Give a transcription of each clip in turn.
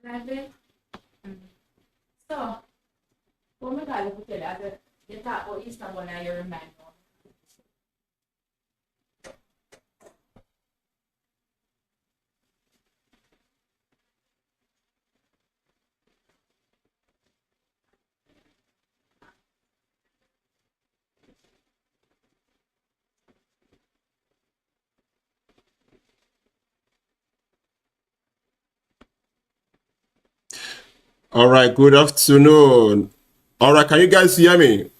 So, come tale puterea ta o Istanbul na your man. All right, good afternoon. All right, can you guys hear me?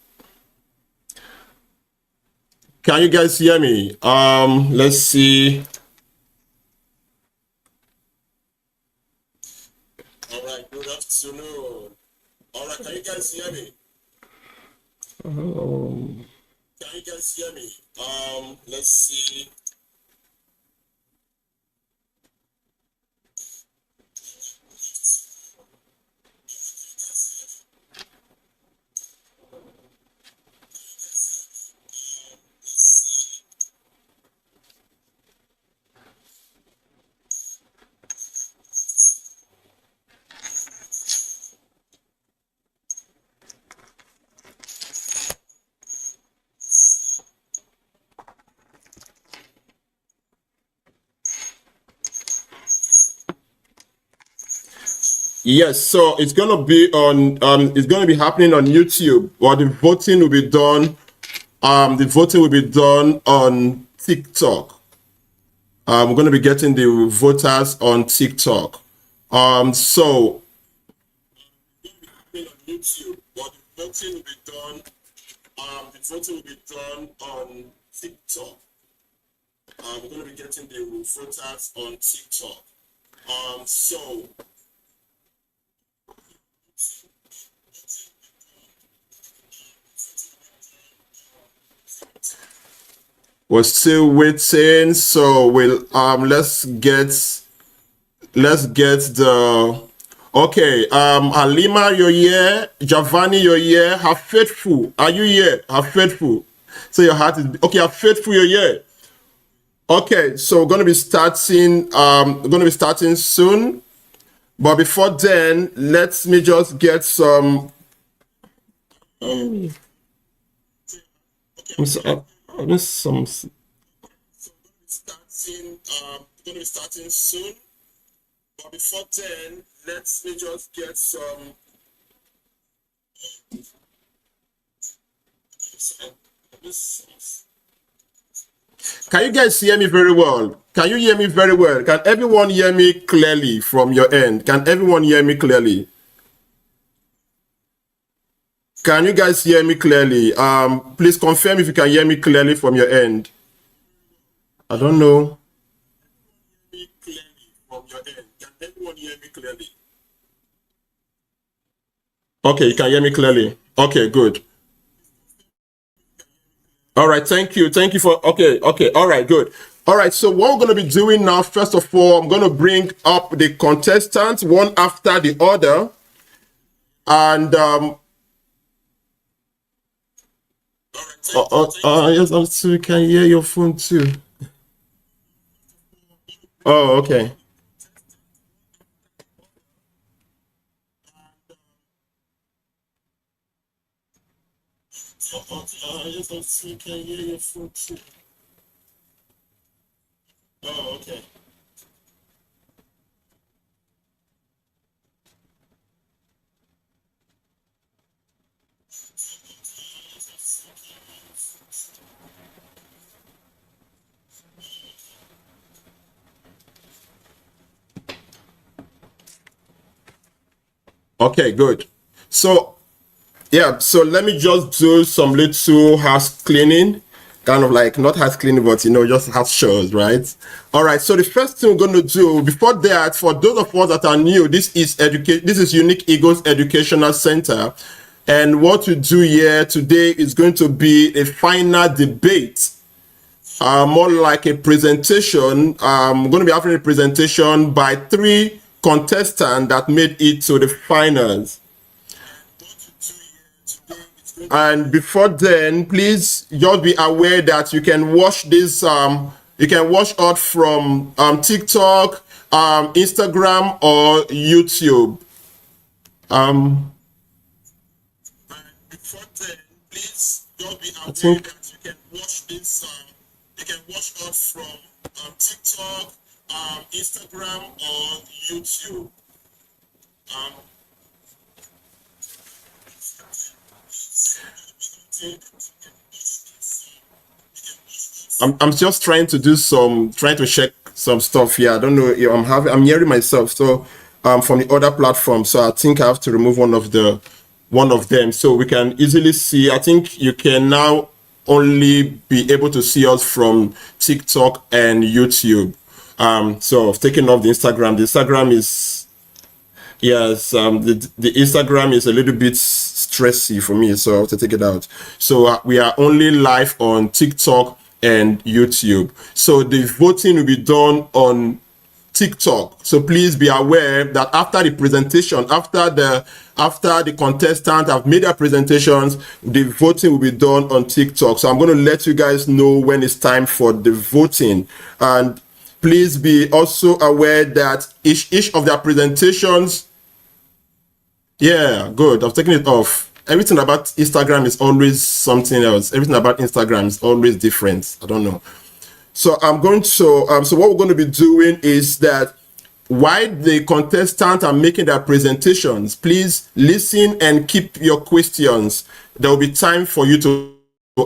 Can you guys hear me? Let's see. All right, good afternoon. All right, can you guys hear me? Can you guys hear me? Let's see. Yes, so it's gonna be on it's gonna be happening on YouTube, or the voting will be done. The voting will be done on TikTok. We're gonna be getting the voters on TikTok. So on YouTube, but the voting will be done. The voting will be done on TikTok. We're gonna be getting the voters on TikTok. So we're still waiting. So we'll let's get the okay. Halima, you're here. Giovanni, you're here. Have faithful. Are you here? Have faithful. So your heart is okay. Have faithful, you're here. Okay, so we're gonna be starting. We're gonna be starting soon. But before then, let me just get some. I'm so, some. Starting. We're gonna be starting soon. But before then, let me just get some. Can you guys hear me very well? Can you hear me very well? Can everyone hear me clearly from your end? Can everyone hear me clearly? Can you guys hear me clearly? Please confirm if you can hear me clearly from your end. I don't know. From your end. Can everyone hear me clearly? Okay, you can hear me clearly. Okay, good. All right, thank you. Thank you for okay. All right, good. All right, so what we're going to be doing now, first of all, I'm going to bring up the contestants one after the other. And yes, I'm still can hear your phone too. Oh, okay. Yes, I'm still can hear your phone too. Oh, okay. Okay, good. So yeah, so let me just do some little house cleaning, kind of like not house cleaning, but just house chores, right? All right. So the first thing we're going to do before that, for those of us that are new, this is Unique Eagles Educational Center, and what we do here today is going to be a final debate. More like a presentation. I'm going to be having a presentation by 3 contestants that made it to the finals. And before then, please just be aware that you can watch this. You can watch out from TikTok, Instagram or YouTube. Before then, please don't be aware that you can watch this. You can watch us from TikTok, Instagram, or YouTube. I'm just trying to do trying to check some stuff here. I don't know. I'm hearing myself. So from the other platform. So I think I have to remove one of them so we can easily see. I think you can now only be able to see us from TikTok and YouTube. So I've taken off the Instagram. The Instagram is, yes, the Instagram is a little bit stressy for me, so I have to take it out. So we are only live on TikTok and YouTube. So the voting will be done on TikTok. So please be aware that after the presentation, after the contestant have made their presentations, the voting will be done on TikTok. So I'm going to let you guys know when it's time for the voting. And please be also aware that each of their presentations, yeah, good. I've taken it off. Everything about Instagram is always something else. Everything about Instagram is always different. I don't know. So I'm going to, so what we're going to be doing is that while the contestants are making their presentations, please listen and keep your questions. There will be time for you to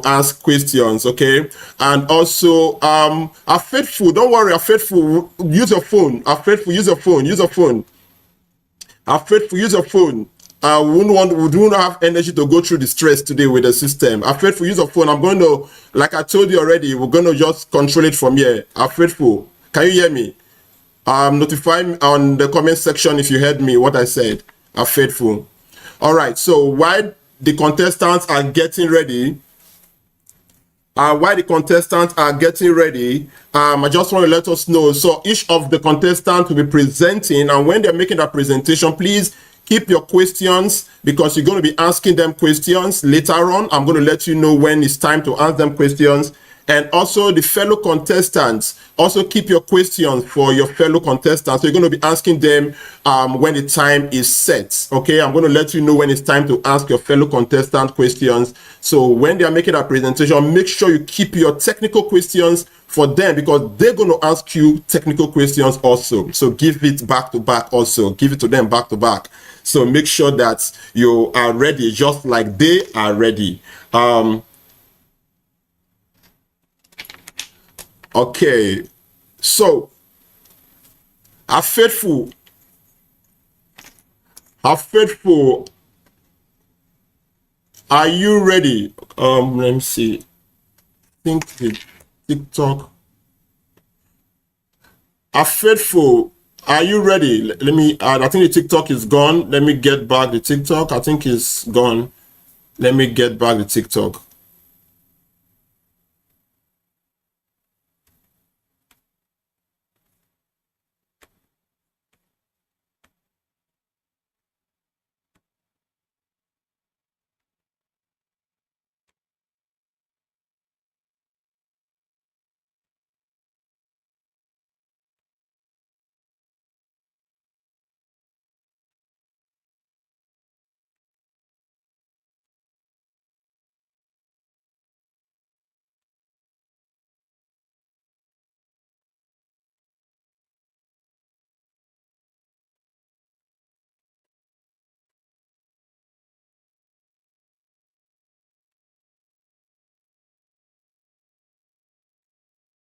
ask questions, okay? And also, are faithful, don't worry, are faithful, use your phone. Are faithful, use your phone, use your phone. Are faithful, use your we do not have energy to go through the stress today with the system. Are faithful, use your phone. I'm going to, like I told you already, we're going to just control it from here. Are faithful, can you hear me? Notify me on the comment section if you heard me, what I said. Are faithful. All right, so while the contestants are getting ready, I just want to let us know. So each of the contestants will be presenting, and when they're making that presentation, please keep your questions because you're going to be asking them questions later on. I'm going to let you know when it's time to ask them questions. And also the fellow contestants, also keep your questions for your fellow contestants. So you're going to be asking them when the time is set. Okay, I'm going to let you know when it's time to ask your fellow contestant questions. So when they are making a presentation, make sure you keep your technical questions for them because they're going to ask you technical questions also. So give it back to back also. Give it to them back to back. So make sure that you are ready just like they are ready. Okay, so are faithful, are you ready? Let me see. I think the TikTok. Are faithful, are you ready? Let me add, I think the TikTok is gone. Let me get back the TikTok. I think it's gone. Let me get back the TikTok.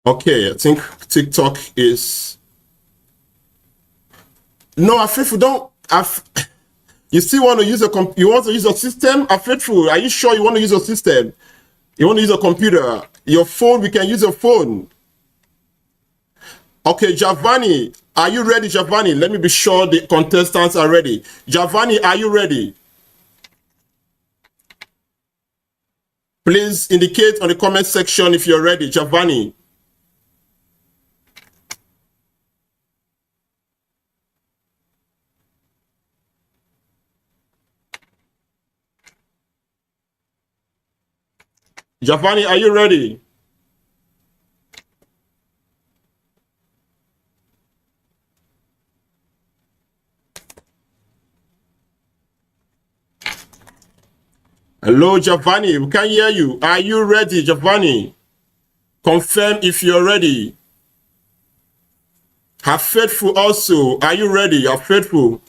Okay, I think TikTok is, no, I'm faithful, don't, you still want to use you want to use a system? I'm faithful, are you sure you want to use a system? You want to use a computer? Your phone, we can use your phone. Okay, Giovanni, are you ready, Giovanni? Let me be sure the contestants are ready. Giovanni, are you ready? Please indicate on the comment section if you're ready, Giovanni. Giovanni, are you ready? Hello, Giovanni. We can hear you. Are you ready, Giovanni? Confirm if you're ready. Have faithful also. Are you ready? Have faithful.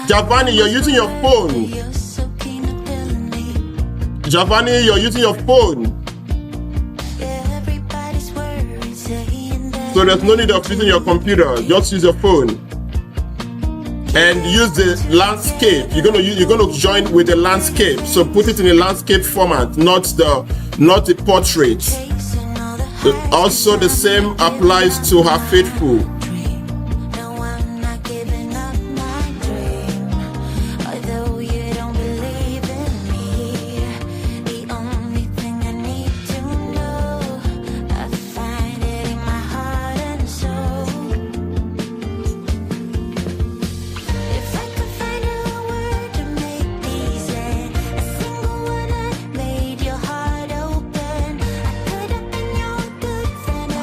Giovanni, you're using your phone. Giovanni, you're using your phone. So there's no need of using your computer. Just use your phone. And use the landscape. You're gonna join with the landscape. So put it in a landscape format, not the portrait. Also the same applies to Have Faithful.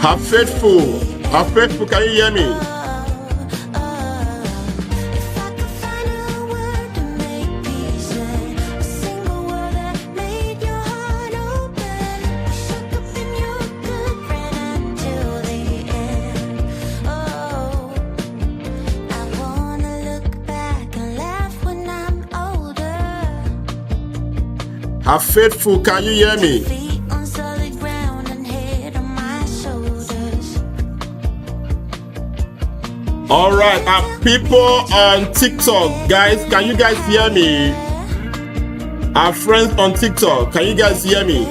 Have faithful. Have faithful. Can you hear me? Have faithful. Can you hear me? All right, people on TikTok, guys, can you guys hear me? Our friends on TikTok, can you guys hear me?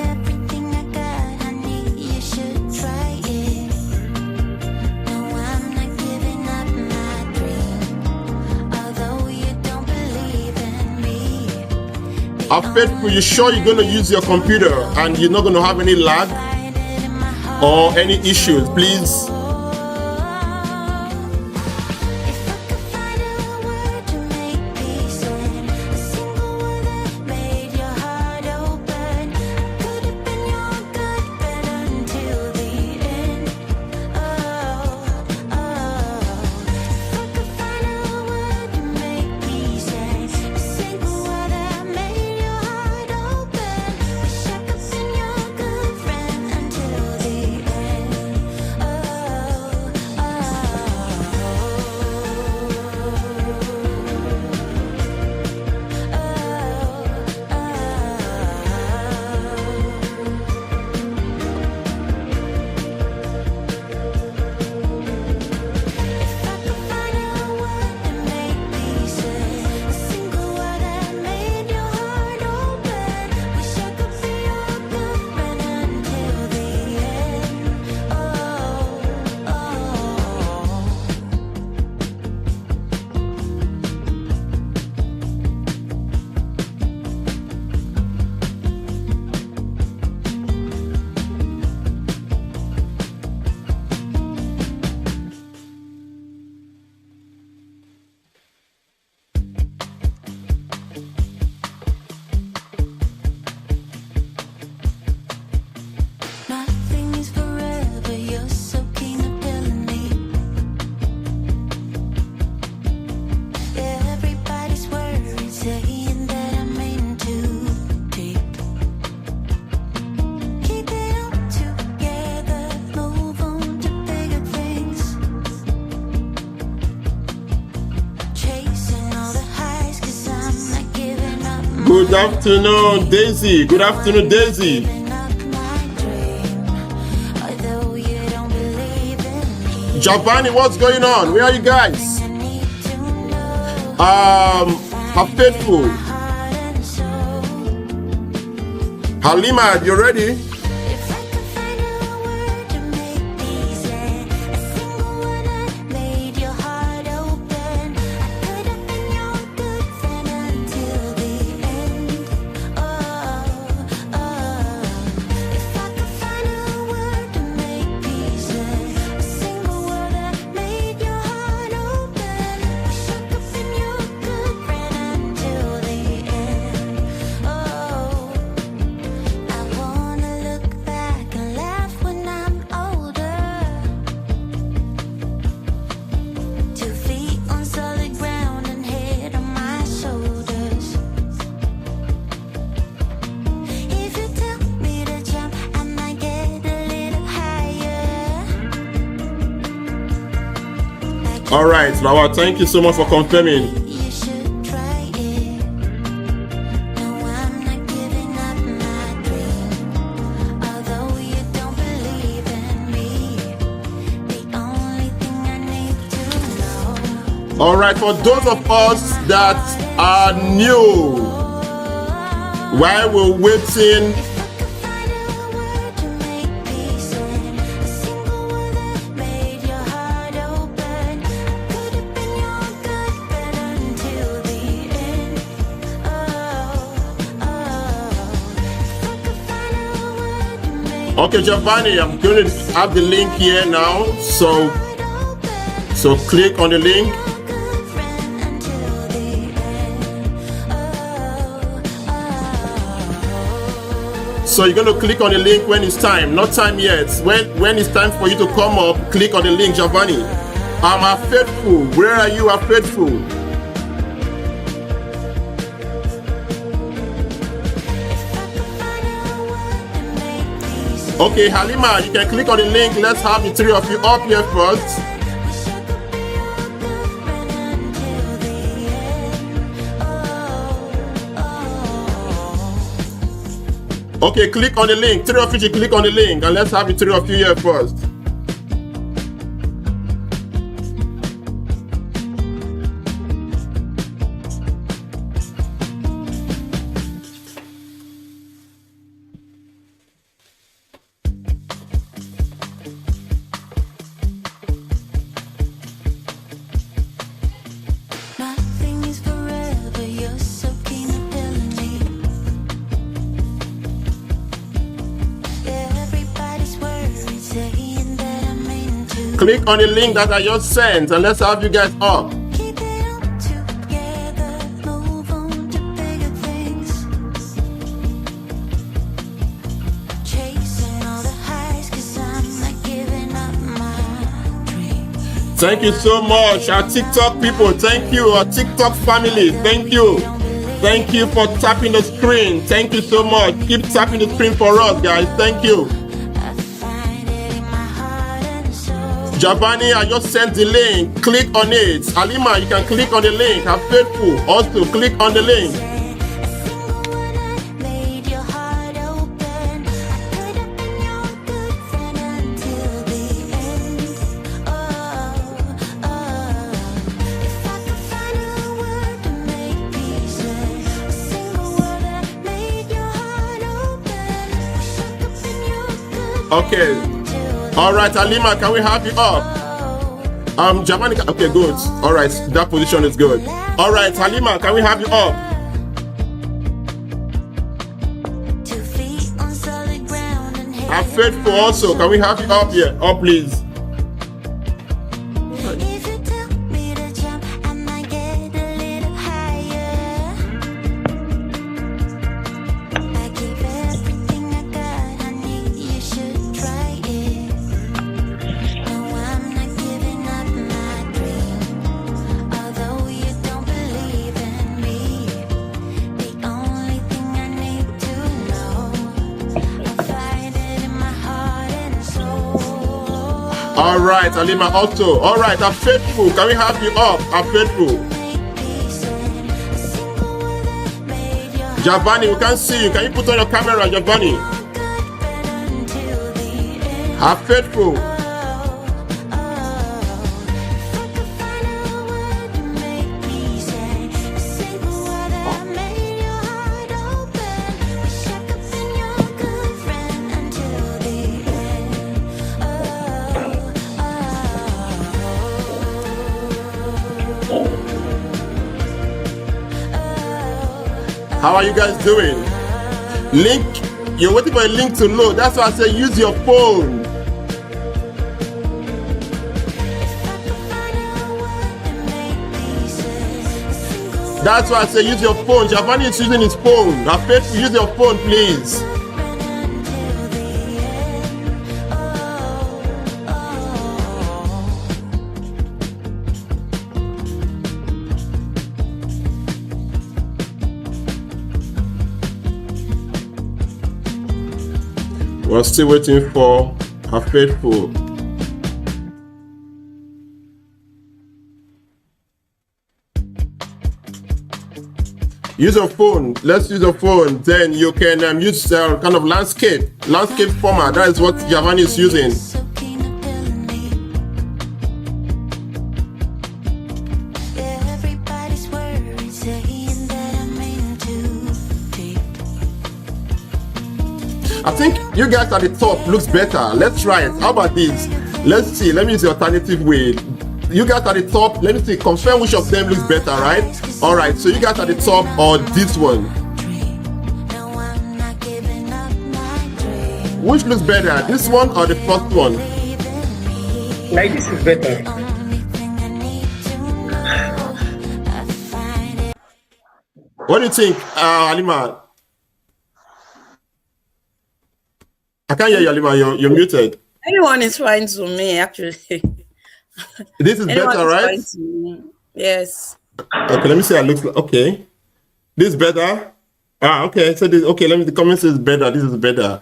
Have faithful, you sure you're going to use your computer and you're not going to have any lag or any issues, please? Good afternoon, Daisy. Good afternoon, Daisy. Giovanni, what's going on? Where are you guys? Have faithful. Halima, you ready? All right, Lawa, thank you so much for confirming. You should try it. No, I'm not giving up my dream. Although you don't believe in me, the only thing I need to know. All right, for those of us that are new, while we're waiting, Find a word to make peace in. A single word that made your heart open. Could have been your good friend until the end. If I could find a word to make okay, Giovanni, I'm going to have the link here now. So click on the link. good friend until the end. So you're going to click on the link when it's time, not time yet. When it's time for you to come up, click on the link, Giovanni. I'm faithful. Where are you, faithful? Okay, Halima, you can click on the link. Let's have the three of you up here first. Wish I could be your good friend until the end. Okay, click on the link. Three of you should click on the link, and let's have the three of you here first. Nothing is forever. You're so keen on telling me. Everybody's worried, saying that I'm into. Click on the link that I just sent, and let's have you guys up. Keep it all together, move on to bigger things. Chasing all the highs, 'cause I'm not giving up my dreams. Thank you so much, our TikTok people. Thank you, our TikTok family. Thank you. Thank you for tapping the screen. Thank you so much. Keep tapping the screen for us, guys. Thank you. I find it in my heart and soul. Giovanni, I just sent the link. Click on it. Halima, you can click on the link. I'm faithful. Also, click on the link. A single word that made your heart open. I could have been your good friend until the end. If I could find a word to make peace with, a single word that made your heart open. Wish I could been your good Okay. friend until the All right, Halima, can we have you up? Giovanni, okay, good. All right, that position is good. All right, Halima, can we have you up? 2 feet on solid ground and I'm head. faithful also. Can we have you up here? Up, please. If you tell me to jump, I might get a little higher. I give everything I got, I need, you should try it. No, I'm not giving up my dream. Although you don't believe in me, the only thing I need to know. I find it in my heart and soul. All right, Halima also. All right, I'm faithful. Can we have you up? I'm faithful. Giovanni, we can't see you. Can you put on your camera, Giovanni? I'm faithful. How are you guys doing? Link, you're waiting for a link to load. That's why I say use your phone. That's why I say use your phone. Giovanni is using his phone. I'm faithful, use your phone, please. We're still waiting for her faithful. Use your phone. Let's use your phone. Then you can use kind of landscape format. That is what Giovanni is using. So keen on telling me. Everybody's worried, saying that I'm in too deep. I think you guys at the top looks better. Let's try it. How about this? Let's see. Let me use the alternative way. You guys at the top, let me see. Confirm which of them looks better, right? All right. So you guys at the top or this one? No, I'm not giving up my dream. Which looks better? This one or the first one? Like this is better. Only thing I need to know, I find it. What do you think, Halima? I can't hear you, Halima. You're muted. Anyone is fine to me, actually. This is Anyone better, is right? fine to me. Yes. Okay, let me see. I look like, okay. This is better. Okay. So this, okay. Let me. The comment says better. This is better.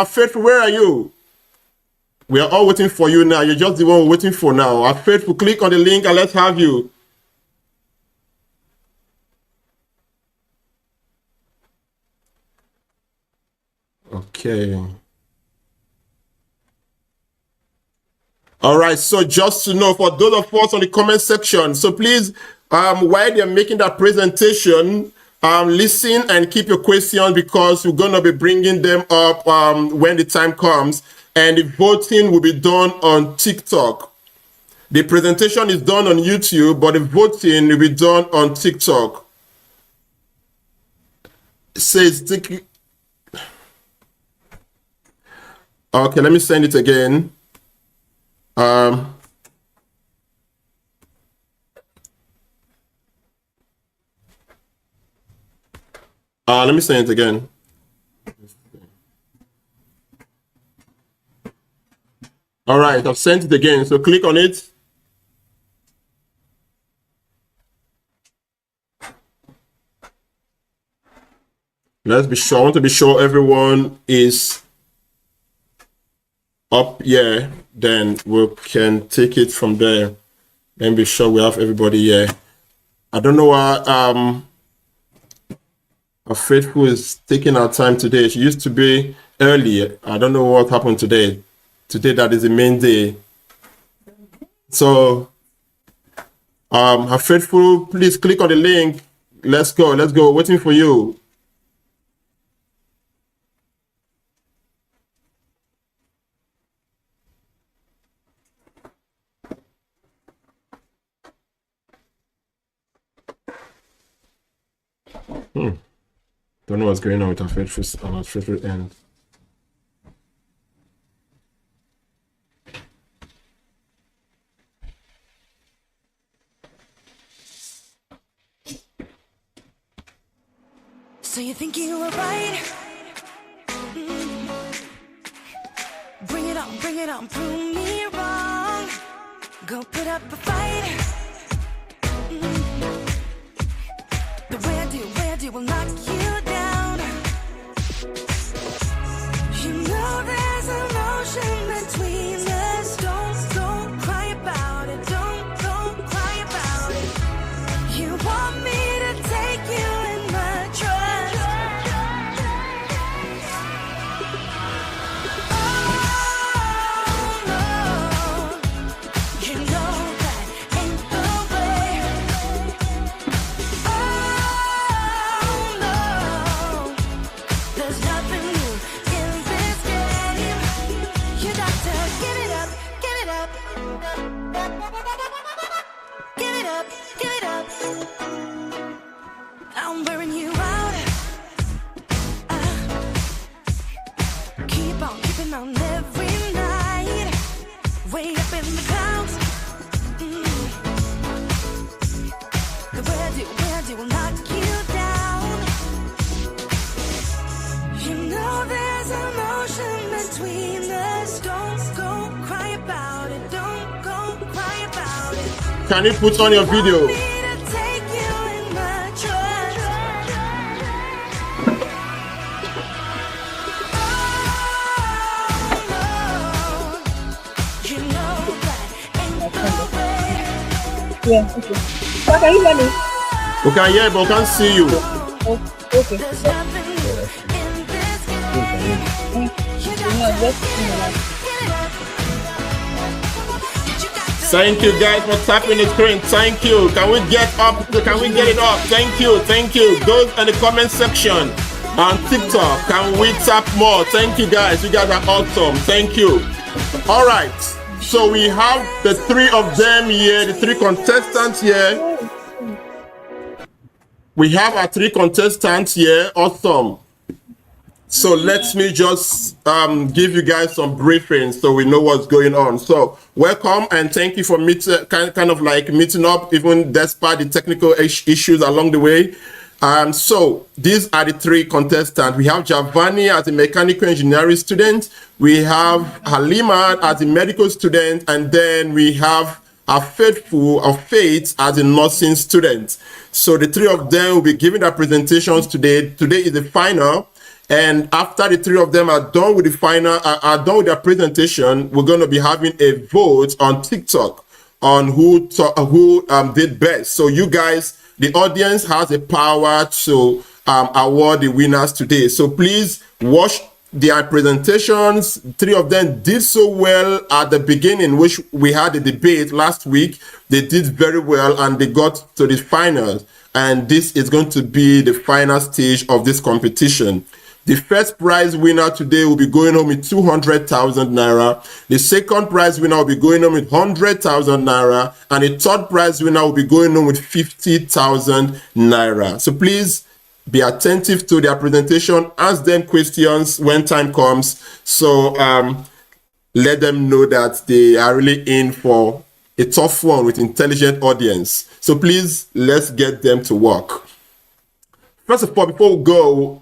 Faithful, where are you? We are all waiting for you now. You're just the one we're waiting for now. Faithful, click on the link and let's have you. Okay. All right, so just to know, for those of us on the comment section, so please, while they're making that presentation, listen and keep your questions because we're going to be bringing them up when the time comes, and the voting will be done on TikTok. The presentation is done on YouTube, but the voting will be done on TikTok. It says, okay, let me send it again. Let me say it again. All right, I've sent it again. So click on it. Let's be sure. I want to be sure everyone is up here. Then we can take it from there and be sure we have everybody here. I don't know why Faithful is taking our time today. She used to be early. I don't know what happened today. Today that is the main day. So Faithful, please click on the link. Let's go. Let's go. Waiting for you. Don't know what's going on with our faithful end. So you think you were right? Bring it on, prove me wrong. Go put up a fight. The way I do will knock you down. You know there's emotion between us. Don't cry about it. Don't cry about it. You want me to take you in my trust. Oh no, you know that ain't the way. Oh no, there's nothing new in this game. You got to give it up, give it up. Give it up, give it up. I'm wearing you out. Keep on keeping on every night. Way up in the clouds. The way I do will knock you down. You know there's emotion between us. Don't go cry about it. Don't go cry about it. Can you put on your video? Want me to take you in my trust. Oh no, you know that ain't the way. Yeah, okay. So can you hear me? We can hear, but we can't see you. Okay. There's nothing new in this game. You got No, to just get it up, get it up. You got to Thank you guys for tapping the screen. Thank you. Can we get up? Can we get it up? Thank you. Thank you. Those in the comment section on TikTok, can we tap more? Thank you guys. You guys are awesome. Thank you. All right. So we have the three of them here, the three contestants here. We have our three contestants here. Awesome. So let me just give you guys some briefing so we know what's going on. So welcome and thank you for meeting up even despite the technical issues along the way. So these are the three contestants. We have Javani as a mechanical engineering student. We have Halima as a medical student, and then we have a Faith as a nursing student. So the three of them will be giving their presentations today. Today is the final. And after the three of them are done with the final, are done with their presentation, we're going to be having a vote on TikTok on who did best. So you guys, the audience has the power to award the winners today. So please watch their presentations. Three of them did so well at the beginning, which we had a debate last week. They did very well and they got to the finals. And this is going to be the final stage of this competition. The first prize winner today will be going home with 200,000 naira. The second prize winner will be going home with 100,000 naira. And the third prize winner will be going home with 50,000 naira. So please be attentive to their presentation. Ask them questions when time comes. So let them know that they are really in for a tough one with intelligent audience. So please, let's get them to work. First of all, before we go,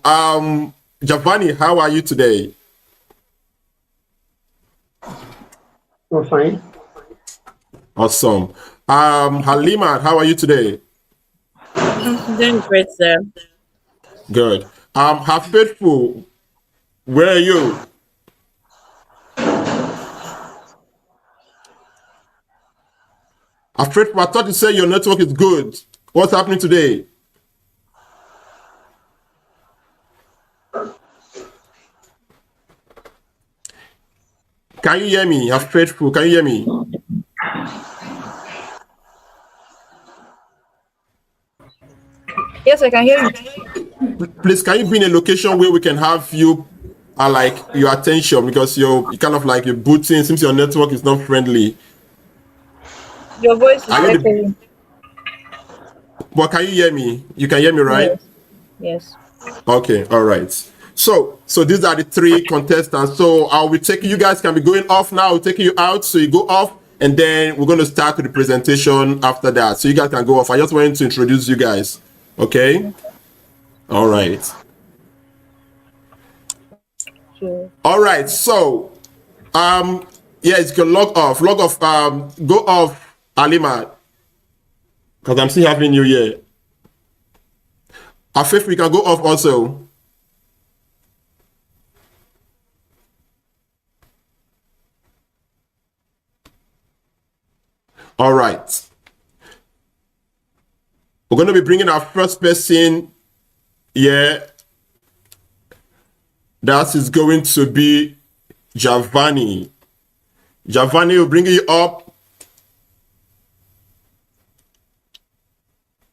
Javani, how are you today? Oh, fine. Awesome. Halima, how are you today? Doing great, sir. Good. Have Faithful, where are you? Faithful, I thought you said your network is good. What's happening today? Can you hear me? Have Faithful, can you hear me? Yes, I can hear you. Please, can you be in a location where we can have you like your attention, because you're kind of like you're booting, seems your network is not friendly. Your voice is Are you the, echoing. but can you hear me? You can hear me, right? Yes. Yes. Okay, all right. So these are the three contestants. So I'll be taking, you guys can be going off now. I'll take you out, so you go off, and then we're going to start with the presentation after that. So you guys can go off. I just wanted to introduce you guys. Okay? All right. Sure. All right. So, yes, you can log off. Go off, Alima, because I'm still having you here. Afif, we can go off also. All right. We're going to be bringing our first person here. That is going to be Javani. Javani will bring you up.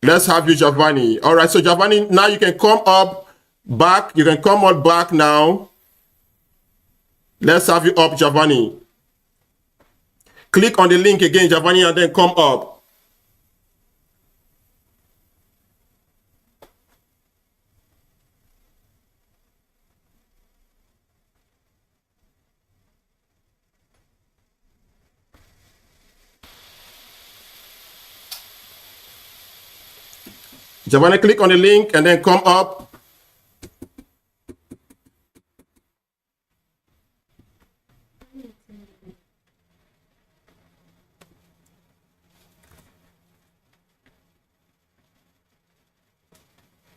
Let's have you, Javani. All right, so Javani, now you can come up back. You can come on back now. Let's have you up, Javani. Click on the link again, Javani, and then come up. Javani, click on the link and then come up.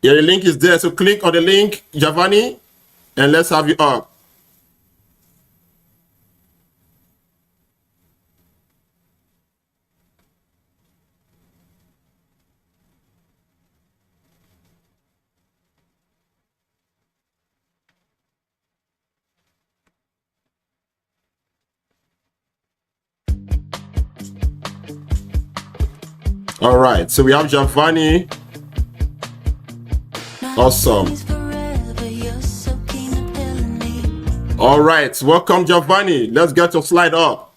Yeah, the link is there. So click on the link, Javani, and let's have you up. All right, so we have Giovanni. Awesome. All right, welcome Giovanni. Let's get your slide up.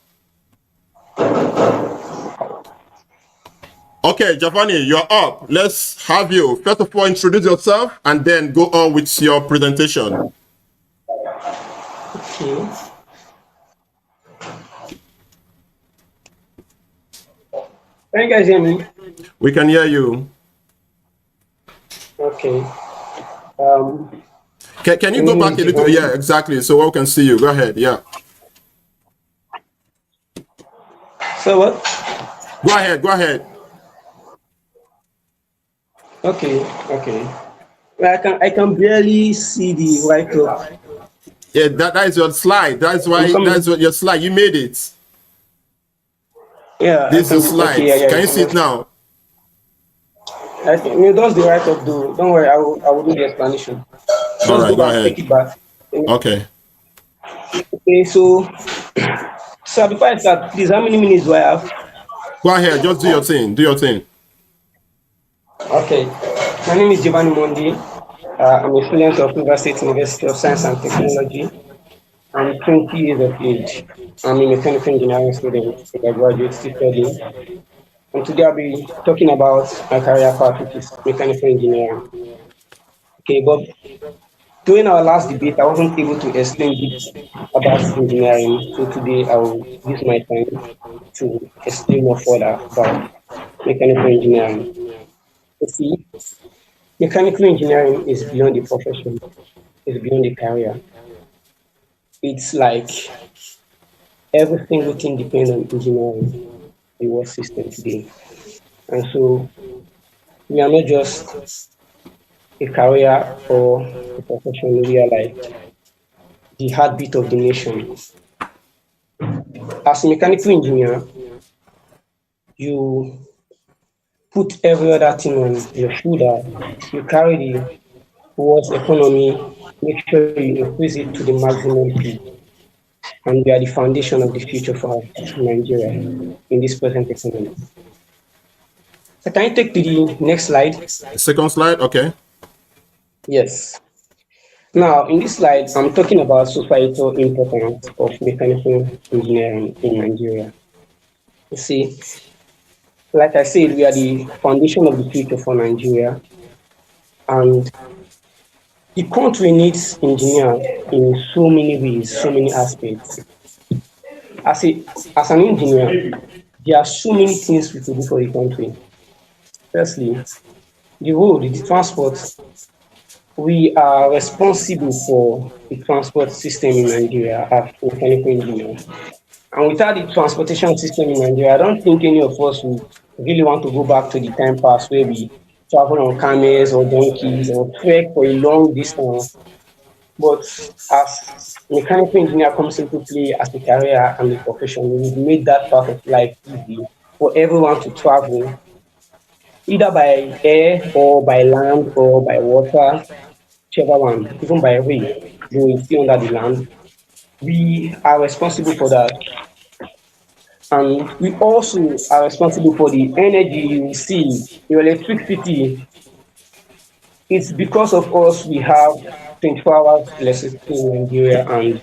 Okay, Giovanni, you're up. Let's have you first of all introduce yourself and then go on with your presentation. Okay. Can you guys hear me? We can hear you. Okay. Can you go back a little? Yeah, exactly. So we can see you. Go ahead. Yeah. So what? Go ahead. Go ahead. Okay. Okay. Well, I can barely see the right up. Yeah, that is your slide. That's why that's what your slide. You made it. Yeah. This is slide. Okay, yeah, Can you see it now? I think it does the right up though. Don't worry, I will do the explanation. All right, go ahead. Take it back. Okay. Okay, so before I start, please, how many minutes do I have? Go ahead. Just do your thing. Do your thing. Okay. My name is Giovanni Mondi. I'm a student of River State University of Science and Technology. I'm 20 years of age. I'm a mechanical engineering student, a graduate still studying. And today I'll be talking about my career path, which is mechanical engineering. Okay, but during our last debate, I wasn't able to explain deep about engineering. So today I will use my time to explain more further about mechanical engineering. You see, mechanical engineering is beyond the profession, it's beyond the career. It's like every single thing depends on engineering, the world system today. And so we are not just a career or a profession, we are like the heartbeat of the nation. As a mechanical engineer, you put every other thing on your shoulder, you carry the world's economy, make sure you increase it to the maximum peak. And we are the foundation of the future for Nigeria in this present economy. So can you take to the next slide? Second slide. Okay. Yes. Now, in this slide, I'm talking about societal importance of mechanical engineering in Nigeria. You see, like I said, we are the foundation of the future for Nigeria. And the country needs engineers in so many ways, so many aspects. As an engineer, there are so many things we could do for the country. Firstly, the road, the transport. We are responsible for the transport system in Nigeria as mechanical engineers. And without the transportation system in Nigeria, I don't think any of us would really want to go back to the time past where we travel on camels or donkeys or trek for a long distance. But as mechanical engineer comes into play as a career and a profession, we've made that part of life easy for everyone to travel, either by air or by land or by water, whichever one, even by rail, though it's still under the land. We are responsible for that. And we also are responsible for the energy you see, your electricity. It's because of us we have 24 hours electricity in Nigeria, and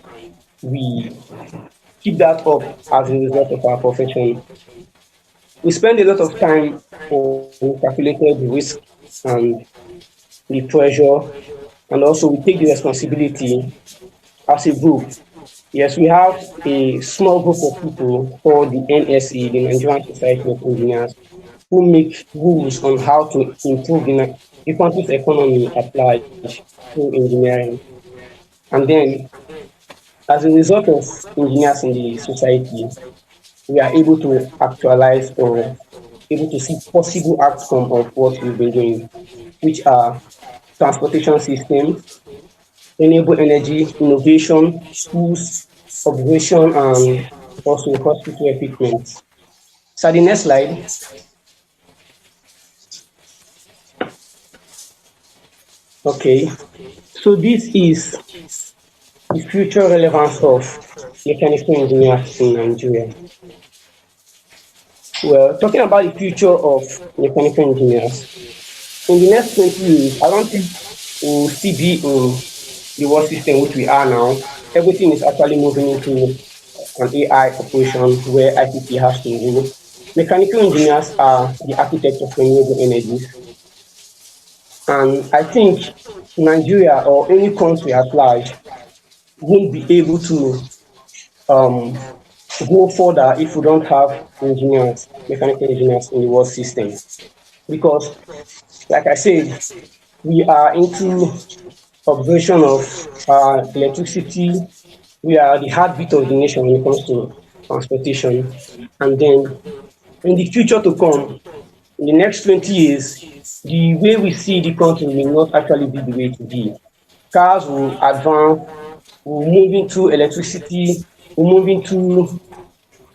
we keep that up as a result of our profession. We spend a lot of time on calculated risk and the pressure, and also we take the responsibility as a group. Yes, we have a small group of people called the NSE, the Nigerian Society of Engineers, who make rules on how to improve the country's economy applied to engineering. And then, as a result of engineers in the society, we are able to actualize or able to see possible outcome of what we've been doing, which are transportation systems, renewable energy, innovation, schools, operation, and also hospital equipment. So the next slide. Okay, so this is the future relevance of mechanical engineers in Nigeria. Well, talking about the future of mechanical engineers, in the next 20 years, I don't think we'll still be in the world system which we are now. Everything is actually moving into an AI operation where ICT has to rule. Mechanical engineers are the architect of renewable energies. And I think Nigeria or any country at large won't be able to um, go further if we don't have engineers, mechanical engineers in the world system. Because, like I said, we are into operation of electricity. We are the heartbeat of the nation when it comes to transportation. And then in the future to come, in the next 20 years, the way we see the country will not actually be the way to be. Cars will advance, we'll move into electricity, we'll move into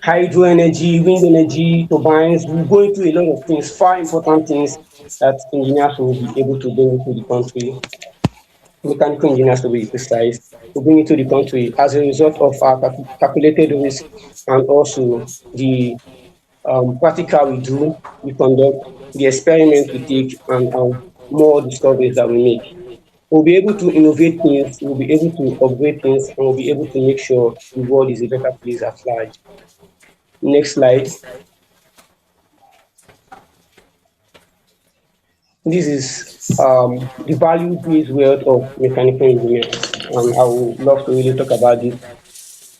hydro energy, wind energy, turbines. We'll go into a lot of things, far important things that engineers will be able to bring into the country, mechanical engineers to be precise, will bring into the country as a result of our calculated risk and also the practical we do, we conduct, the experiments we take, and more discoveries that we make. We'll be able to innovate things, we'll be able to upgrade things, and we'll be able to make sure the world is a better place at large. Next slide. This is the value-based world of mechanical engineering, and I would love to really talk about this.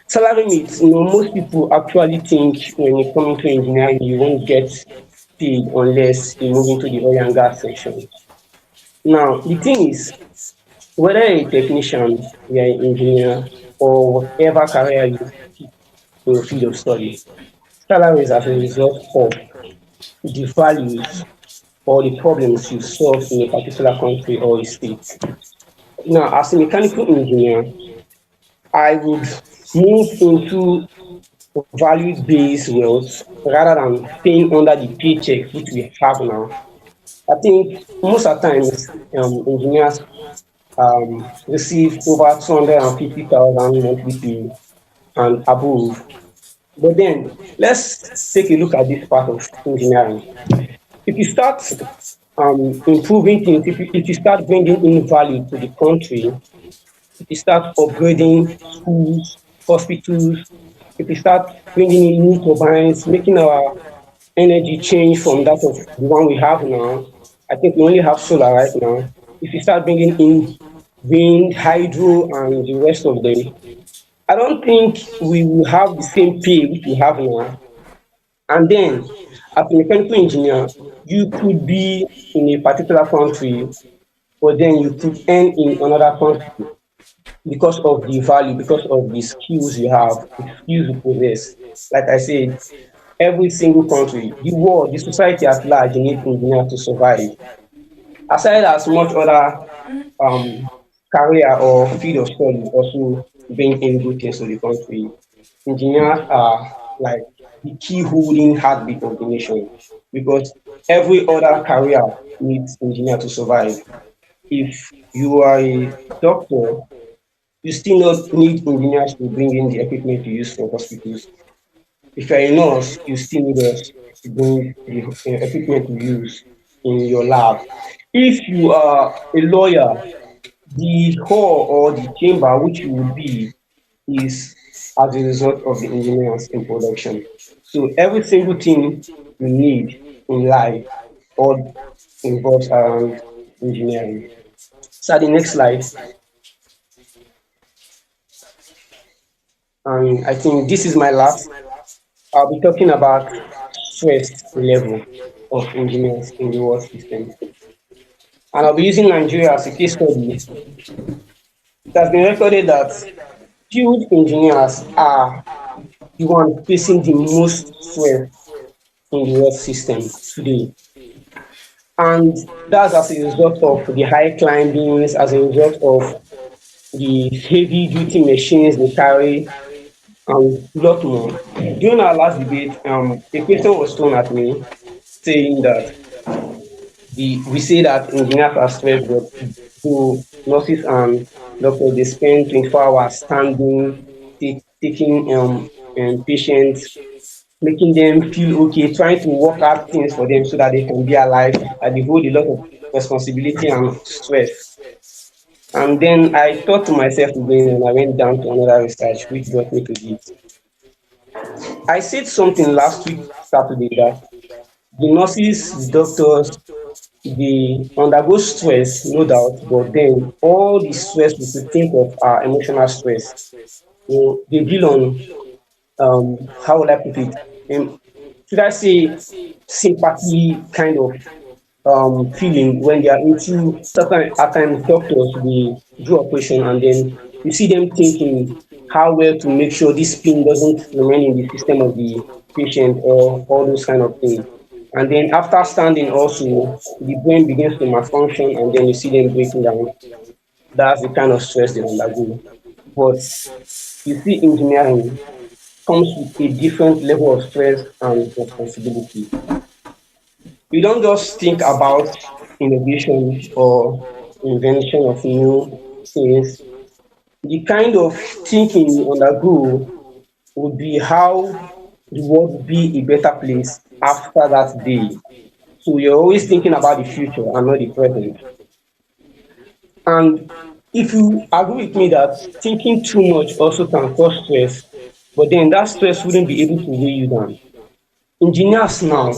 Salary myths, most people actually think when you come into engineering, you won't get paid unless you move into the oil and gas section. Now, the thing is, whether you're a technician, you're an engineer, or whatever career you pick in your field of study, salary is as a result of the values or the problems you solve in a particular country or a state. Now, as a mechanical engineer, I would move into value-based wealth rather than paying under the paycheck which we have now. I think most of the times engineers receive over 250,000 monthly pay and above. But then let's take a look at this part of engineering. If you start improving things, if you start bringing in value to the country, if you start upgrading schools, hospitals, if you start bringing in new turbines, making our energy change from that of the one we have now. I think we only have solar right now. If you start bringing in wind, hydro, and the rest of them, I don't think we will have the same pay which we have now. And then, as a mechanical engineer, you could be in a particular country, but then you could earn in another country because of the value, because of the skills you have, the skills you possess. Like I said, every single country, the world, the society at large needs engineers to survive. Aside as much other um, career or field of study also bring in good things to the country, engineers are like the key holding heartbeat of the nation because every other career needs engineer to survive. If you are a doctor, you still not need engineers to bring in the equipment you use for hospitals. If you're a nurse, you still need us to bring the equipment you use in your lab. If you are a lawyer, the hall or the chamber which you will be is as a result of the engineers in production. So every single thing you need in life all involves around engineering. So the next slide, and I think this is my last. I'll be talking about stress level of engineers in the world system. And I'll be using Nigeria as a case study. It has been recorded that field engineers are the one facing the most stress in the world system today. And that's as a result of the high climbings, as a result of the heavy duty machines they carry, and a lot more. During our last debate, a question was thrown at me saying that we say that engineers are stressed, but so nurses and doctors they spend 24 hours standing, taking patients making them feel okay, trying to work out things for them so that they can be alive. And they hold a lot of responsibility and stress. And then I thought to myself again, and I went down to another research, which brought me to this. I said something last week, Saturday, that the nurses, the doctors, they undergo stress, no doubt, but then all the stress we could think of are emotional stress. They deal on how will I put it? Should I say sympathy kind of feeling when they are into certain at times doctors they do operation and then you see them thinking how well to make sure this pain doesn't remain in the system of the patient or all those kind of things. And then after standing also the brain begins to malfunction and then you see them breaking down. That's the kind of stress they undergo. But you see engineering comes with a different level of stress and responsibility. You don't just think about innovation or invention of new things. The kind of thinking you undergo would be how the world would be a better place after that day. So you're always thinking about the future and not the present. And if you agree with me that thinking too much also can cause stress, but then that stress wouldn't be able to weigh you down. Engineers now,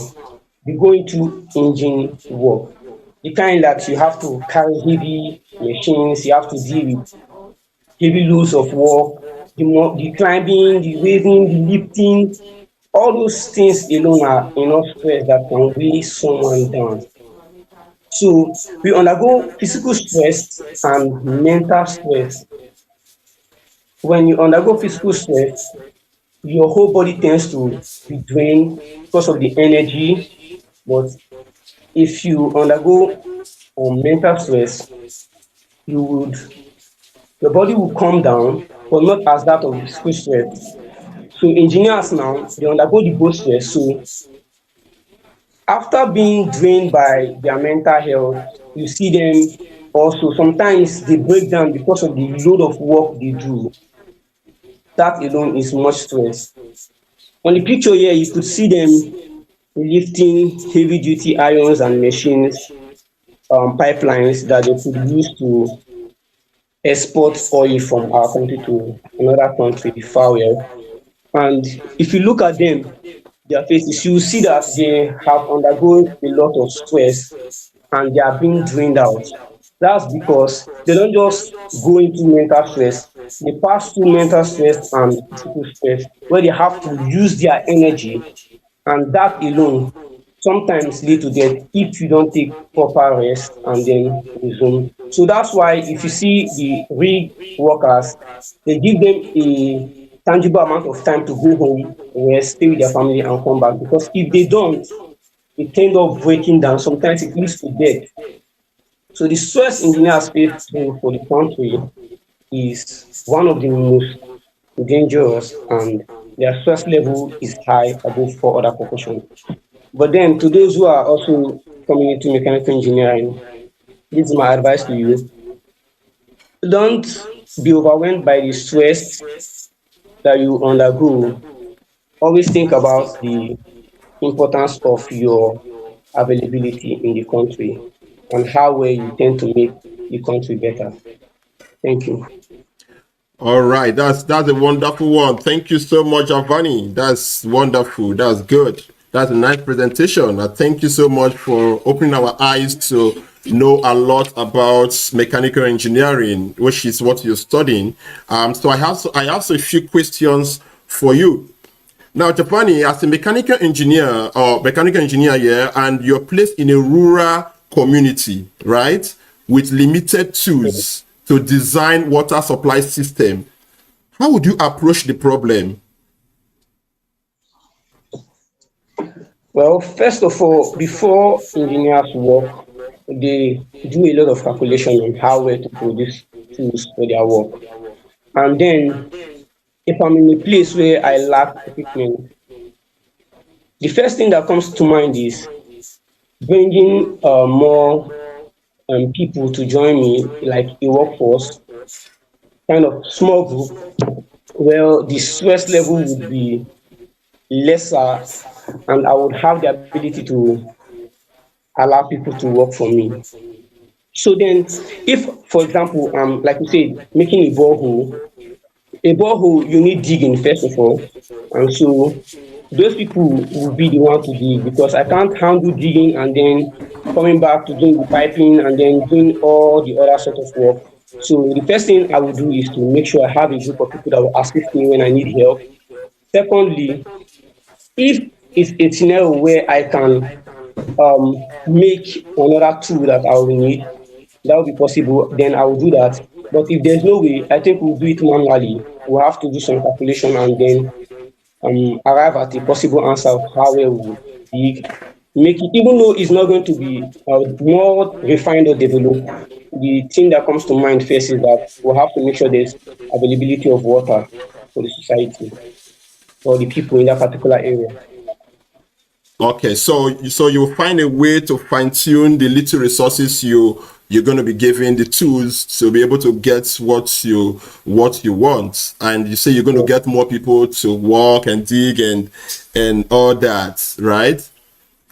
they go into engine work. The kind that you have to carry heavy machines, you have to deal with heavy loads of work, the climbing, the waving, the lifting, all those things alone are enough stress that can weigh someone down. So we undergo physical stress and mental stress. When you undergo physical stress, your whole body tends to be drained because of the energy. But if you undergo mental stress, you would your body will calm down, but not as that of physical stress. So engineers now they undergo the both stress. So after being drained by their mental health, you see them also sometimes they break down because of the load of work they do. That alone is much stress. On the picture here, you could see them lifting heavy duty irons and machines, pipelines that they could use to export oil from our country to another country far away. And if you look at them, their faces, you will see that they have undergone a lot of stress and they are being drained out. That's because they don't just go into mental stress, they pass through mental stress and physical stress where they have to use their energy, and that alone sometimes lead to death if you don't take proper rest and then resume. So that's why if you see the rig workers, they give them a tangible amount of time to go home, rest, stay with their family and come back. Because if they don't, it end up breaking down. Sometimes it leads to death. So the stress engineers face through for the country is one of the most dangerous and their stress level is high above for other professions. But then to those who are also coming into mechanical engineering, this is my advice to you. Don't be overwhelmed by the stress that you undergo. Always think about the importance of your availability in the country and how well you tend to make the country better. Thank you. All right, that's a wonderful one. Thank you so much, Avani. That's wonderful. That's good. That's a nice presentation. Thank you so much for opening our eyes to know a lot about mechanical engineering, which is what you're studying. So I have a few questions for you. Now, Japani, as a mechanical engineer here, and you're placed in a rural community, right, with limited tools to design water supply system, how would you approach the problem? Well, first of all, before engineers work, they do a lot of calculation on how well to produce tools for their work. And then, if I'm in a place where I lack equipment, the first thing that comes to mind is bringing more people to join me, like a workforce, kind of small group, where the stress level would be lesser, and I would have the ability to allow people to work for me. So then, if, for example, like you said, making a borehole you need digging first of all, and so those people will be the one to dig because I can't handle digging and then coming back to doing the piping and then doing all the other sort of work. So the first thing I will do is to make sure I have a group of people that will assist me when I need help. Secondly, if it's a scenario where I can make another tool that I will need, that will be possible, then I will do that. But if there's no way, I think we'll do it manually. We'll have to do some calculation and then arrive at a possible answer of how well we will dig. Make it, even though it's not going to be more refined or developed, the thing that comes to mind first is that we'll have to make sure there's availability of water for the society or the people in that particular area. Okay, so you'll find a way to fine tune the little resources you're going to be given, the tools to be able to get what you want. And you say you're going to get more people to walk and dig and all that, right?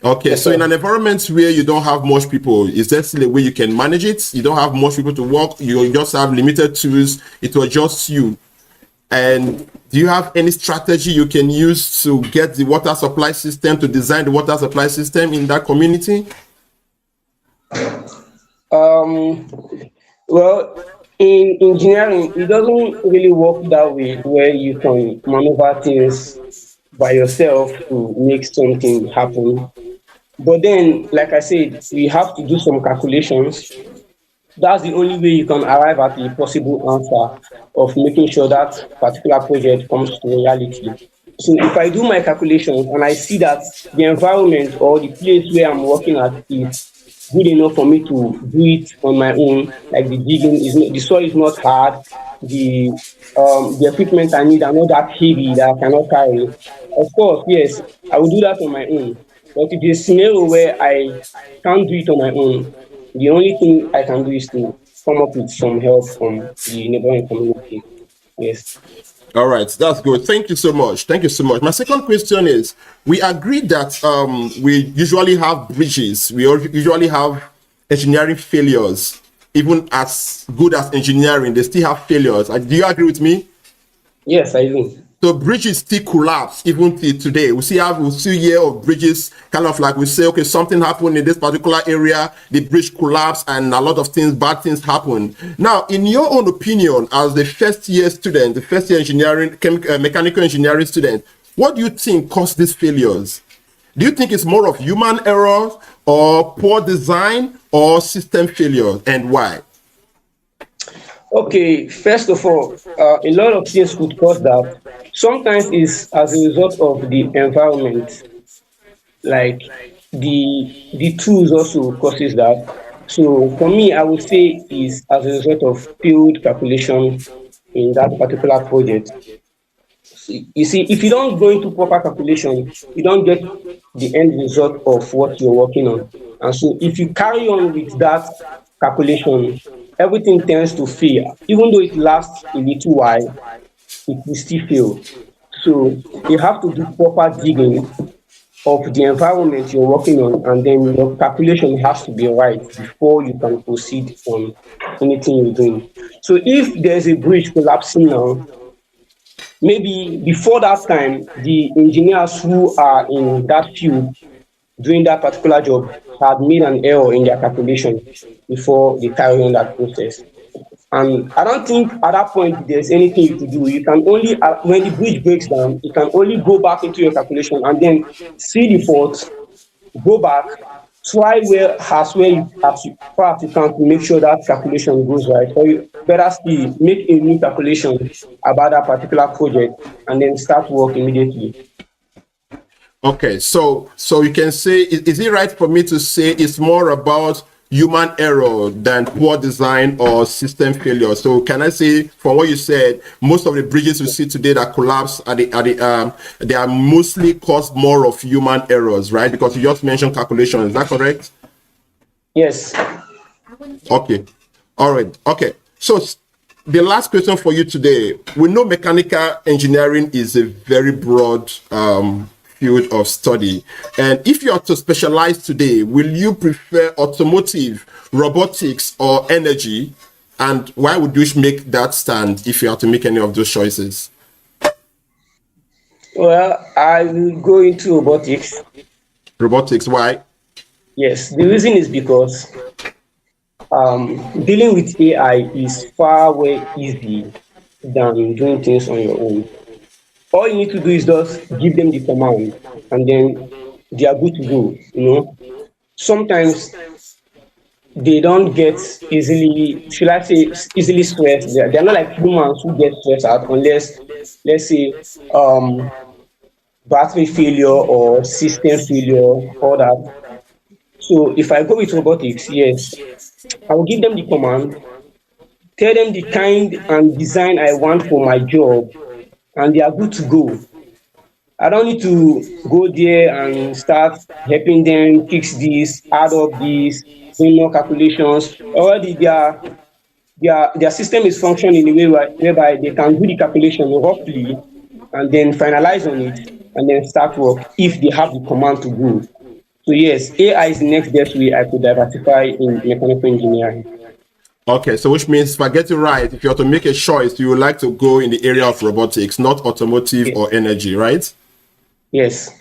Okay, Yes, so sir. in an environment where you don't have much people, is there still a way you can manage it? You don't have much people to work, you just have limited tools, it was just you. And do you have any strategy you can use to get the water supply system, to design the water supply system in that community? Um, well, in engineering, it doesn't really work that way where you can maneuver things by yourself to make something happen. But then, like I said, we have to do some calculations. That's the only way you can arrive at a possible answer of making sure that particular project comes to reality. So if I do my calculations and I see that the environment or the place where I'm working at is good enough for me to do it on my own, like the digging is not, the soil is not hard, the equipment I need are not that heavy that I cannot carry. Of course, yes, I will do that on my own. But if there's a scenario where I can't do it on my own, the only thing I can do is to come up with some help from the neighboring community. Yes. All right, that's good. Thank you so much. Thank you so much. My second question is, we agreed that we usually have bridges. Usually have engineering failures. Even as good as engineering, they still have failures. Do you agree with me? Yes, I do. So bridges still collapse even till today. We see year of bridges kind of like we say, okay, something happened in this particular area, the bridge collapsed and a lot of things, bad things happen. Now, in your own opinion, as the first year student, the first year engineering, mechanical engineering student, what do you think caused these failures? Do you think it's more of human error or poor design or system failure, and why? Okay, first of all, a lot of things could cause that. Sometimes it's as a result of the environment, like the tools also causes that. So for me, I would say is as a result of failed calculation in that particular project. You see, if you don't go into proper calculation, you don't get the end result of what you're working on. And so if you carry on with that calculation, everything tends to fail. Even though it lasts a little while, it will still fail. So you have to do proper digging of the environment you're working on, and then your calculation has to be right before you can proceed on anything you're doing. So if there's a bridge collapsing now, maybe before that time, the engineers who are in that field doing that particular job had made an error in their calculation before they carry on that process. And I don't think at that point there's anything you can do. You can only, when the bridge breaks down, you can only go back into your calculation and then see the fault, go back, try as far as you can to make sure that calculation goes right. Or you better still make a new calculation about that particular project and then start work immediately. Okay, so you can say, is it right for me to say it's more about human error than poor design or system failure? So can I say, from what you said, most of the bridges we see today that collapse they are mostly caused more of human errors, right? Because you just mentioned calculation. Is that Yes. Okay. All right. Okay. So the last question for you today. We know mechanical engineering is a very broad field of study. And if you are to specialize today, will you prefer automotive, robotics, or energy? And why would you make that stand if you have to make any of those choices? Well, I will go into robotics. Robotics, why? Yes, the reason is because dealing with AI is far way easy than doing things on your own. All you need to do is just give them the command, and then they are good to go. Sometimes they don't get easily, should I say, easily stressed. They're not like humans who get stressed out unless, let's say, um, battery failure or system failure, all that. So if I go with robotics, yes, I will give them the command, tell them the kind and design I want for my job, and they are good to go. I don't need to go there and start helping them fix this, add up this, doing more calculations. Already their system is functioning in a way whereby they can do the calculation roughly and then finalize on it and then start work if they have the command to go. So yes, AI is the next best way I could diversify in mechanical engineering. Okay, so which means if I get it right, if you have to make a choice, you would like to go in the area of robotics, not automotive Yes. or energy, right? Yes.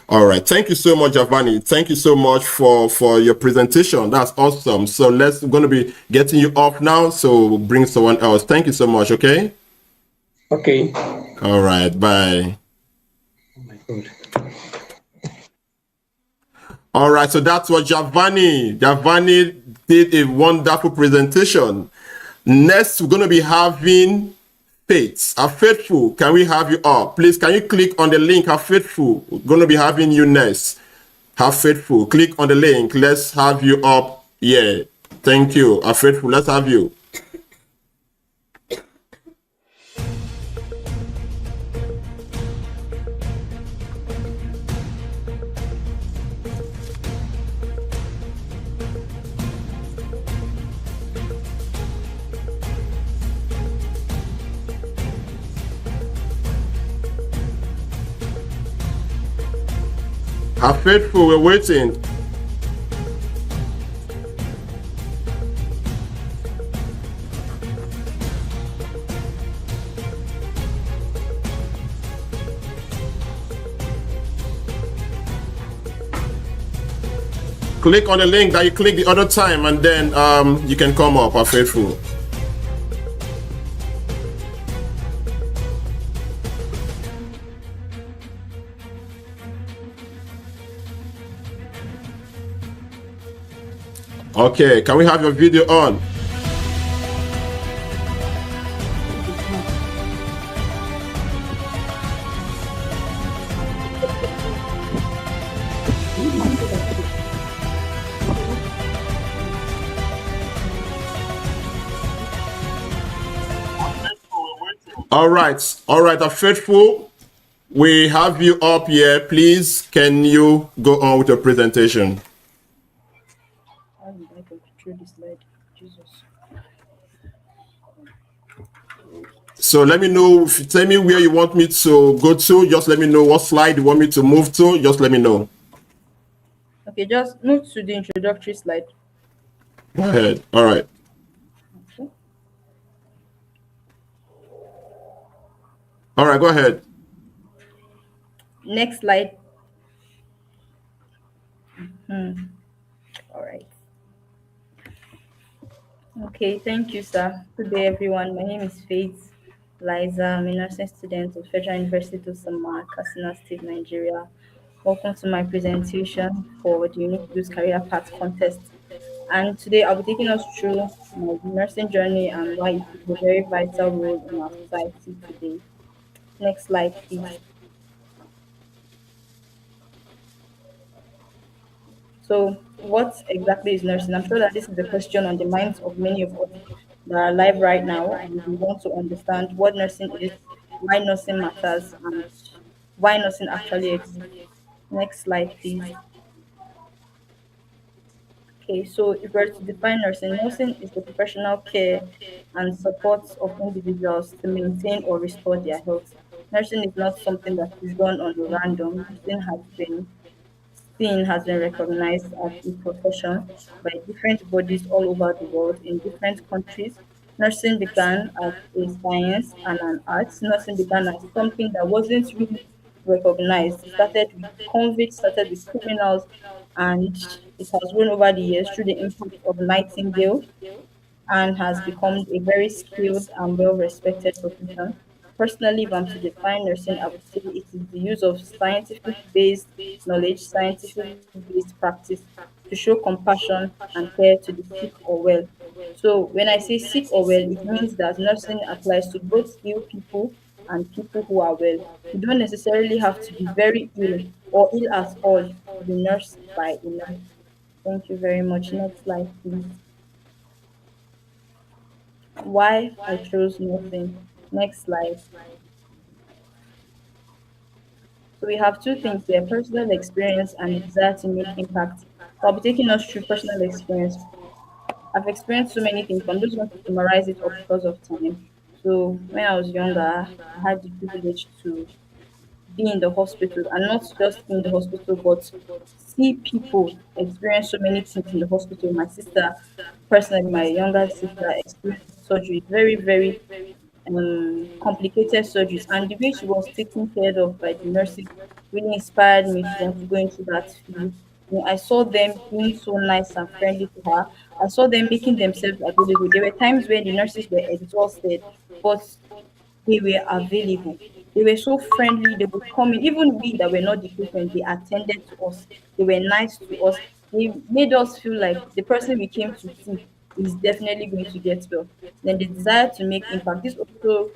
All right. Thank you so much, Giovanni. Thank you so much for your presentation. That's awesome. So we're going to be getting you off now. So we'll bring someone else. Thank you so much. Okay. Okay. All right. Bye. Oh my God. All right. So that's what Giovanni did a wonderful presentation. Next, we're going to be having Faith. Faithful, can we have you up? Please, can you click on the link? Faithful, we're going to be having you next. Faithful, click on the link. Let's have you up. Yeah, thank you. Faithful, let's have you. Faithful, we're waiting. Click on the link that you clicked the other time and then you can come up, Faithful. Okay, can we have your video on? All right, Faithful, we have you up here. Please, can you go on with your presentation? How did I go through this slide? Jesus. So let me know, if you tell me where you want me to go to, just let me know what slide you want me to move to, just let me know. Okay, just move to the introductory slide. Go ahead. All right. Okay. All right, go ahead. Next slide. All right. Okay, thank you, sir. Good day, everyone. My name is Faith Liza. I'm a nursing student at Federal University of Sama, Katsina State, Nigeria. Welcome to my presentation for the Unique Youth Career Path Contest. And today I'll be taking us through my nursing journey and why it plays a very vital role in our society today. Next slide, please. So, what exactly is nursing? I'm sure that this is a question on the minds of many of us that are alive right now, and we want to understand what nursing is, why nursing matters, and why nursing actually exists. Next slide, please. Okay, so if we're to define nursing, nursing is the professional care and support of individuals to maintain or restore their health. Nursing is not something that is done on a random. Nursing has been recognized as a profession by different bodies all over the world in different countries. Nursing began as a science and an art. Nursing began as something that wasn't really recognized. It started with convicts, started with criminals, and it has grown over the years through the impact of Nightingale and has become a very skilled and well respected profession. Personally, if I'm to define nursing, I would say it is the use of scientific based knowledge, scientific based practice to show compassion and care to the sick or well. So, when I say sick or well, it means that nursing applies to both ill people and people who are well. You don't necessarily have to be very ill or ill at all to be nursed by a nurse. Thank you very much. Next slide, please. Why I chose nursing. Next slide. So we have two things here, personal experience and the desire to make impact. So I'll be taking us through personal experience. I've experienced so many things, but I'm just going to summarize it up because of time. So when I was younger, I had the privilege to be in the hospital and not just in the hospital, but see people experience so many things in the hospital. My sister, personally, my younger sister, experienced surgery, very, very complicated surgeries, and the way she was taken care of by the nurses really inspired me to want to go into that field. You know, I saw them being so nice and friendly to her. I saw them making themselves available. There were times when the nurses were exhausted, but they were available. They were so friendly. They would come in. Even we that were not the patients, they attended to us. They were nice to us. They made us feel like the person we came to see is definitely going to get well. Then the desire to make impact. This also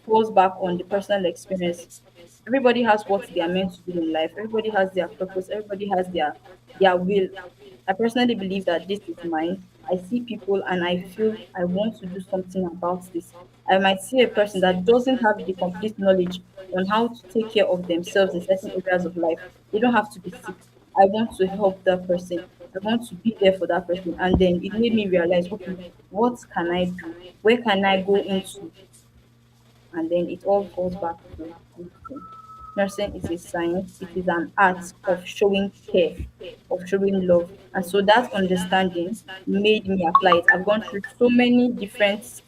falls back on the personal experience. Everybody has what they are meant to do in life. Everybody has their purpose. Everybody has their will. I personally believe that this is mine. I see people and I feel I want to do something about this. I might see a person that doesn't have the complete knowledge on how to take care of themselves in certain areas of life. They don't have to be sick. I want to help that person. I want to be there for that person. And then it made me realize, okay, what can I do? Where can I go into? And then it all falls back to nursing. Nursing is a science, it is an art of showing care, of showing love. And so that understanding made me apply it. I've gone through so many different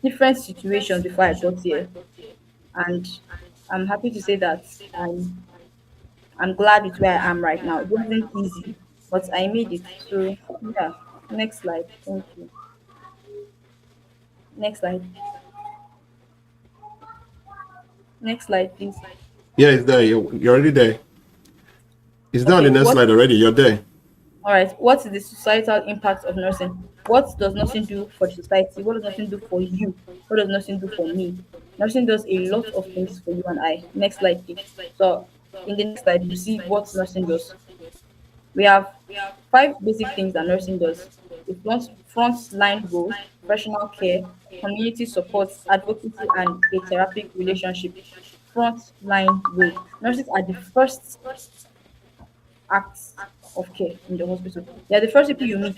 situations before I got here. And I'm happy to say that I'm glad with where I am right now. It wasn't easy, but I made it. So yeah. Next slide. Thank you. Next slide. Next slide, please. Yeah, it's there. You're already there. It's there on Okay, the next slide already. You're there. all right. What is the societal impact of nursing? What does nursing do for the society? What does nursing do for you? What does nursing do for me? Nursing does a lot of things for you and I. Next slide, please. So, in the next slide, you see what nursing does. We have five basic things that nursing does. The front line role, professional care, community support, advocacy, and a therapeutic relationship. Front line role. Nurses are the first acts of care in the hospital. They are the first people you meet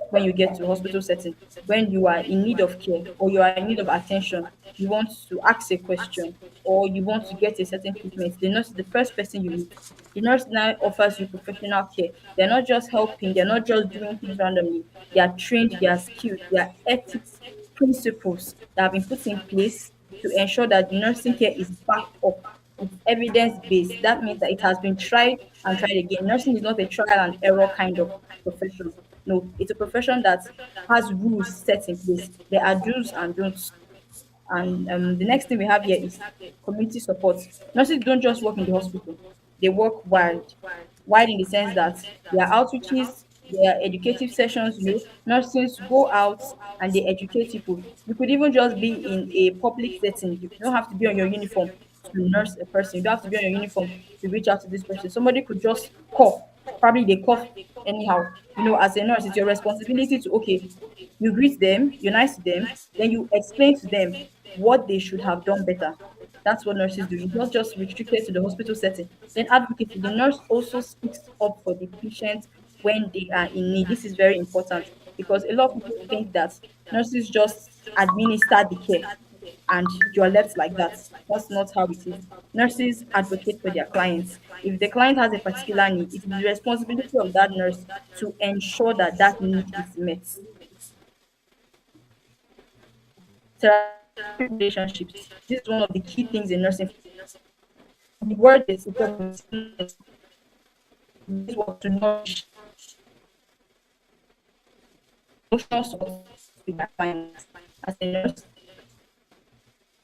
when you get to hospital setting. When you are in need of care or you are in need of attention, you want to ask a question or you want to get a certain treatment, the nurse is the first person you meet. The nurse now offers you professional care. They're not just helping, they're not just doing things randomly. They are trained, they are skilled, they are ethics, principles that have been put in place to ensure that the nursing care is backed up. It's evidence based. That means that it has been tried and tried again. Nursing is not a trial and error kind of profession. No, it's a profession that has rules set in place. There are do's and don'ts. And the next thing we have here is community support. Nurses don't just work in the hospital, they work wide. Wide in the sense that there are outreaches, there are educative sessions, nurses go out and they educate people. You could even just be in a public setting. You don't have to be on your uniform to nurse a person. You don't have to be on your uniform to reach out to this person. Somebody could just cough. Probably they cough anyhow. As a nurse, it's your responsibility to, okay, you greet them, you're nice to them, then you explain to them what they should have done better. That's what nurses do. It's not just restricted to the hospital setting. Then advocacy, the nurse also speaks up for the patient when they are in need. This is very important because a lot of people think that nurses just administer the care and you're left like that. That's not how it is. Nurses advocate for their clients. If the client has a particular need, it is the responsibility of that nurse to ensure that that need is met. Therapeutic relationships. This is one of the key things in nursing. The word is itself is what to nourish emotional support with their clients. As a nurse,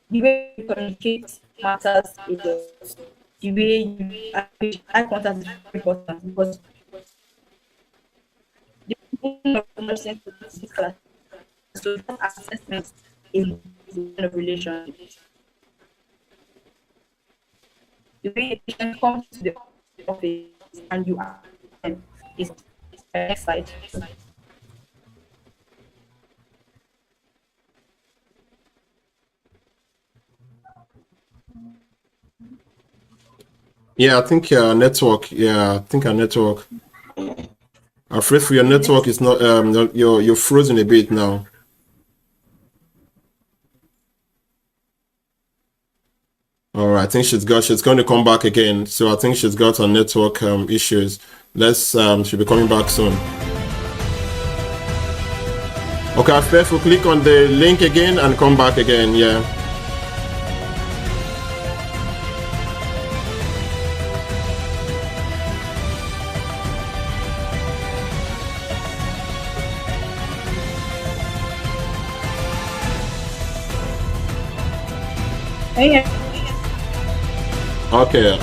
the way you communicate matters a lot. The way you eye contact is very important because the beginning of nursing this class, so that assessment is the kind of relationship. The way a patient comes to the office and you ask them is next slide. Yeah, I think network. Yeah, I think our network. I'm afraid for your network is not. You're frozen a bit now. All right, I think she's going to come back again. So I think she's got her network issues. Let's she'll be coming back soon. Okay, Fefu, click on the link again and come back again. Yeah. Can you hear? Okay.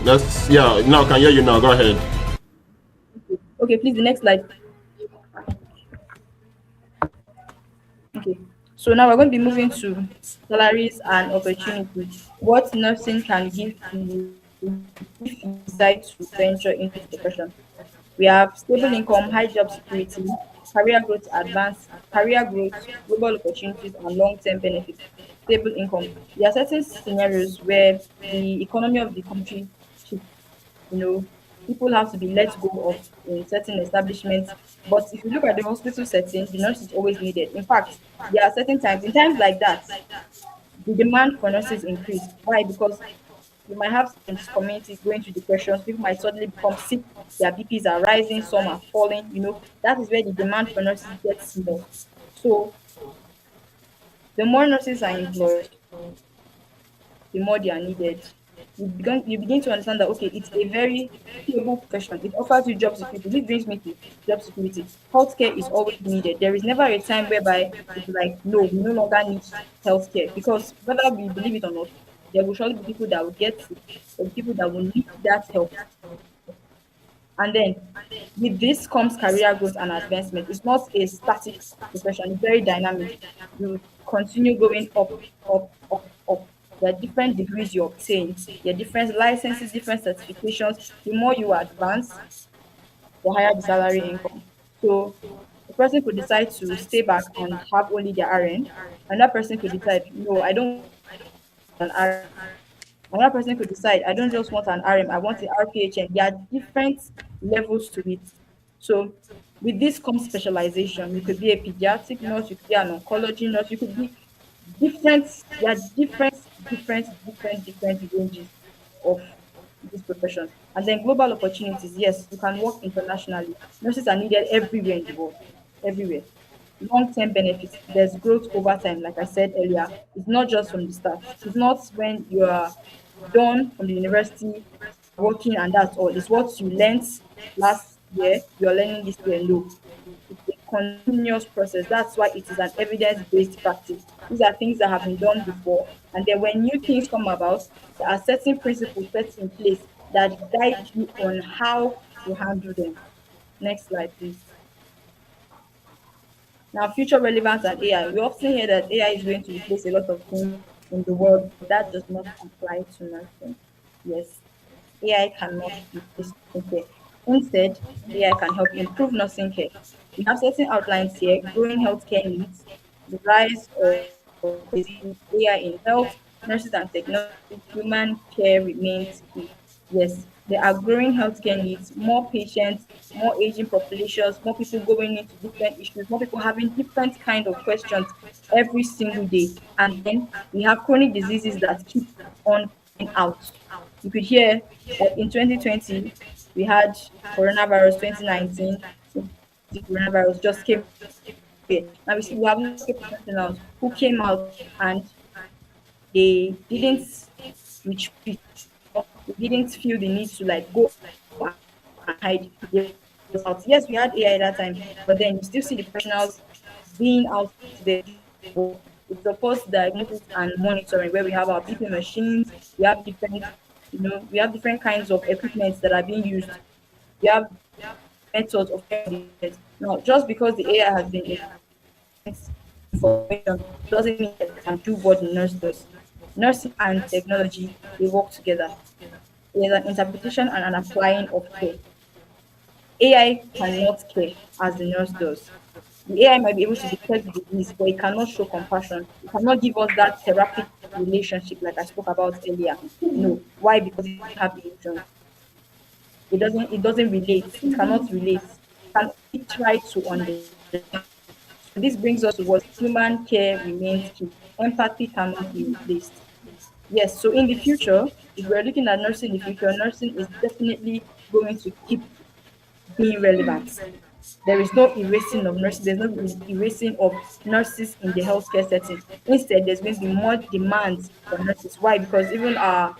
Let's. Yeah. Now I can hear you now. Go ahead. Okay, please, the next slide. Okay, so now we're going to be moving to salaries and opportunities. What nursing can give to you if you decide to venture into the profession. We have stable income, high job security, career growth, global opportunities, and long-term benefits. Stable income. There are certain scenarios where the economy of the country shifts. You know, people have to be let go of in certain establishments. But if you look at the hospital setting, the nurse is always needed. In fact, there are certain times, in times like that, the demand for nurses increase. Why? Because you might have some communities going through depression, people might suddenly become sick, their BPs are rising, some are falling, that is where the demand for nurses gets more. So the more nurses are employed, the more they are needed. You begin to understand that okay, it's a very stable profession. It offers you job security. This brings me to job security. Healthcare is always needed. There is never a time whereby it's like, no, we no longer need healthcare because whether we believe it or not, there will surely be people that will get sick, or people that will need that help. And then with this comes career growth and advancement. It's not a static profession, it's very dynamic. You continue going up, up, up, up. There are different degrees you obtain, there are different licenses, different certifications. The more you advance, the higher the salary income. So a person could decide to stay back and have only their RN. Another person could decide, no, I don't want an RN. Another person could decide, I don't just want an RM, I want an RPHN. There are different levels to it. So with this comes specialization. You could be a pediatric nurse, you could be an oncology nurse, you could be different, there are different ranges of this profession. And then global opportunities, yes, you can work internationally. Nurses are needed everywhere in the world, everywhere. Long-term benefits, there's growth over time, like I said earlier. It's not just from the start. It's not when you are done from the university working and that's all. It's what you learned last year, you're learning this year. No, it's a continuous process. That's why it is an evidence-based practice. These are things that have been done before. And then when new things come about, there are certain principles set in place that guide you on how to handle them. Next slide, please. Now, future relevance and AI. We often hear that AI is going to replace a lot of things in the world. But that does not apply to nursing. Yes, AI cannot replace nursing care. Instead, AI can help improve nursing care. We have certain outlines here: growing healthcare needs, the rise of AI in health, nurses and technology, human care remains key. Yes, there are growing healthcare needs, more patients, more aging populations, more people going into different issues, more people having different kind of questions every single day. And then we have chronic diseases that keep on coming out. You could hear that in 2020 we had coronavirus, 2019 the coronavirus just came here. Now we have healthcare professionals who came out and they didn't reach peace. They didn't feel the need to like go and hide. They was out. Yes, we had AI that time, but then you still see the professionals being out there. It supports diagnosis and monitoring where we have our BP machines, we have different, we have different kinds of equipment that are being used. We have methods of care. Now, just because the AI has been information doesn't mean that it can do what the nurse does. Nursing and technology, they work together. There's an interpretation and an applying of care. AI cannot care as the nurse does. The AI might be able to detect the disease, but it cannot show compassion. It cannot give us that therapeutic relationship like I spoke about earlier. No. Why? Because it doesn't have emotions. It doesn't relate. It cannot relate. It can only try to understand. This brings us to what human care remains key. Empathy cannot be replaced. Yes, so in the future, if we're looking at nursing in the future, nursing is definitely going to keep being relevant. There is no erasing of nurses, there's no erasing of nurses in the healthcare setting. Instead, there's going to be more demands for nurses. Why? Because even our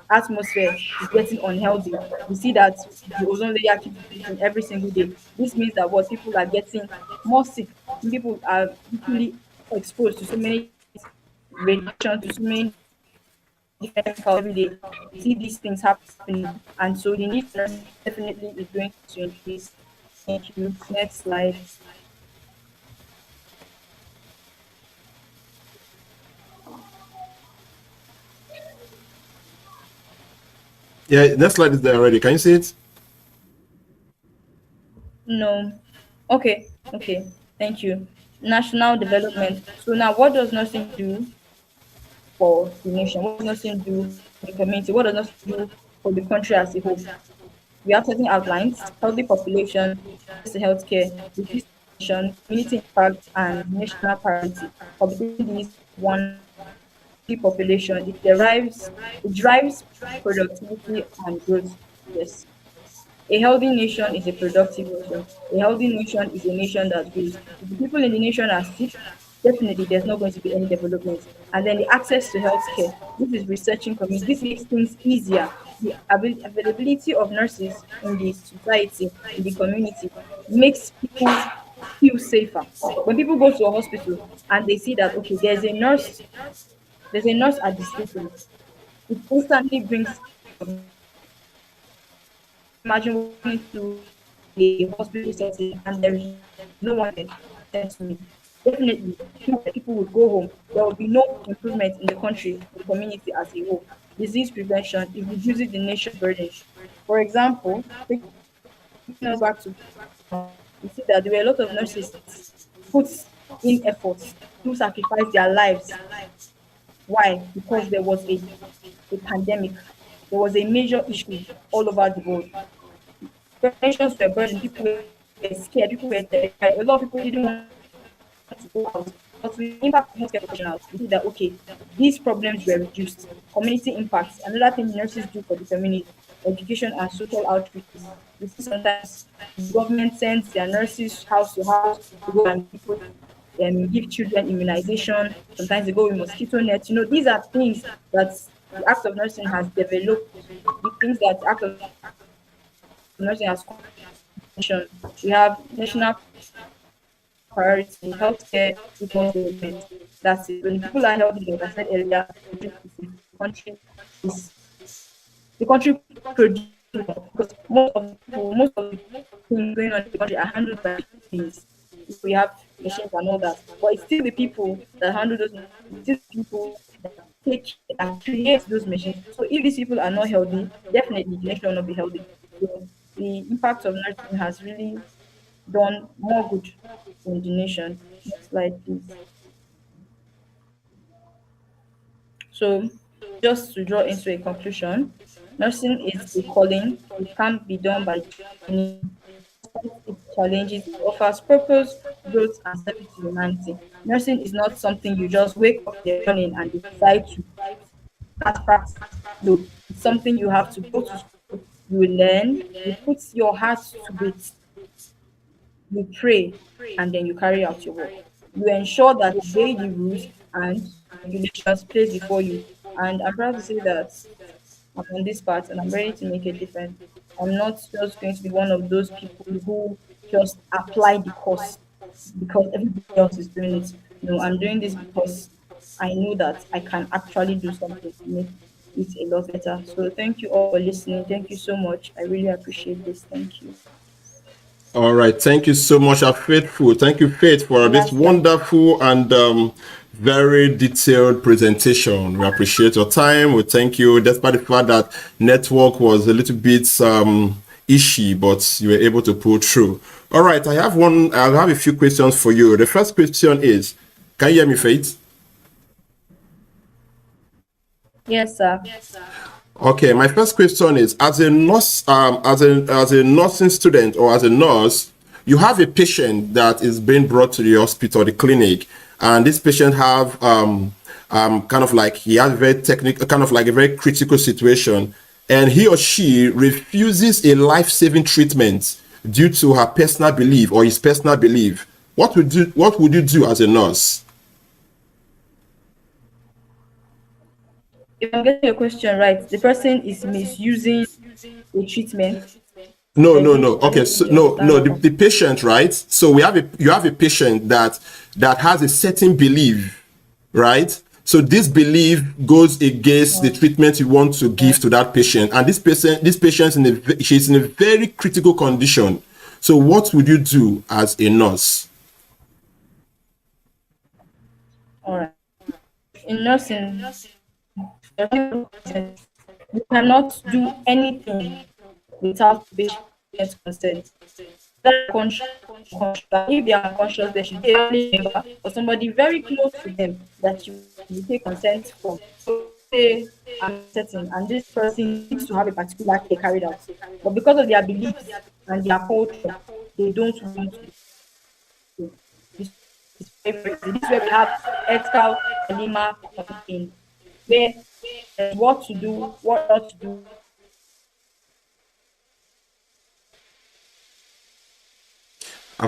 atmosphere is getting unhealthy. We see that the ozone layer keeps depleting every single day. This means that what people are getting more sick, people are literally exposed to so many radiation, to so many different chemicals every day. We see these things happening, and so the need for nurses definitely is going to increase. Thank you. Next slide. Yeah, next slide is there already. Can you see it? No. Okay. Okay. Thank you. National development. So now, what does nursing do for the nation? What does nursing do for the community? What does nursing do for the country as a whole? We have certain outlines: healthy population, access to healthcare, reduced emission, community impact, and national priority. For between these, one healthy population, it drives productivity and growth. Yes. A healthy nation is a productive nation. A healthy nation is a nation that grows. If the people in the nation are sick, definitely there's not going to be any development. And then the access to healthcare. This is researching community. This makes things easier. The availability of nurses in the society, in the community, makes people feel safer. When people go to a hospital and they see that okay, there's a nurse at the station, it instantly brings imagine walking to a hospital setting and there is no one there to attend to me. Definitely, people would go home. There will be no improvement in the country, the community as a whole. Disease prevention, it reduces the nation burden. For example, taking us back to we see that there were a lot of nurses put in efforts to sacrifice their lives. Why? Because there was a pandemic. There was a major issue all over the world. Nations were burdened, people were scared, people were terrified. A lot of people didn't want to go out. But with the impact of healthcare professionals, we see that okay, these problems were reduced. Community impacts. Another thing nurses do for the community, education and social outreach. We see sometimes the government sends their nurses house to house to go and give children immunization. Sometimes they go with mosquito nets. These are things that the act of nursing has developed. The things that the act of nursing has mentioned. We have national priority, healthcare, equal development. That's it. When people are healthy, like I said earlier, the country is the country produces more because most of the things going on in the country are handled by things. We have machines and all that, but it's still the people that handle those. It's still the people that take and create those machines. So if these people are not healthy, definitely the nation will not be healthy. So the impact of nursing has really done more good in the nation. Next slide, please. So just to draw into a conclusion, nursing is a calling. It can't be done by any its challenges. It offers purpose, growth, and service to humanity. Nursing is not something you just wake up in the morning and decide to start practice. No, it's something you have to go to school, you learn, you put your heart to it, you pray, and then you carry out your work. You ensure that you obey the rules and regulations placed before you. And I'm proud to say that I'm on this part and I'm ready to make a difference. I'm not just going to be one of those people who just apply the course because everybody else is doing it. No, I'm doing this because I know that I can actually do something to make it a lot better. So thank you all for listening. Thank you so much. I really appreciate this. Thank you. All right. Thank you so much, Faithful. Thank you, Faith, for this wonderful and very detailed presentation. We appreciate your time. We thank you, despite the fact that network was a little bit ishy, but you were able to pull through. All right. I have a few questions for you. The first question is, can you hear me, Faith? Yes, sir. Okay, my first question is: as a nurse, as a nursing student or as a nurse, you have a patient that is being brought to the hospital, the clinic, and this patient have kind of like he has very technical, kind of like a very critical situation, and he or she refuses a life-saving treatment due to her personal belief or his personal belief. What would you do as a nurse? If I'm getting your question right, the person is misusing the treatment. No. Okay, so no. The patient, right? So you have a patient that has a certain belief, right? So this belief goes against the treatment you want to give to that patient, and this patient she's in a very critical condition. So what would you do as a nurse? All right. In nursing, you cannot do anything without the patient's consent. If they are unconscious, they should be a family member or somebody very close to them that you take consent from. So say I'm certain, and this person needs to have a particular care carried out, but because of their beliefs and their culture, they don't want to. This is where we have ethical dilemma in where what to do, what not to do.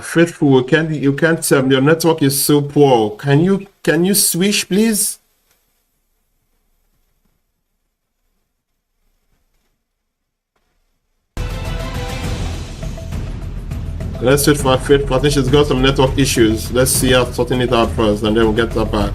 Faithful, you can't your network is so poor. Can you switch, please? Let's wait for Faithful. I think she's got some network issues. Let's see her sorting it out first, and then we'll get her back.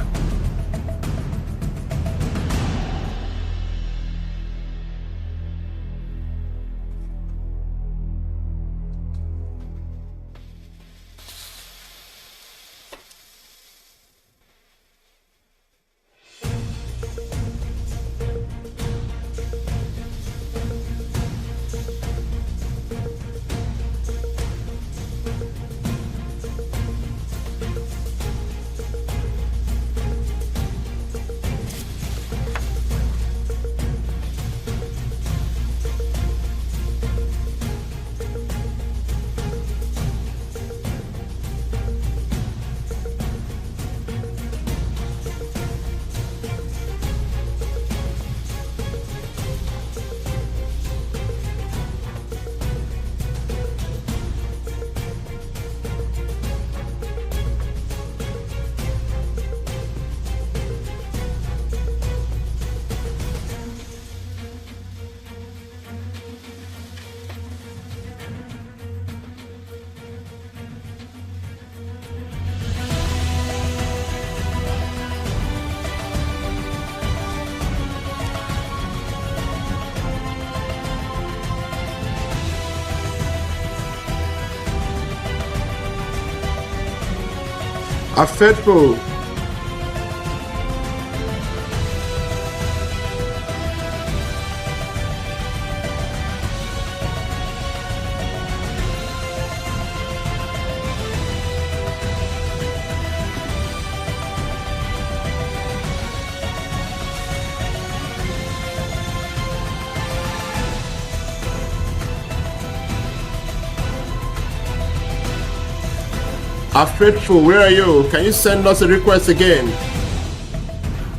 Faithful. Faithful, where are you? Can you send us a request again?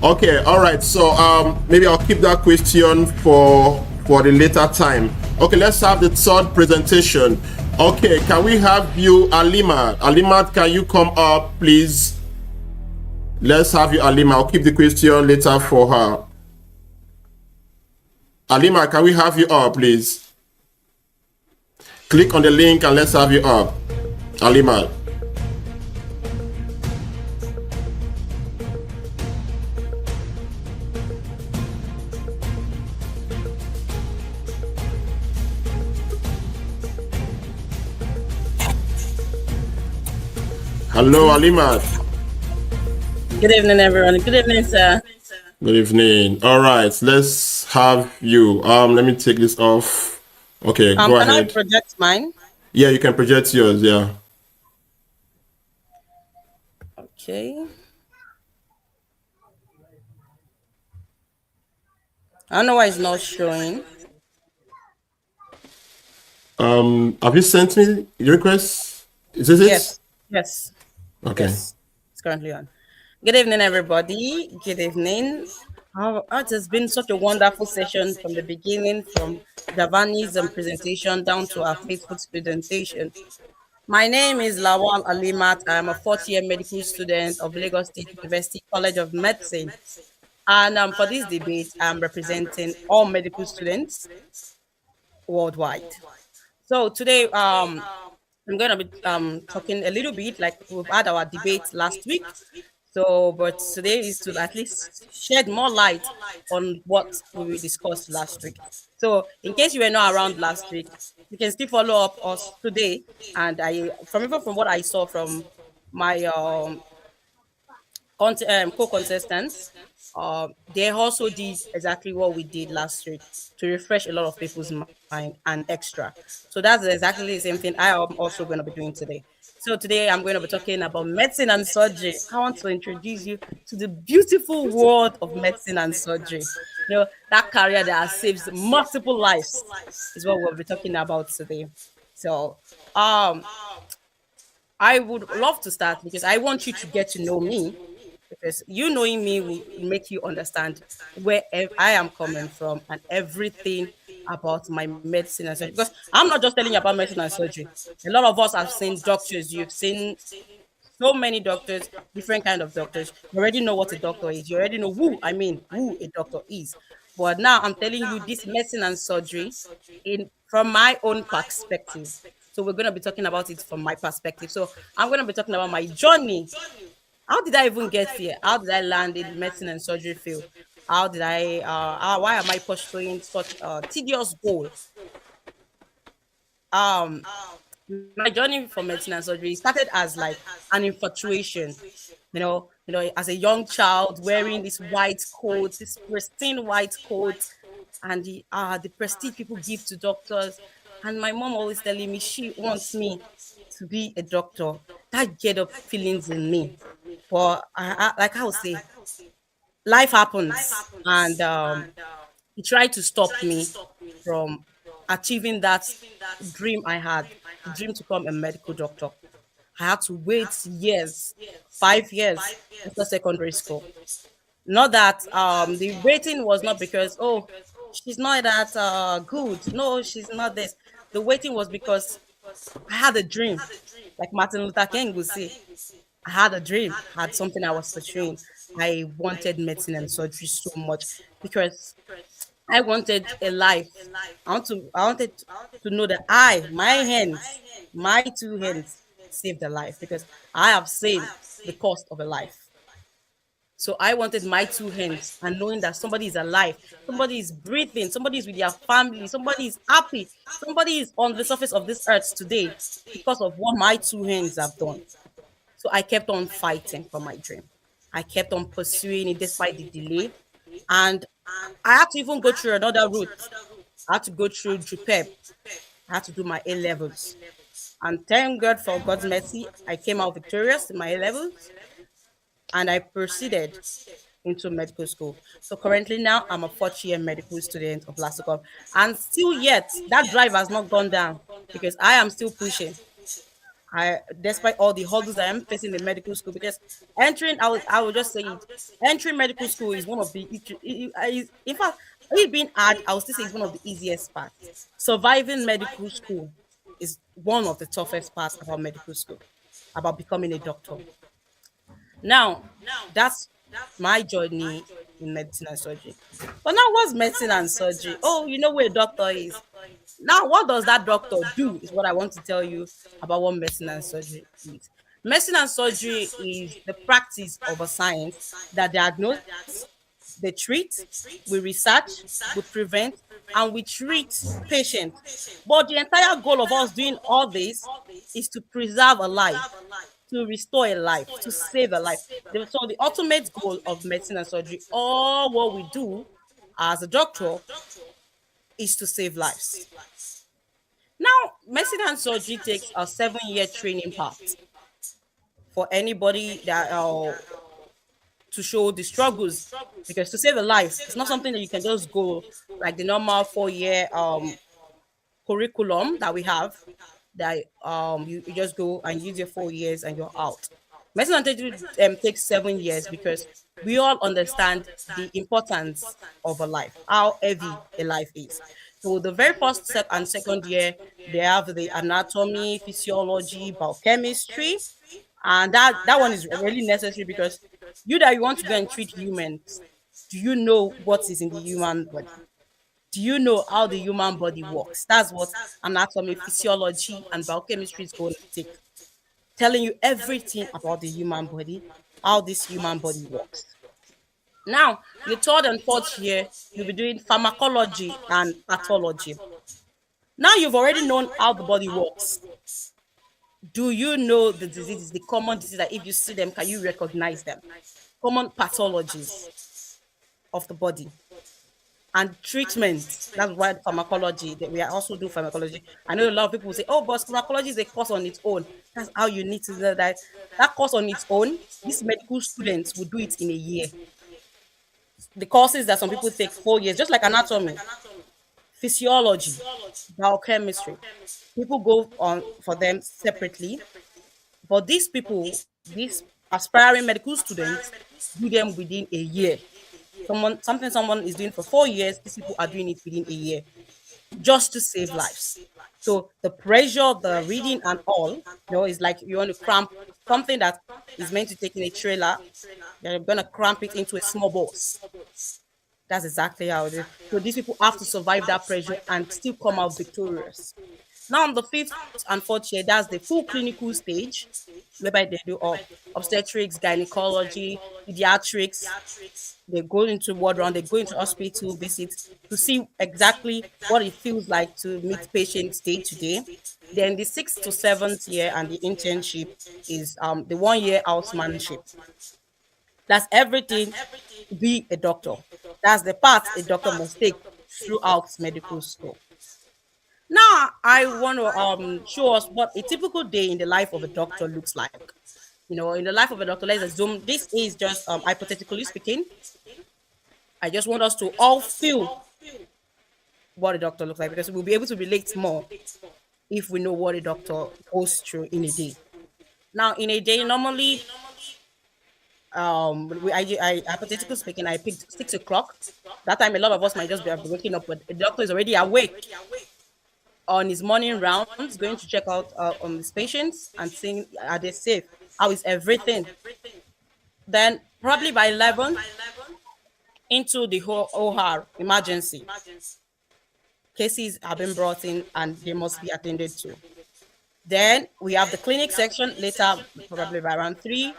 Okay, all right. So maybe I'll keep that question for the later time. Okay, let's have the third presentation. Okay, can we have you, Alimat? Alimat, can you come up, please? Let's have you, Alima. I'll keep the question later for her. Alima, can we have you up, please? Click on the link and let's have you up. Alima. Hello, Alima. Good evening, everyone. Good evening, sir. Good evening. All right, let's have you. Let me take this off. Okay, go Can I ahead. project mine? Yeah, you can project yours. Yeah. Okay. I don't know why it's not showing. Have you sent me the request? Is this it? Yes. Yes. Okay. Yes. It's currently on. Good evening, everybody. Good evening. It has been such a wonderful session from the beginning, from Davani's presentation down to our faithful presentation. My name is Lawal Alimat. I'm a fourth-year medical student of Lagos State University College of Medicine. And for this debate, I'm representing all medical students worldwide. So today, I'm going to be talking a little bit like we've had our debate last week. So, but today is to at least shed more light on what we discussed last week. So, in case you were not around last week, you can still follow up us today. And from what I saw from my co-contestants, they also did exactly what we did last week to refresh a lot of people's mind and extra. So that's exactly the same thing I am also going to be doing today. So today I'm going to be talking about medicine and surgery. I want to introduce you to the beautiful world of medicine and surgery. You know, that career that saves multiple lives is what we'll be talking about today. So I would love to start because I want you to get to know me, because you knowing me will make you understand where I am coming from and everything about my medicine and surgery. Because I'm not just telling you about medicine and surgery. A lot of us have seen doctors. You've seen so many doctors, different kind of doctors. You already know what a doctor is. You already know who a doctor is. But now I'm telling you this medicine and surgery from my own perspective. So we're going to be talking about it from my perspective. So I'm going to be talking about my journey. How did I even get here? How did I land in medicine and surgery field? How did why am I pursuing such a tedious goal? My journey for medicine and surgery started as like an infatuation, as a young child wearing this white coat, this pristine white coat, and the prestige people give to doctors. And my mom always telling me she wants me to be a doctor. That get up feelings in me. But like I would say, life happens, and he tried to stop me from achieving that dream I had, the dream to become a medical doctor. I had to wait years, 5 years after secondary school. Not that the waiting was not because she's not that good. No, she's not this. The waiting was because I had a dream, like Martin Luther King would say. I had a dream, had something I was pursuing. I wanted medicine and surgery so much because I wanted a life. I wanted to know that my two hands saved a life, because I have seen the cost of a life. So I wanted my two hands, and knowing that somebody is alive, somebody is breathing, somebody is with their family, somebody is happy, somebody is on the surface of this earth today because of what my two hands have done. So I kept on fighting for my dream. I kept on pursuing it despite the delay. And I had to even go through another route. I had to go through JUPEP. I had to do my A levels. And thank God for God's mercy, I came out victorious in my A levels. And I proceeded into medical school. So currently now I'm a fourth-year medical student of LASUCOM. And still yet, that drive has not gone down because I am still pushing. Despite all the hurdles I am facing in medical school, because I will just say it, entering medical school is one of the, in fact, it being hard, I would still say it's one of the easiest parts. Surviving medical school is one of the toughest parts about medical school, about becoming a doctor. Now, that's my journey in medicine and surgery. But now, what's medicine and surgery? Oh, you know where a doctor is. Now, what does that doctor do? Is what I want to tell you about what medicine and surgery is. Medicine and surgery is the practice of a science that diagnoses, they treat, we research, we prevent, and we treat patients. But the entire goal of us doing all this is to preserve a life, to restore a life, to save a life. So the ultimate goal of medicine and surgery, all what we do as a doctor, is to save lives. Now, medicine and surgery takes a 7-year training path for anybody that to show the struggles, because to save a life, it's not something that you can just go like the normal 4-year curriculum that we have, that you just go and use your 4 years and you're out. Medicine and surgery takes 7 years, because we all understand the importance of a life, how heavy a life is. So the very first and second year, they have the anatomy, physiology, biochemistry, and that one is really necessary, because you want to go and treat humans, do you know what is in the human body? Do you know how the human body works? That's what anatomy, physiology, and biochemistry is going to take, telling you everything about the human body, how this human body works. Now, the third and fourth year, you'll be doing pharmacology and pathology. Now you've already known how the body works. Do you know the diseases, the common diseases, that if you see them, can you recognize them? Common pathologies of the body. And treatment, that's why pharmacology, that we also do pharmacology. I know a lot of people say, oh, but pharmacology is a course on its own. That's how you need to know that course on its own, these medical students will do it in a year. The courses that some people take 4 years, just like anatomy, physiology, biochemistry, people go on for them separately. But these people, these aspiring medical students, do them within a year. Someone is doing for 4 years, these people are doing it within a year, just to save lives. So the pressure, the reading, and all, is like you want to cramp something that is meant to take in a trailer. You're gonna cramp it into a small box. That's exactly how it is. So these people have to survive that pressure and still come out victorious. Now, on the fifth and fourth year, that's the full clinical stage, whereby they do obstetrics, gynecology, pediatrics. They go into ward round, they go into hospital visits to see exactly what it feels like to meet patients day to day. Then the 6th to 7th year and the internship is the 1 year housemanship. That's everything to be a doctor. That's the path a doctor must take throughout medical school. Now, I want to show us what a typical day in the life of a doctor looks like. In the life of a doctor, let's assume this is just hypothetically speaking. I just want us to all feel what a doctor looks like, because we'll be able to relate more if we know what a doctor goes through in a day. Now, in a day, normally, hypothetically speaking, I picked 6 o'clock. That time, a lot of us might just be waking up, but the doctor is already awake on his morning rounds, going to check out on his patients and seeing, are they safe? How is everything? Then probably by 11, into the whole OR emergency. Cases have been brought in and they must be attended to. Then we have the clinic section later, probably by around 3.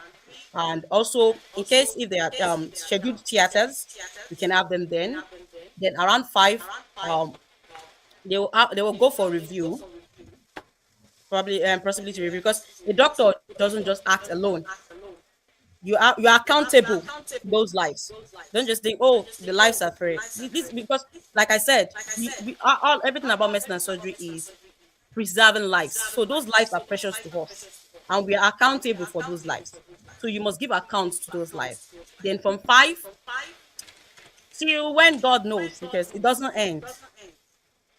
And also, in case if they are scheduled theaters, we can have them then. Then around 5, they will go for review, probably possibly to review, because the doctor doesn't just act alone. You are accountable to those lives. Don't just think, oh, the lives are free. This because, like I said, everything about medicine and surgery is preserving lives. So those lives are precious to us, and we are accountable for those lives. So you must give account to those lives. Then from 5 till when God knows, because it doesn't end.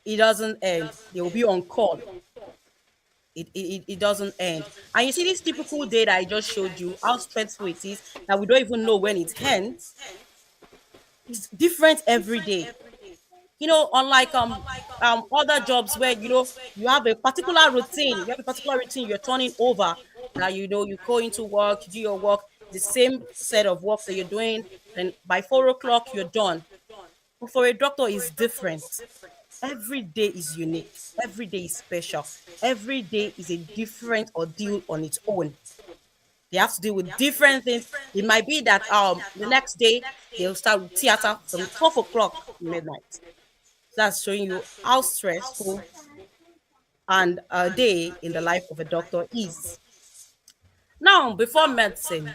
It doesn't end. They will be on call. it doesn't end. And you see this typical day that I just showed you, how stressful it is, that we don't even know when it ends. It's different every day. Unlike other jobs where you have a particular routine, you're turning over. Now you go into work, you do your work, the same set of work that you're doing, and by 4 o'clock you're done. But for a doctor, it's different. Every day is unique. Every day is special. Every day is a different ordeal on its own. They have to deal with different things. It might be that the next day they'll start with theater from 12 o'clock midnight. That's showing you how stressful and a day in the life of a doctor is. Now, before medicine,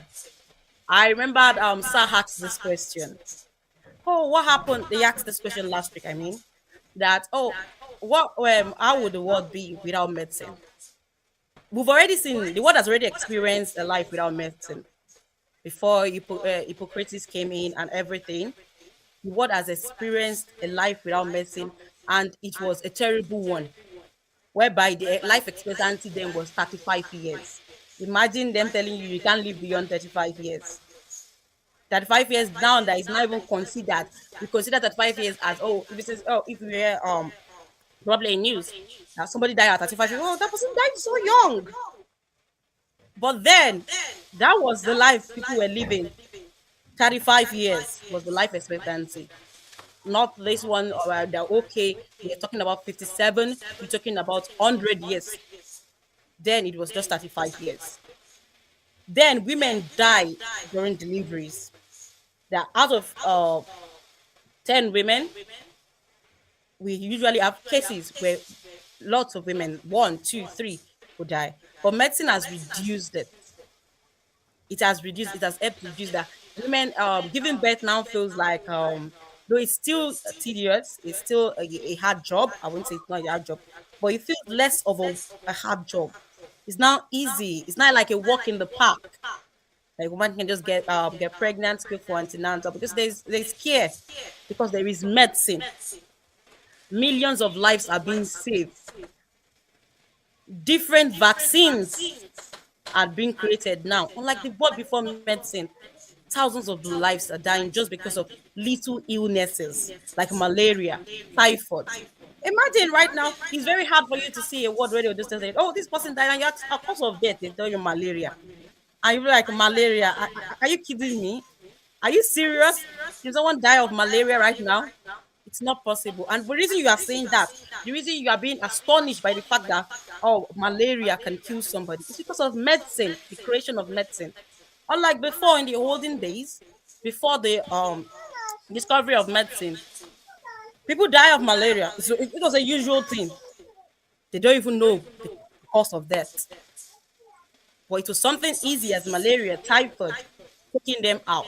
I remembered Sir asked this question. Oh, what happened? They asked this question last week. I mean, that what how would the world be without medicine? We've already seen the world has already experienced a life without medicine before Hippocrates came in and everything. The world has experienced a life without medicine, and it was a terrible one, whereby the life expectancy then was 35 years. Imagine them telling you you can't live beyond 35 years. 35 years now that is not even considered. We consider 35 years as, if we were probably in news that somebody died at 35 years, that person died so young. But then that was the life people were living. 35 years was the life expectancy. Not this one, they're okay. We're talking about 57, we're talking about 100 years. Then it was just 35 years. Then women die during deliveries. That out of 10 women, we usually have cases where lots of women, 1, 2, 3, will die. But medicine has reduced it. It has helped reduce that. Women giving birth now feels like though it's still tedious, it's still a hard job. I wouldn't say it's not a hard job, but it feels less of a hard job. It's now easy. It's not like a walk in the park. Like woman can just get pregnant, go for antenatal, because there's care, because there is medicine. Millions of lives are being saved. Different vaccines are being created now. Unlike the world before medicine, thousands of lives are dying just because of little illnesses like malaria, typhoid. Imagine right now, it's very hard for you to see a word radio just say, oh, this person died, and you're at cause of death, they tell you malaria. And you're like, malaria? Are you kidding me? Are you serious? Can someone die of malaria right now? It's not possible. And the reason you are saying that, the reason you are being astonished by the fact that, malaria can kill somebody, is because of medicine, the creation of medicine. Unlike before in the olden days, before the discovery of medicine, people die of malaria. So it was a usual thing. They don't even know the cause of death. But it was something easy as malaria, typhoid, taking them out.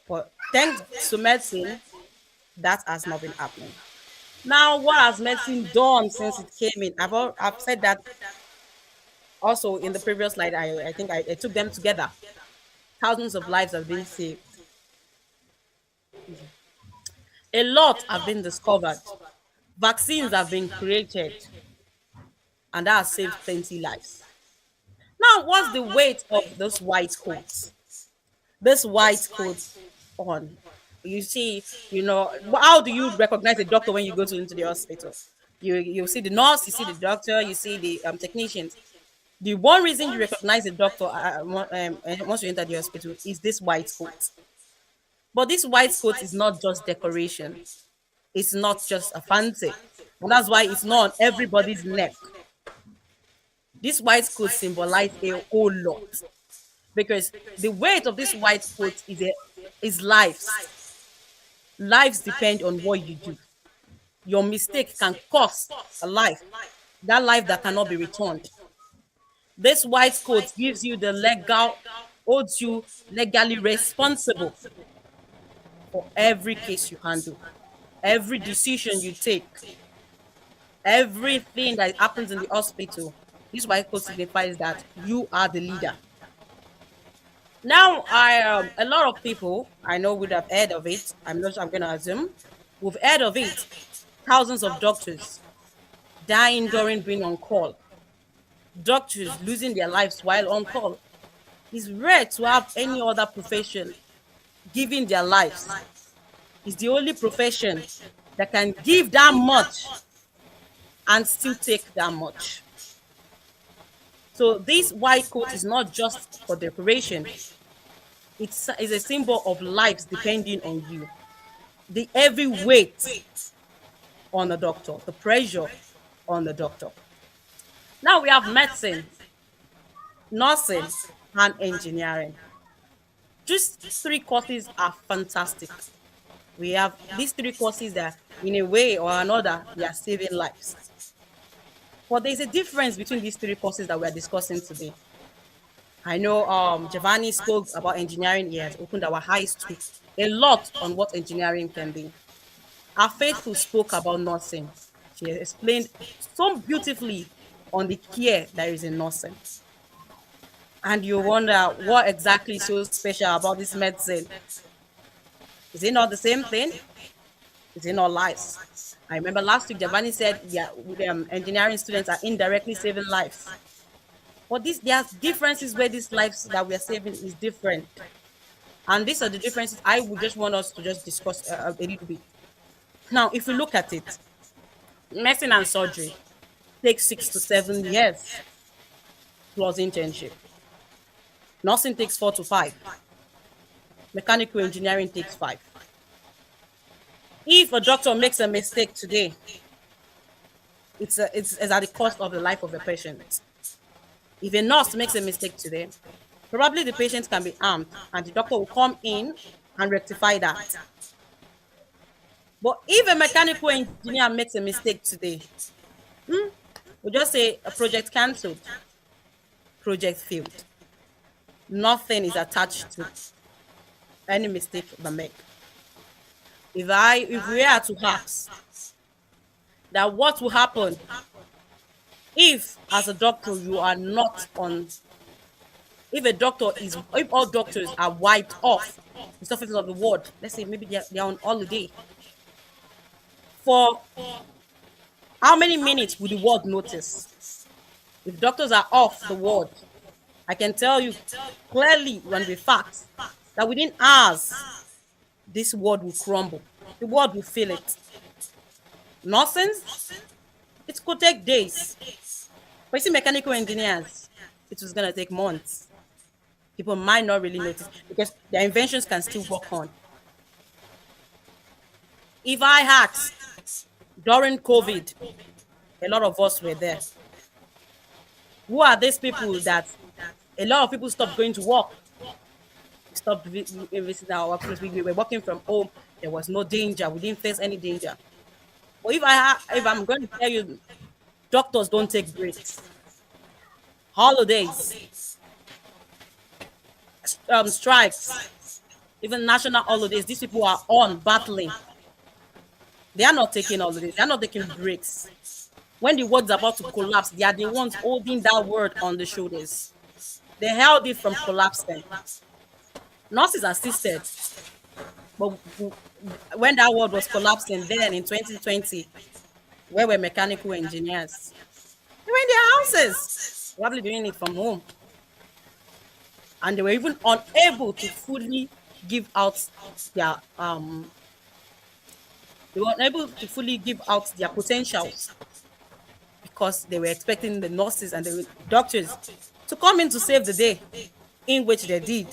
But thanks to medicine, that has not been happening. Now, what has medicine done since it came in? I've said that also in the previous slide. I think I took them together. Thousands of lives have been saved. A lot have been discovered. Vaccines have been created, and that has saved plenty lives. Now, what's the weight of those white coats? This white coat on. You see, how do you recognize a doctor when you go into the hospital? You see the nurse, you see the doctor, you see the technicians. The one reason you recognize a doctor once you enter the hospital is this white coat. But this white coat is not just decoration. It's not just a fancy. And that's why it's not on everybody's neck. This white coat symbolizes a whole lot, because the weight of this white coat is lives. Lives depend on what you do. Your mistake can cost a life, that life that cannot be returned. This white coat gives you holds you legally responsible for every case you handle, every decision you take, everything that happens in the hospital. This white coat signifies that you are the leader. Now, a lot of people I know would have heard of it. I'm going to assume we've heard of it. Thousands of doctors dying during being on call, doctors losing their lives while on call. It's rare to have any other profession giving their lives. It's the only profession that can give that much and still take that much. So this white coat is not just for decoration. It's a symbol of lives depending on you. The heavy weight on the doctor, the pressure on the doctor. Now we have medicine, nursing, and engineering. Just three courses are fantastic. We have these three courses that, in a way or another, they are saving lives. But there's a difference between these three courses that we are discussing today. I know Giovanni spoke about engineering. He has opened our eyes to a lot on what engineering can be. Our faithful spoke about nursing. She explained so beautifully on the care there is in nursing. And you wonder what exactly is so special about this medicine. Is it not the same thing? Is it not lives? I remember last week Giovanni said, yeah, engineering students are indirectly saving lives. But there are differences where these lives that we are saving is different. And these are the differences I would just want us to just discuss a little bit. Now, if we look at it, medicine and surgery takes 6 to 7 years plus internship. Nursing takes 4 to 5. Mechanical engineering takes 5. If a doctor makes a mistake today, it's at the cost of the life of a patient. If a nurse makes a mistake today, probably the patient can be harmed and the doctor will come in and rectify that. But if a mechanical engineer makes a mistake today, we'll just say a project cancelled, project failed. Nothing is attached to any mistake they make. If we are to ask that what will happen if, as a doctor, you are not on, if all doctors are wiped off the surface of the ward, let's say maybe they're on holiday, for how many minutes will the ward notice? If doctors are off the ward, I can tell you clearly and with facts that within hours, this ward will crumble. The ward will feel it. Nursing, it could take days. But you see, mechanical engineers, it was going to take months. People might not really notice because their inventions can still work on. If I asked during COVID, a lot of us were there. Who are these people that a lot of people stopped going to work? Stopped visiting our workplace. We were working from home. There was no danger. We didn't face any danger. But if I'm going to tell you, doctors don't take breaks. Holidays, strikes, even national holidays, these people are on battling. They are not taking holidays. They are not taking breaks. When the world's about to collapse, they are the ones holding that word on the shoulders. They held it from collapsing. Nurses assisted. But when that world was collapsing then in 2020, where were mechanical engineers? They were in their houses, probably doing it from home. And they were even unable to fully give out their potentials because they were expecting the nurses and the doctors to come in to save the day, in which they did.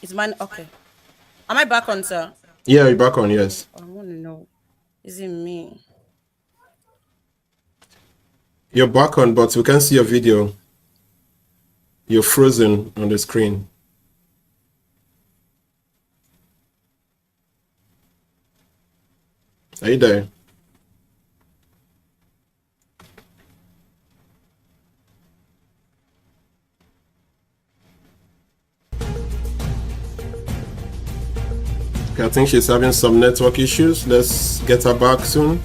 Is mine okay? Am I back on, sir? Yeah, you're back on, yes. I want to know. Is it me? You're back on, but we can't see your video. You're frozen on the screen. Are you there? Okay, I think she's having some network issues. Let's get her back soon.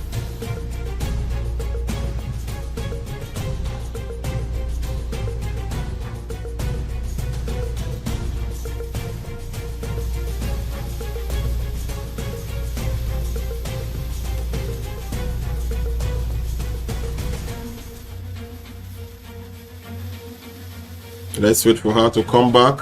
Let's wait for her to come back.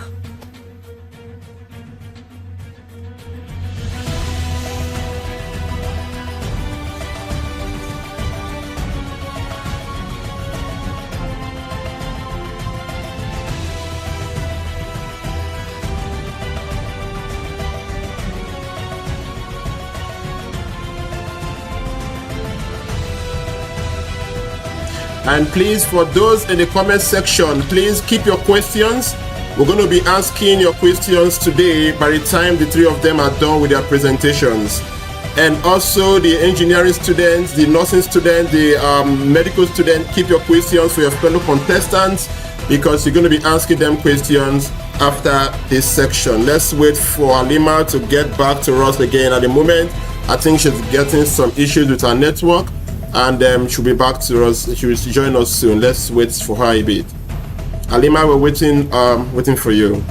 And please, for those in the comment section, please keep your questions. We're going to be asking your questions today by the time the three of them are done with their presentations. And also the engineering students, the nursing students, the medical students, keep your questions for your fellow contestants because you're going to be asking them questions after this section. Let's wait for Halima to get back to us again. At the moment, I think she's getting some issues with her network. And she'll be back to us. She will join us soon. Let's wait for her a bit. Halima, we're waiting for you.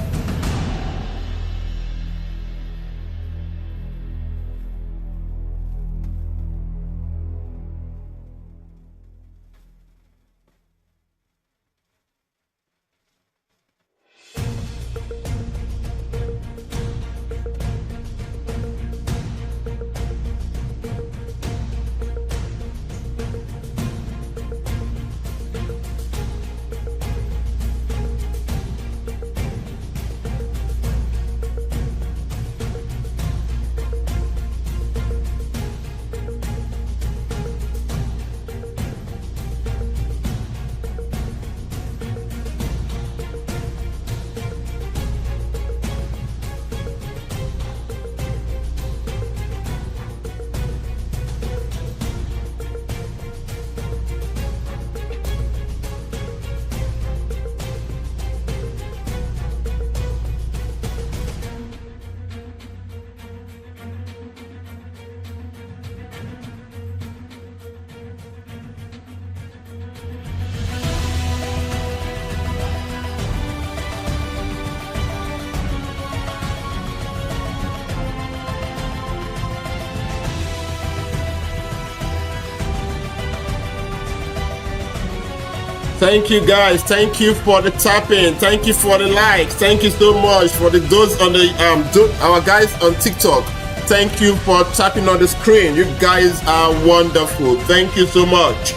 Thank you guys. Thank you for the tapping. Thank you for the likes. Thank you so much for those on the our guys on TikTok. Thank you for tapping on the screen. You guys are wonderful. Thank you so much.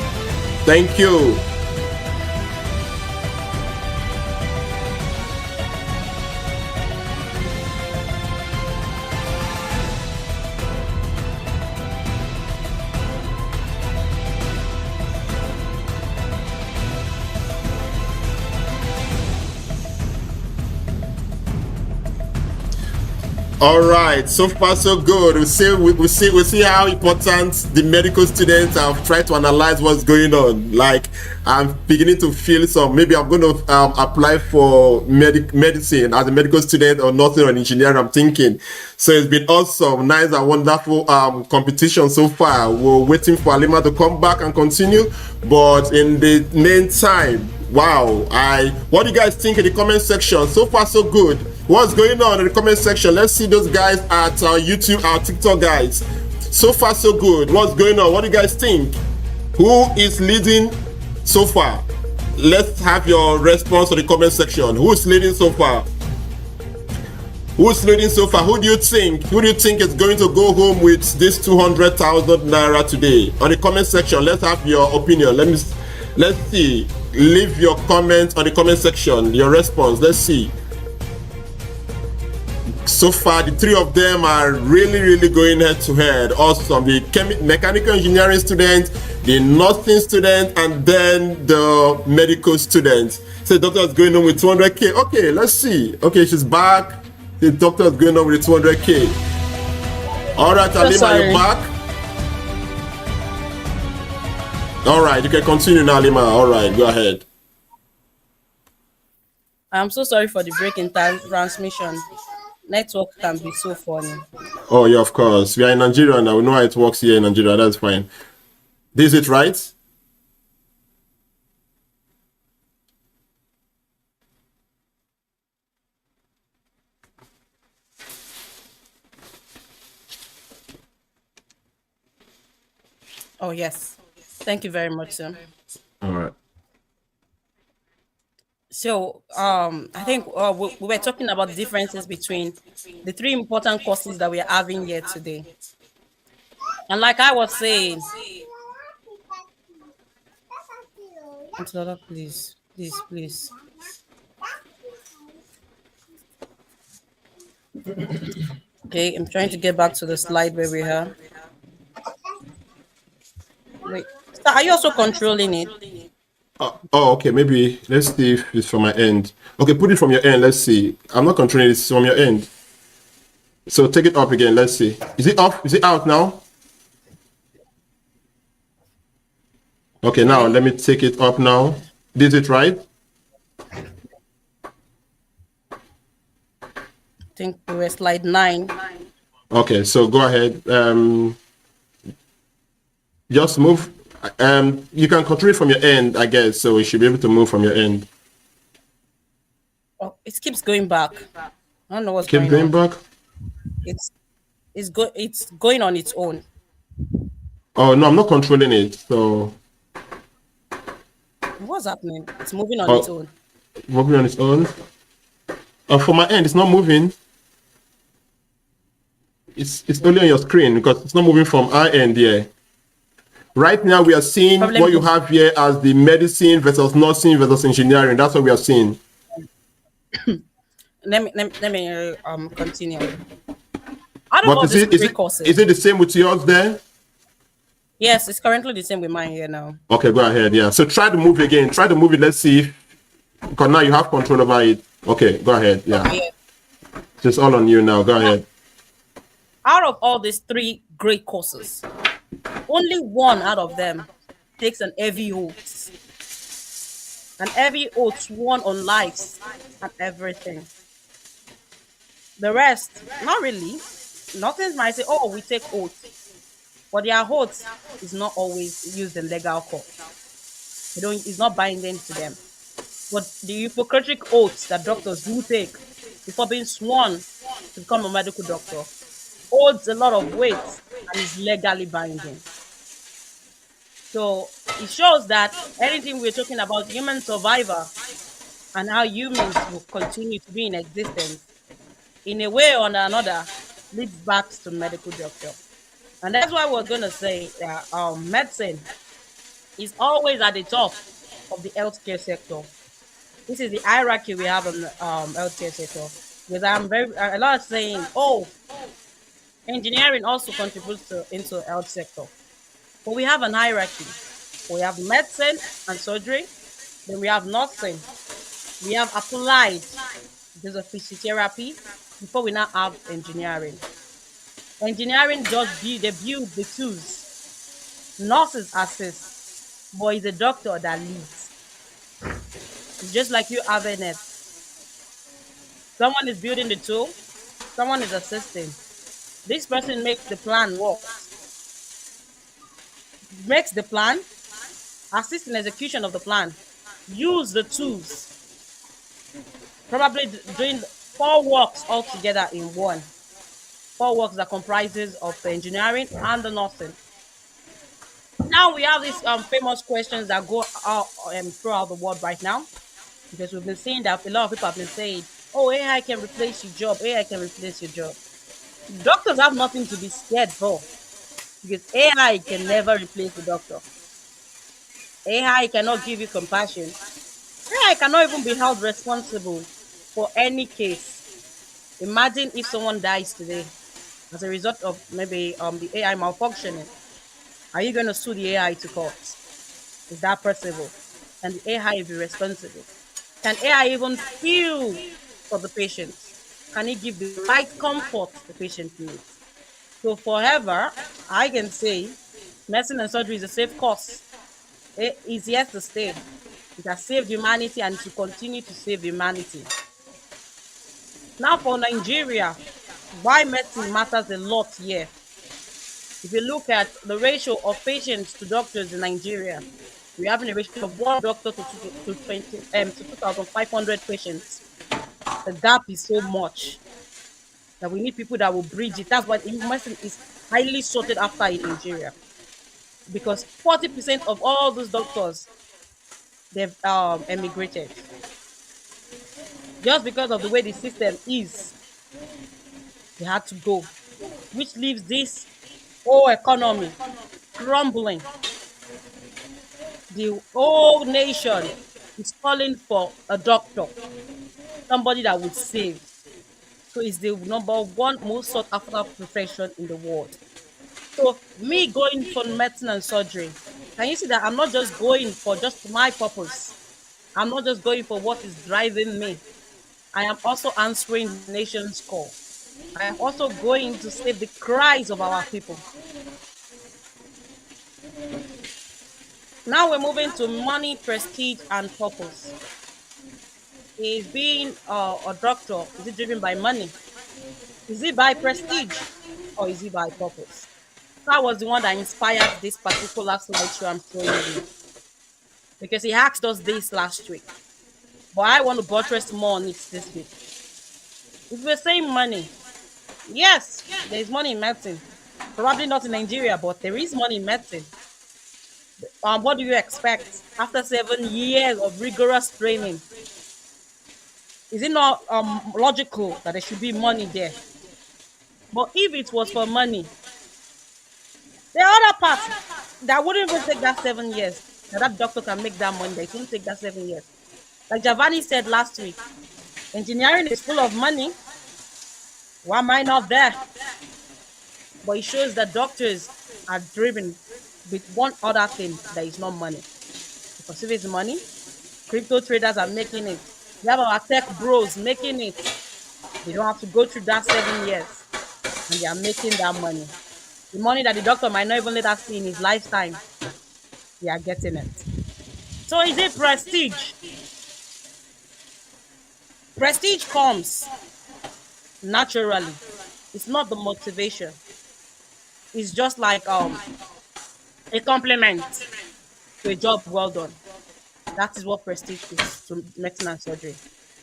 Thank you. All right, so far so good. We see how important the medical students have tried to analyze what's going on. Like, I'm beginning to feel some. Maybe I'm going to apply for medicine as a medical student or nothing or engineering. I'm thinking. So it's been awesome, nice and wonderful competition so far. We're waiting for Halima to come back and continue. But in the meantime, wow, what do you guys think in the comment section? So far so good. What's going on in the comment section? Let's see those guys at our YouTube, our TikTok guys. So far so good. What's going on? What do you guys think? Who is leading so far? Let's have your response in the comment section. Who's leading so far? Who's leading so far? Who do you think? Who do you think is going to go home with this 200,000 naira today? On the comment section, let's have your opinion. Let's see. Leave your comment on the comment section. Your response. Let's see. So far, the three of them are really going head to head. Awesome. The mechanical engineering student, the nursing student, and then the medical student. So the doctor is going on with 200K. Okay, let's see. Okay, she's back. The doctor is going on with 200K. All right, Halima, you're back. All right, you can continue now, Halima. All right, go ahead. I'm so sorry for the break in transmission. Network can be so funny. Oh yeah, of course. We are in Nigeria now. We know how it works here in Nigeria. That's fine. This is it, right? Oh yes. Thank you very much, sir. All right. So, I think we were talking about the differences between the three important courses that we are having here today. And like I was saying, Antilola, please, please, please. Okay, I'm trying to get back to the slide where we are. Wait, so are you also controlling it? Oh, okay. Maybe let's see if it's from my end. Okay, put it from your end. Let's see. I'm not controlling it. It's from your end. So take it up again. Let's see. Is it off? Is it out now? Okay, now let me take it up now. Did it right? I think we were slide 9. Okay, so go ahead. Just move. You can control it from your end, I guess. So you should be able to move from your end. Oh, it keeps going back. I don't know what's Keep going going on. back. It's going on its own. Oh no, I'm not controlling it. So What's happening? It's moving on its oh, own. moving on its own. For my end, it's not moving. It's only on your screen because it's not moving from our end here. Right now, we are seeing Probably what you have here as the medicine versus nursing versus engineering. That's what we are seeing. Let me continue. Out of But all is these it is three it courses, is it the same with yours there? yes, it's currently the same with mine here now. Okay, go ahead. Yeah. So try to move again. Try to move it. Let's see. Because now you have control over it. Okay, go ahead. Yeah. Okay, It's all on you now. Go ahead. out of all these three great courses, only one out of them takes an heavy oath. An heavy oath sworn on lives and everything. The rest, not really. Nothing might say, oh, we take oath. But their oath is not always used in legal court. It's not binding to them. But the Hippocratic oaths that doctors do take before being sworn to become a medical doctor holds a lot of weight and is legally binding. So it shows that anything we're talking about human survival and how humans will continue to be in existence in a way or another leads back to medical doctor. And that's why we're going to say that medicine is always at the top of the healthcare sector. This is the hierarchy we have in the healthcare sector. Because I'm very a lot saying, oh, engineering also contributes into health sector. But we have an hierarchy. We have medicine and surgery. Then we have nursing. We have applied. There's a physiotherapy. Before we now have engineering. Engineering just they build the tools. Nurses assist. But it's a doctor that leads. It's just like you have a net. Someone is building the tool. Someone is assisting. This person makes the plan work. Makes the plan, assist in execution of the plan, use the tools, probably doing 4 works all together in one. 4 works that comprises of the engineering and the nursing. Now we have these famous questions that go out throughout the world right now, because we've been seeing that a lot of people have been saying, oh, AI can replace your job, AI can replace your job. Doctors have nothing to be scared for. Because AI can never replace the doctor. AI cannot give you compassion. AI cannot even be held responsible for any case. Imagine if someone dies today as a result of maybe the AI malfunctioning. Are you going to sue the AI to court? Is that possible? Can the AI be responsible? Can AI even feel for the patient? Can it give the right comfort the patient needs? So forever, I can say medicine and surgery is a safe course. It is here to stay. It has saved humanity and it will continue to save humanity. Now for Nigeria, why medicine matters a lot here. If you look at the ratio of patients to doctors in Nigeria, we're having a ratio of 1 doctor to 2,500 patients. The gap is so much that we need people that will bridge it. That's why medicine is highly sought after in Nigeria. Because 40% of all those doctors, they've emigrated. just because of the way the system is, they had to go, which leaves this whole economy crumbling. The whole nation is calling for a doctor, somebody that would save. So it's the number one most sought after profession in the world. So me going for medicine and surgery, can you see that I'm not just going for just my purpose? I'm not just going for what is driving me. I am also answering the nation's call. I am also going to save the cries of our people. Now we're moving to money, prestige, and purpose. Is being a doctor, is it driven by money? Is it by prestige? Or is it by purpose? That was the one that inspired this particular slideshow I'm showing you. Because he asked us this last week. But I want to buttress more on it this week. If we're saying money, yes, there is money in medicine. Probably not in Nigeria, but there is money in medicine. What do you expect after 7 years of rigorous training? Is it not logical that there should be money there? But if it was for money, the other part that wouldn't even take that 7 years, that doctor can make that money, it wouldn't take that 7 years. Like Giovanni said last week, engineering is full of money. Why am I not there? But it shows that doctors are driven with one other thing that is not money. Because if it's money, crypto traders are making it. We have our tech bros making it. They don't have to go through that 7 years. And they are making that money. The money that the doctor might not even let us see in his lifetime, they are getting it. So is it prestige? Prestige comes naturally. It's not the motivation. It's just like a compliment to a job well done. That is what prestige is to medicine and surgery.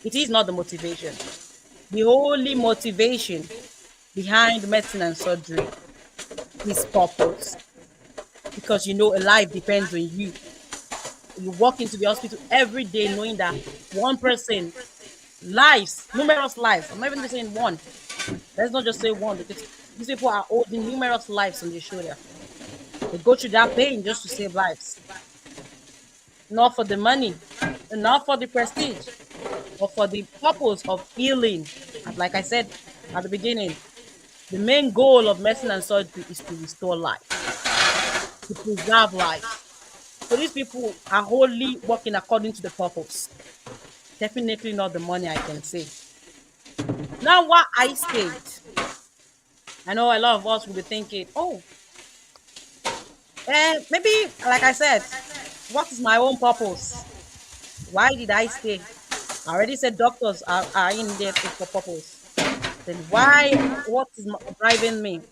It is not the motivation. The only motivation behind medicine and surgery is purpose. Because you know a life depends on you. You walk into the hospital every day knowing that one person, lives, numerous lives. I'm not even just saying one. Let's not just say one because these people are holding numerous lives on their shoulder. They go through that pain just to save lives. Not for the money, and not for the prestige, but for the purpose of healing. And like I said at the beginning, the main goal of medicine and surgery is to restore life, to preserve life. So these people are wholly working according to the purpose. Definitely not the money, I can say. Now, what I stayed, I know a lot of us will be thinking, oh, maybe, like I said, what is my own purpose? Why did I stay? I already said doctors are in there for purpose. Then why, what is driving me?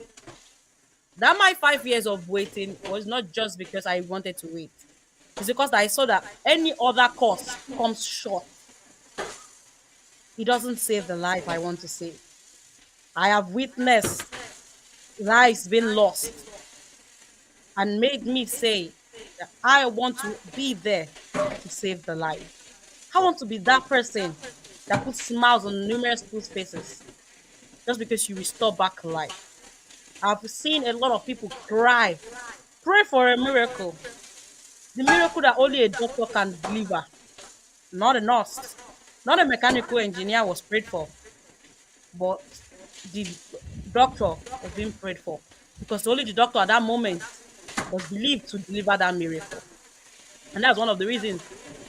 That my 5 years of waiting was not just because I wanted to wait. It's because I saw that any other course comes short. It doesn't save the life I want to save. I have witnessed lives being lost and made me say that I want to be there to save the life. I want to be that person that puts smiles on numerous people's faces just because you restore back life. I've seen a lot of people cry, pray for a miracle. The miracle that only a doctor can deliver, not a nurse, not a mechanical engineer was prayed for, but the doctor was being prayed for because only the doctor at that moment was believed to deliver that miracle. And that's one of the reasons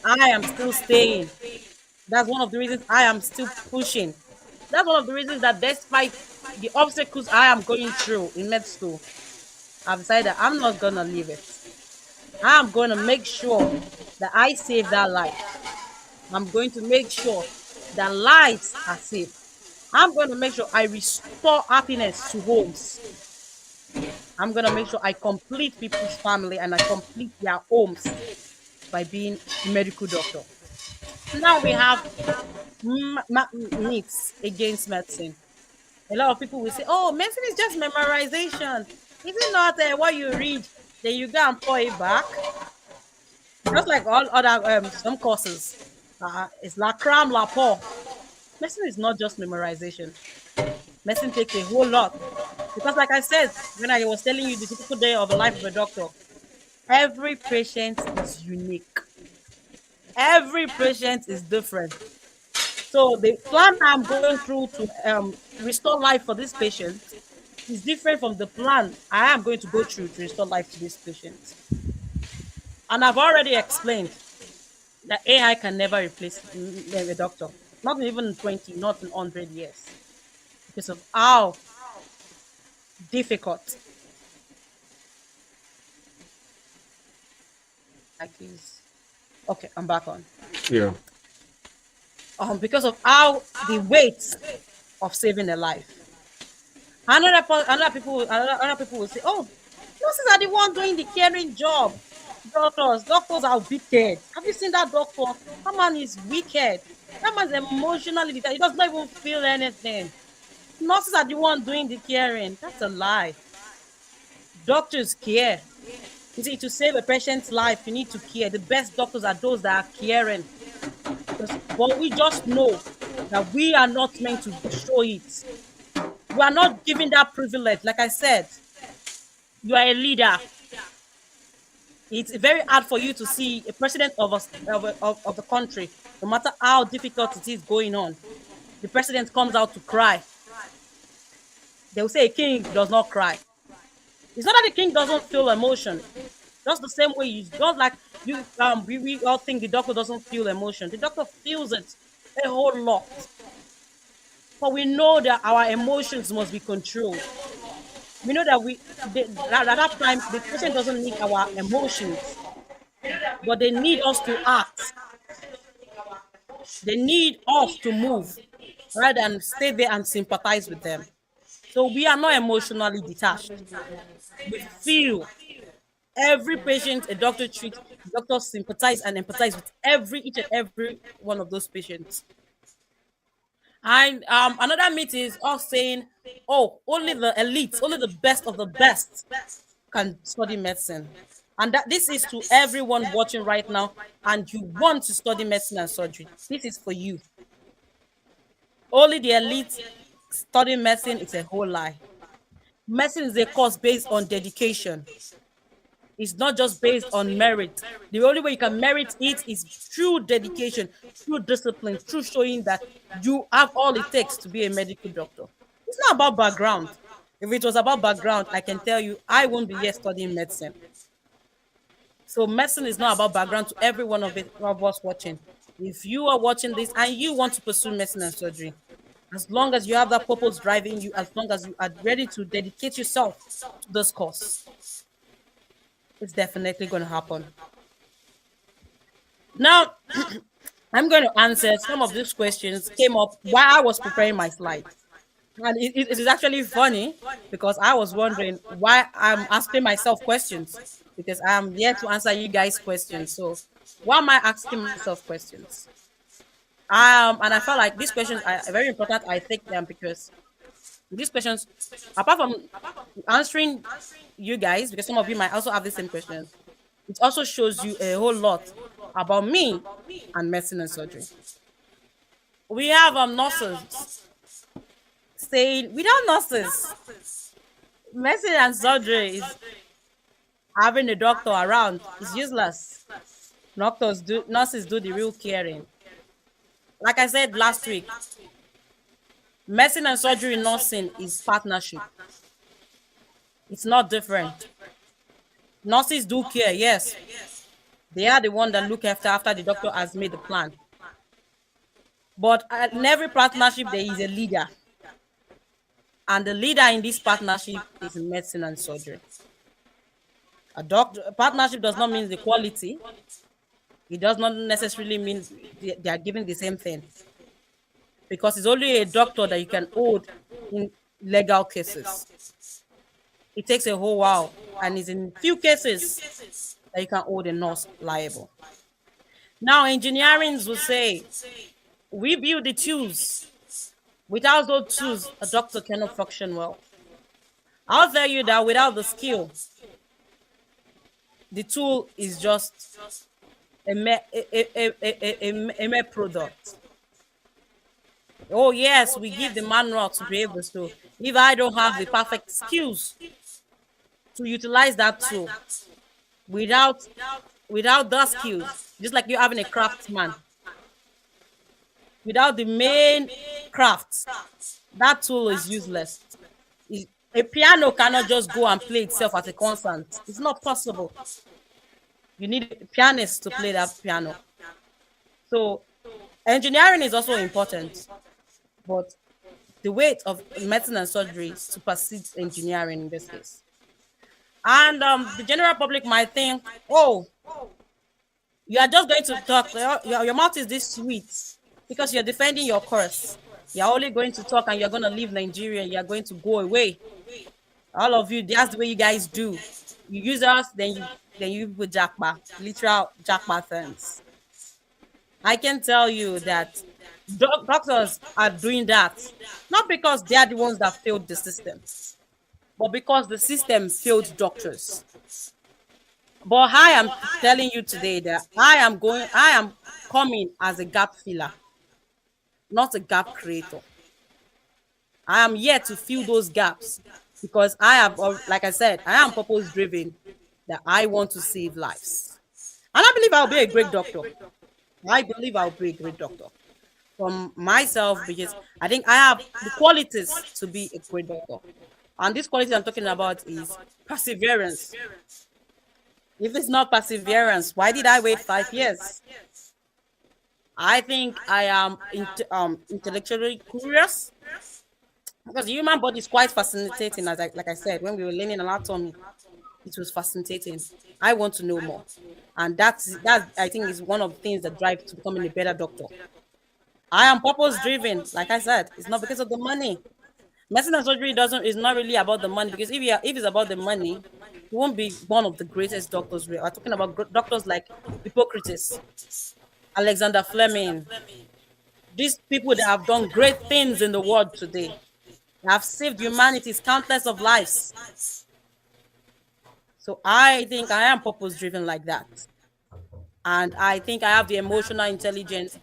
I am still staying. That's one of the reasons I am still pushing. That's one of the reasons that despite the obstacles I am going through in med school, I've decided that I'm not going to leave it. I'm going to make sure that I save that life. I'm going to make sure that lives are saved. I'm going to make sure I restore happiness to homes. I'm going to make sure I complete people's family and I complete their homes by being a medical doctor. Now we have myths against medicine. A lot of people will say, oh, medicine is just memorization. Is it not what you read, then you go and pour it back? Just like all other some courses. It's la cram, la pour. medicine is not just memorization. Medicine takes a whole lot. Because like I said, when I was telling you the typical day of the life of a doctor, every patient is unique. Every patient is different. So the plan I'm going through to restore life for this patient is different from the plan I am going to go through to restore life to this patient. And I've already explained that AI can never replace a doctor, not even in 20, not in 100 years, because of how difficult like is. Okay, I'm back on. Yeah. Because of how the weight of saving a life. Other people will say, "Oh, nurses are the one doing the caring job. Doctors are wicked. Have you seen that doctor? That man is wicked. That man's emotionally detached. He does not even feel anything. Nurses are the one doing the caring." That's a lie. Doctors care. You see, to save a patient's life, you need to care. The best doctors are those that are caring. But we just know that we are not meant to show it. We are not given that privilege. Like I said, you are a leader. It's very hard for you to see a president of the country, no matter how difficult it is going on. The president comes out to cry. They will say a king does not cry. It's not that the king doesn't feel emotion. Just the same way you don't like you we all think the doctor doesn't feel emotion. The doctor feels it a whole lot. But we know that our emotions must be controlled. We know that at that time the patient doesn't need our emotions, but they need us to act. They need us to move rather than stay there and sympathize with them. So we are not emotionally detached. We feel every patient a doctor treats, doctors sympathize and empathize with each and every one of those patients. And another myth is us saying, "Oh, only the elites, only the best of the best can study medicine." And that this is to everyone watching right now, and you want to study medicine and surgery. This is for you. Only the elite study medicine is a whole lie. Medicine is a course based on dedication. It's not just based on merit. The only way you can merit it is through dedication, through discipline, through showing that you have all it takes to be a medical doctor. It's not about background. If it was about background, I can tell you I won't be here studying medicine. So medicine is not about background to every one of us watching. If you are watching this and you want to pursue medicine and surgery, as long as you have that purpose driving you, as long as you are ready to dedicate yourself to this course, it's definitely going to happen. Now, I'm going to answer some of these questions came up while I was preparing my slides. And it is actually funny because I was wondering why I'm asking myself questions because I'm here to answer you guys' questions. So why am I asking myself questions? And I felt like these questions are very important. I take them because these questions, apart from answering you guys, because some of you might also have the same questions, it also shows you a whole lot about me and medicine and surgery. We have nurses saying without nurses, medicine and surgery is having a doctor around is useless. Nurses do the real caring. Like I said last week, medicine and surgery nursing is partnership. It's not different. Nurses do care, yes. They are the one that look after the doctor has made the plan. But in every partnership, there is a leader. And the leader in this partnership is medicine and surgery. A partnership does not mean the quality. It does not necessarily mean they are giving the same thing. Because it's only a doctor that you can hold in legal cases. It takes a whole while, and it's in few cases that you can hold a nurse liable. Now, engineering will say, we build the tools. Without those tools, a doctor cannot function well. I'll tell you that without the skill, the tool is just a mere product. Oh, yes, we give the manual to be able to. If I don't have the perfect skills to utilize that tool without without the skills, just like you having a craftsman, without the main craft, that tool is useless. A piano cannot just go and play itself at a concert. It's not possible. You need a pianist to play that piano. So engineering is also important, but the weight of medicine and surgery supersedes engineering in this case. And the general public might think, oh, you are just going to talk, your mouth is this sweet because you're defending your course. You're only going to talk and you're going to leave Nigeria and you're going to go away. All of you, that's the way you guys do. You use us, then you put jackpot, literal jackpot terms. I can tell you that doctors are doing that not because they are the ones that failed the system, but because the system failed doctors. But I am telling you today that I am coming as a gap filler, not a gap creator. I am here to fill those gaps because I have, like I said, I am purpose driven that I want to save lives. And I believe I'll be a great doctor. I believe I'll be a great doctor from myself because I think I have the qualities to be a great doctor. And this quality I'm talking about is perseverance. If it's not perseverance, why did I wait 5 years? I think I am intellectually curious because the human body is quite fascinating. Like I said, when we were learning anatomy, it was fascinating. I want to know more, and that I think is one of the things that drive to becoming a better doctor. I am purpose driven. Like I said, it's not because of the money. Medicine and surgery doesn't is not really about the money because if it's about the money, you won't be one of the greatest doctors. We are talking about doctors like Hippocrates, Alexander Fleming, these people that have done great things in the world today, have saved humanity's countless of lives. So I think I am purpose driven like that. And I think I have the emotional intelligence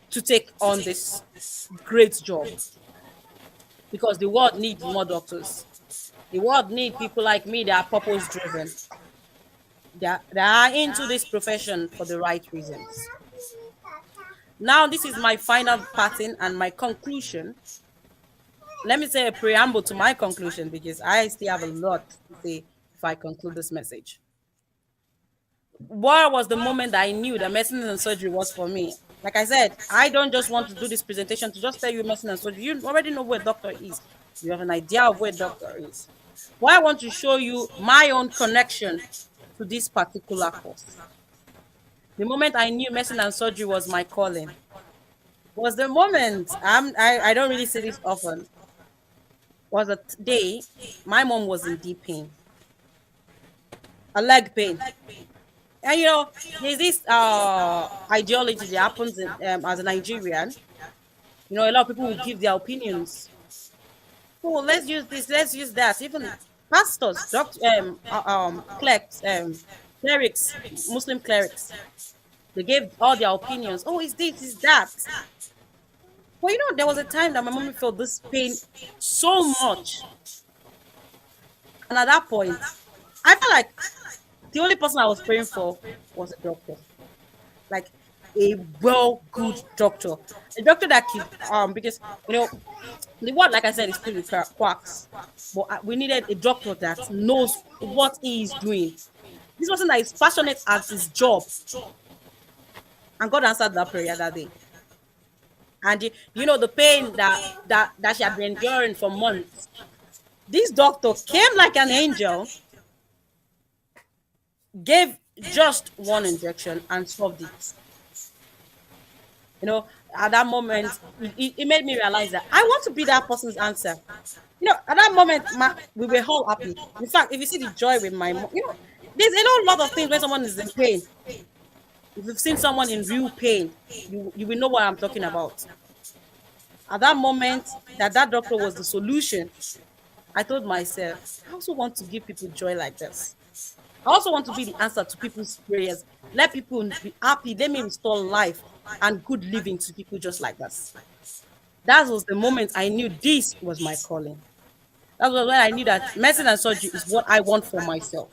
to take on this great job because the world needs more doctors. The world needs people like me that are purpose driven, that are into this profession for the right reasons. Now, this is my final pattern and my conclusion. Let me say a preamble to my conclusion because I still have a lot to say if I conclude this message. What was the moment that I knew that medicine and surgery was for me? Like I said, I don't just want to do this presentation to just tell you medicine and surgery. You already know what a doctor is. You have an idea of what a doctor is. Why I want to show you my own connection to this particular course. The moment I knew medicine and surgery was my calling was the moment, I don't really say this often, was a day my mom was in deep pain, a leg pain. And you know, there's this ideology that happens as a Nigerian. You know, a lot of people will give their opinions. Oh, let's use this, let's use that. Even pastors, clerics, clerics, Muslim clerics, they gave all their opinions. Oh, is this, is that? Well, you know, there was a time that my mom felt this pain so much. And at that point, I felt like the only person I was praying for was a doctor. Like a good doctor. A doctor that could, because, you know, the word, like I said, is filled with quacks. But we needed a doctor that knows what he is doing. This person that is passionate at his job. And God answered that prayer that day. And you know the pain that she had been enduring for months. This doctor came like an angel, gave just one injection and solved it. You know, at that moment, it made me realize that I want to be that person's answer. You know, at that moment, we were all happy. In fact, if you see the joy with my mom, you know, there's a lot of things when someone is in pain. If you've seen someone in real pain, you will know what I'm talking about. At that moment, that doctor was the solution, I told myself, I also want to give people joy like this. I also want to be the answer to people's prayers. Let people be happy. Let me restore life and good living to people just like this. That was the moment I knew this was my calling. That was when I knew that medicine and surgery is what I want for myself.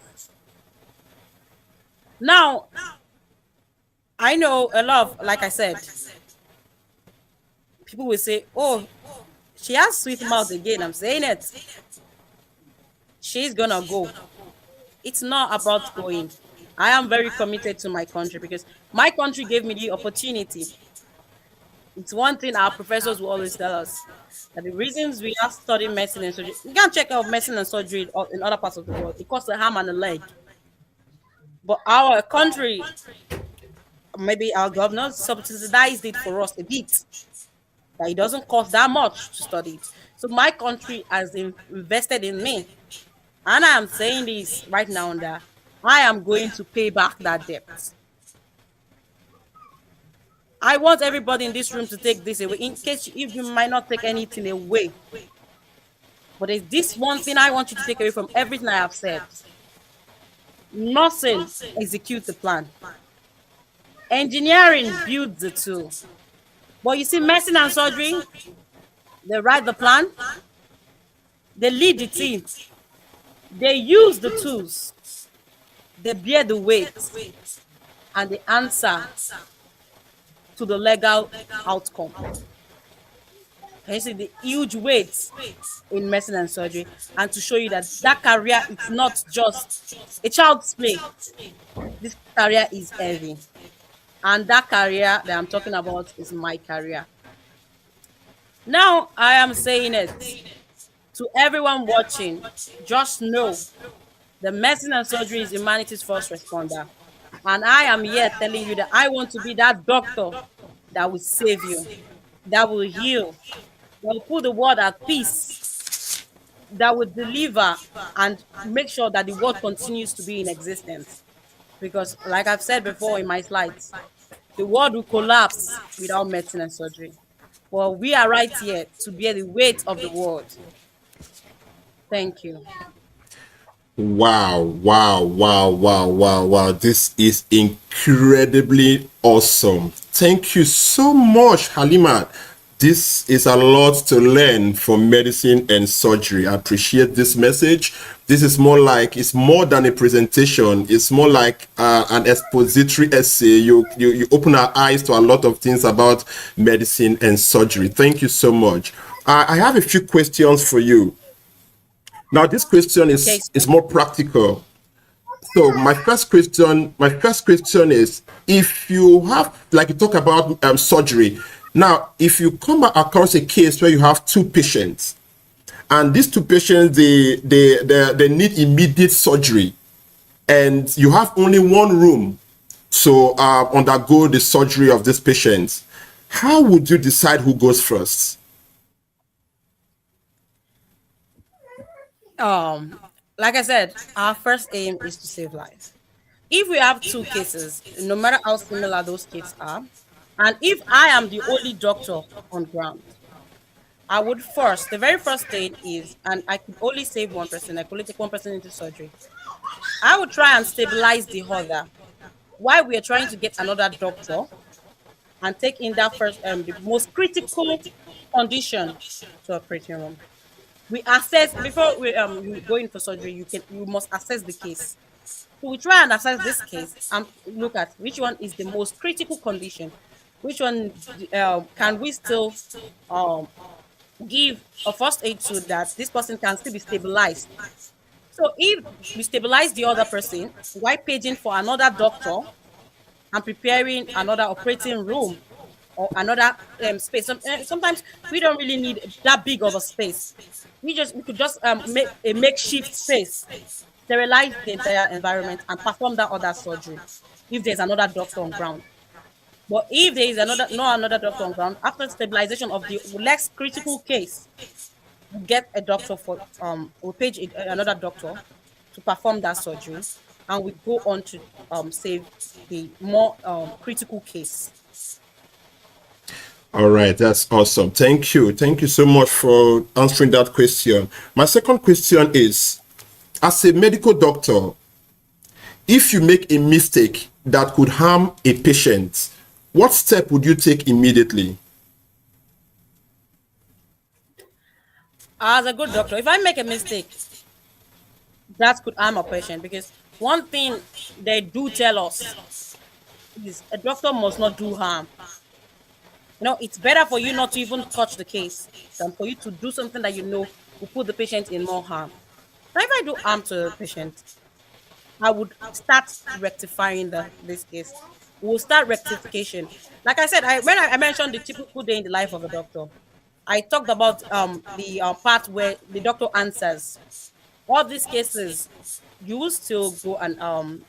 Now, I know a lot of, like I said, people will say, oh, she has sweet mouth again. I'm saying it. She's gonna go. It's not about going. I am very committed to my country because my country gave me the opportunity. It's one thing our professors will always tell us that the reasons we have studied medicine and surgery, you can't check out medicine and surgery in other parts of the world. It costs a arm and a leg. But our country, maybe our governors subsidized it for us a bit. That it doesn't cost that much to study it. So my country has invested in me. And I am saying this right now that I am going to pay back that debt. I want everybody in this room to take this away, in case if you might not take anything away. But there's this one thing I want you to take away from everything I have said. Nursing executes the plan. Engineering builds the tool. But you see, medicine and surgery, they write the plan, they lead the team, they use the tools, they bear the weight, and they answer to the legal outcome. And you see the huge weight in medicine and surgery, and to show you that that career is not just a child's play. This career is heavy. And that career that I'm talking about is my career. Now I am saying it to everyone watching. Just know the medicine and surgery is humanity's first responder. And I am here telling you that I want to be that doctor that will save you, that will heal, that will put the world at peace, that will deliver and make sure that the world continues to be in existence. Because like I've said before in my slides, the world will collapse without medicine and surgery. Well, we are right here to bear the weight of the world. Thank you. Wow, wow, wow, wow, wow, wow. This is incredibly awesome. Thank you so much, Halima. This is a lot to learn from medicine and surgery. I appreciate this message. This is more like, it's more than a presentation. It's more like an expository essay. You open our eyes to a lot of things about medicine and surgery. Thank you so much. I have a few questions for you. Now, this question is more practical. So my first question is, if you have, like you talk about surgery, now, if you come across a case where you have two patients, and these two patients, they need immediate surgery, and you have only one room to undergo the surgery of these patients, how would you decide who goes first? Like I said, our first aim is to save lives. If we have two cases, no matter how similar those cases are, and if I am the only doctor on ground, I would first, the very first thing is, and I could only save one person, I could only take one person into surgery. I would try and stabilize the other while we are trying to get another doctor and take in that first, the most critical condition to operating room. We assess before we you go in for surgery. You must assess the case. So we try and assess this case and look at which one is the most critical condition, which one can we still give a first aid to that this person can still be stabilized. So if we stabilize the other person while paging for another doctor and preparing another operating room or another space. Sometimes we don't really need that big of a space. We could just make a makeshift space, sterilize the entire environment, and perform that other surgery if there's another doctor on ground. But if there is another doctor on ground, after stabilization of the less critical case, we get a doctor for we page another doctor to perform that surgery, and we go on to save the more critical case. All right, that's awesome. Thank you. Thank you so much for answering that question. My second question is, as a medical doctor, if you make a mistake that could harm a patient, what step would you take immediately? as a good doctor, if I make a mistake, that could harm a patient, because one thing they do tell us is a doctor must not do harm. It's better for you not to even touch the case than for you to do something that you know will put the patient in more harm. Now, if I do harm to the patient, I would start rectifying this case. We'll start rectification. Like I said, when I mentioned the typical day in the life of a doctor, I talked about the part where the doctor answers. All these cases, you will still go and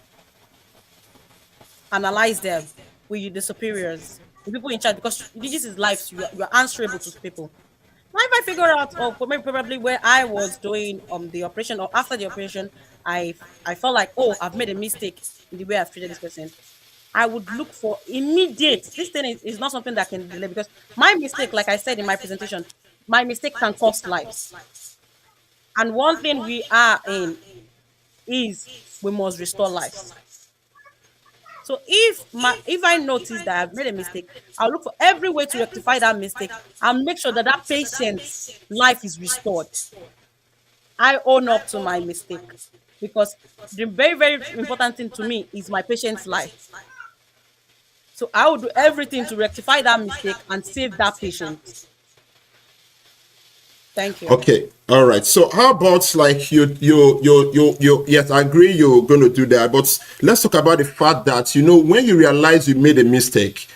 analyze them with the superiors, the people in charge, because this is life. So you're answerable to people. Now, if I figure out, for me, probably where I was doing the operation or after the operation, I felt like, oh, I've made a mistake in the way I've treated this person. I would look for immediate. This thing is not something that can delay, because my mistake, like I said in my presentation, my mistake can cost lives. And one thing we are in is we must restore lives. So if I notice that I've made a mistake, I'll look for every way to rectify that mistake and make sure that that patient's life is restored. I own up to my mistake, because the very, very important thing to me is my patient's life. So I will do everything to rectify that mistake and save that patient. Thank you. Okay, all right. So how about like you yes, I agree you're going to do that, but let's talk about the fact that when you realize you made a mistake,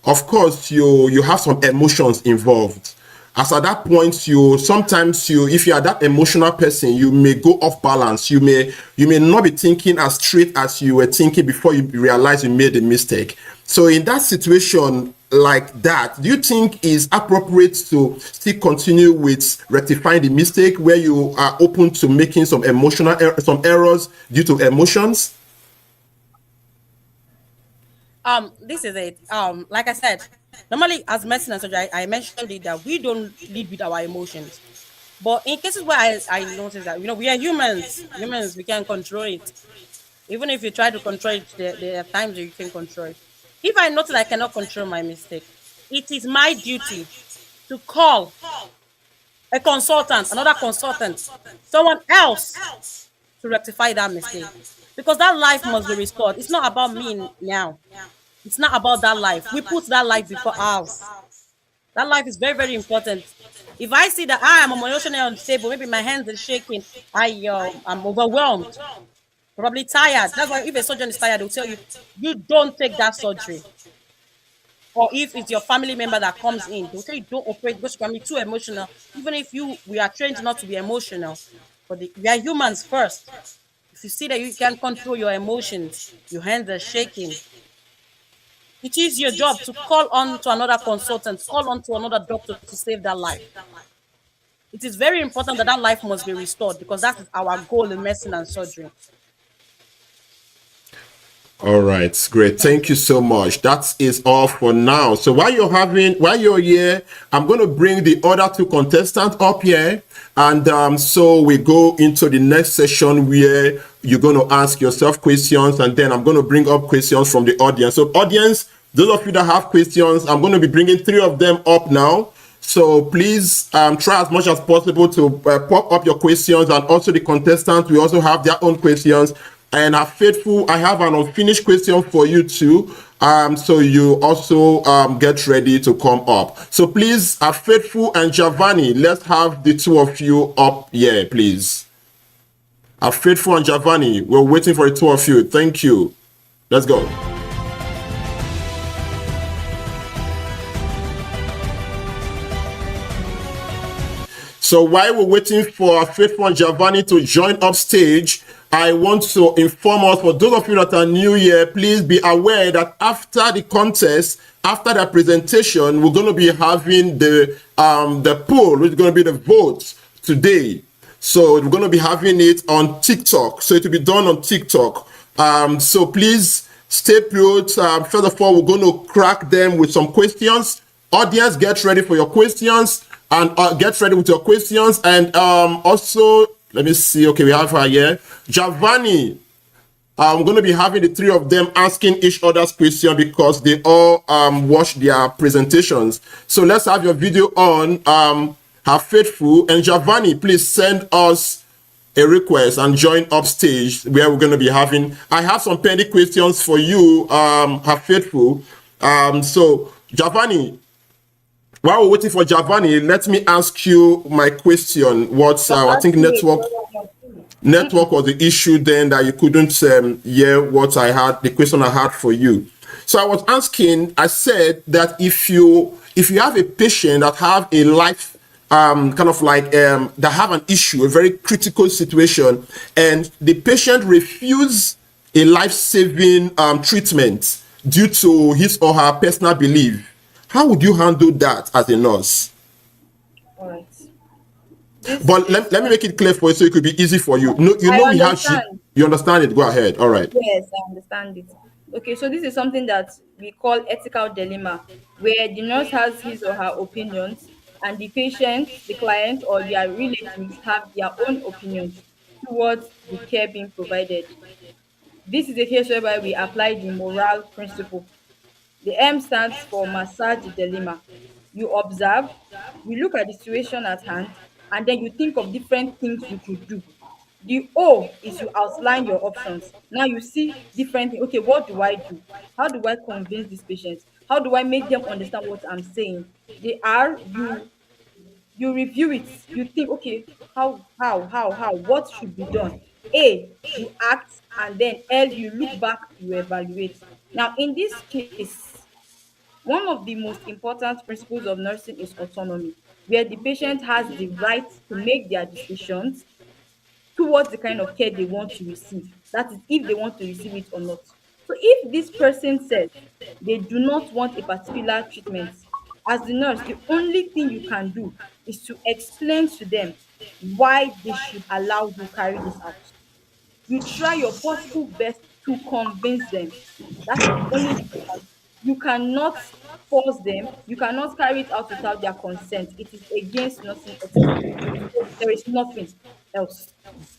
of course you have some emotions involved. As at that point, sometimes if you are that emotional person, you may go off balance. You may not be thinking as straight as you were thinking before you realize you made a mistake. So in that situation like that, do you think is appropriate to still continue with rectifying the mistake, where you are open to making some some errors due to emotions? This is it. Like I said, normally as medicine and surgery, I mentioned it that we don't lead with our emotions. But in cases where I notice that, we are humans, we can control it. Even if you try to control it, there are times you can control it. If I notice I cannot control my mistake, it is my duty to call a consultant, another consultant, someone else to rectify that mistake. Because that life must be restored. It's not about me now. It's not about that life. We put that life before ours. That life is very, very important. If I see that I am emotionally unstable, maybe my hands are shaking, I'm overwhelmed, probably tired. That's why if a surgeon is tired, they'll tell you, you don't take that surgery. Or if it's your family member that comes in, they'll tell you don't operate because you can be too emotional. Even if we are trained not to be emotional, but we are humans first. If you see that you can't control your emotions, your hands are shaking, it is your job to call on to another consultant, call on to another doctor to save that life. It is very important that life must be restored, because that is our goal in medicine and surgery. All right, great. Thank you so much. That is all for now. So while you're here, I'm going to bring the other two contestants up here. And so we go into the next session where you're going to ask yourself questions, and then I'm going to bring up questions from the audience. So audience, those of you that have questions, I'm going to be bringing 3 of them up now. So please try as much as possible to pop up your questions, and also the contestants, we also have their own questions. And Faithful, I have an unfinished question for you too. So you also get ready to come up. So please, Faithful and Giovanni, let's have the 2 of you up here, please. Faithful and Giovanni, we're waiting for the 2 of you. Thank you. Let's go. So while we're waiting for Faithful and Giovanni to join up stage, I want to inform us, for those of you that are new here, please be aware that after the contest, after the presentation, we're going to be having the poll, which is going to be the votes today. So we're going to be having it on TikTok. So it will be done on TikTok. So please stay put. First of all, we're going to crack them with some questions. Audience, get ready for your questions, and get ready with your questions. And also, let me see. Okay, we have her here. Giovanni, I'm going to be having the 3 of them asking each other's question, because they all watch their presentations. So let's have your video on. Have Faithful, and Giovanni, please send us a request and join upstage where we're going to be having. I have some pending questions for you, Have Faithful. So Giovanni, while we're waiting for Giovanni, let me ask you my question. What's I think network was the issue then that you couldn't hear what I had, the question I had for you. So I was asking, I said that if you have a patient that have a life kind of like that have an issue, a very critical situation, and the patient refuse a life-saving treatment due to his or her personal belief, how would you handle that as a nurse? All right. But let me make it clear for you so it could be easy for you. No, you know we have you understand it. Go ahead. All right. Yes, I understand it. Okay, so this is something that we call ethical dilemma, where the nurse has his or her opinions, and the patient, the client, or their relatives have their own opinions towards the care being provided. This is a case whereby we apply the moral principle. The M stands for massage the dilemma. You observe, you look at the situation at hand, and then you think of different things you could do. The O is you outline your options. Now you see different things. Okay, what do I do? How do I convince these patients? How do I make them understand what I'm saying? The R, you review it. You think, okay, how, what should be done? A, you act, and then L, you look back, you evaluate. Now, in this case, one of the most important principles of nursing is autonomy, where the patient has the right to make their decisions towards the kind of care they want to receive. That is, if they want to receive it or not. So if this person says they do not want a particular treatment, as the nurse, the only thing you can do is to explain to them why they should allow you carry this out. You try your possible best to convince them. That is the only thing you cannot force them. You cannot carry it out without their consent. It is against nursing ethics. So there is nothing else.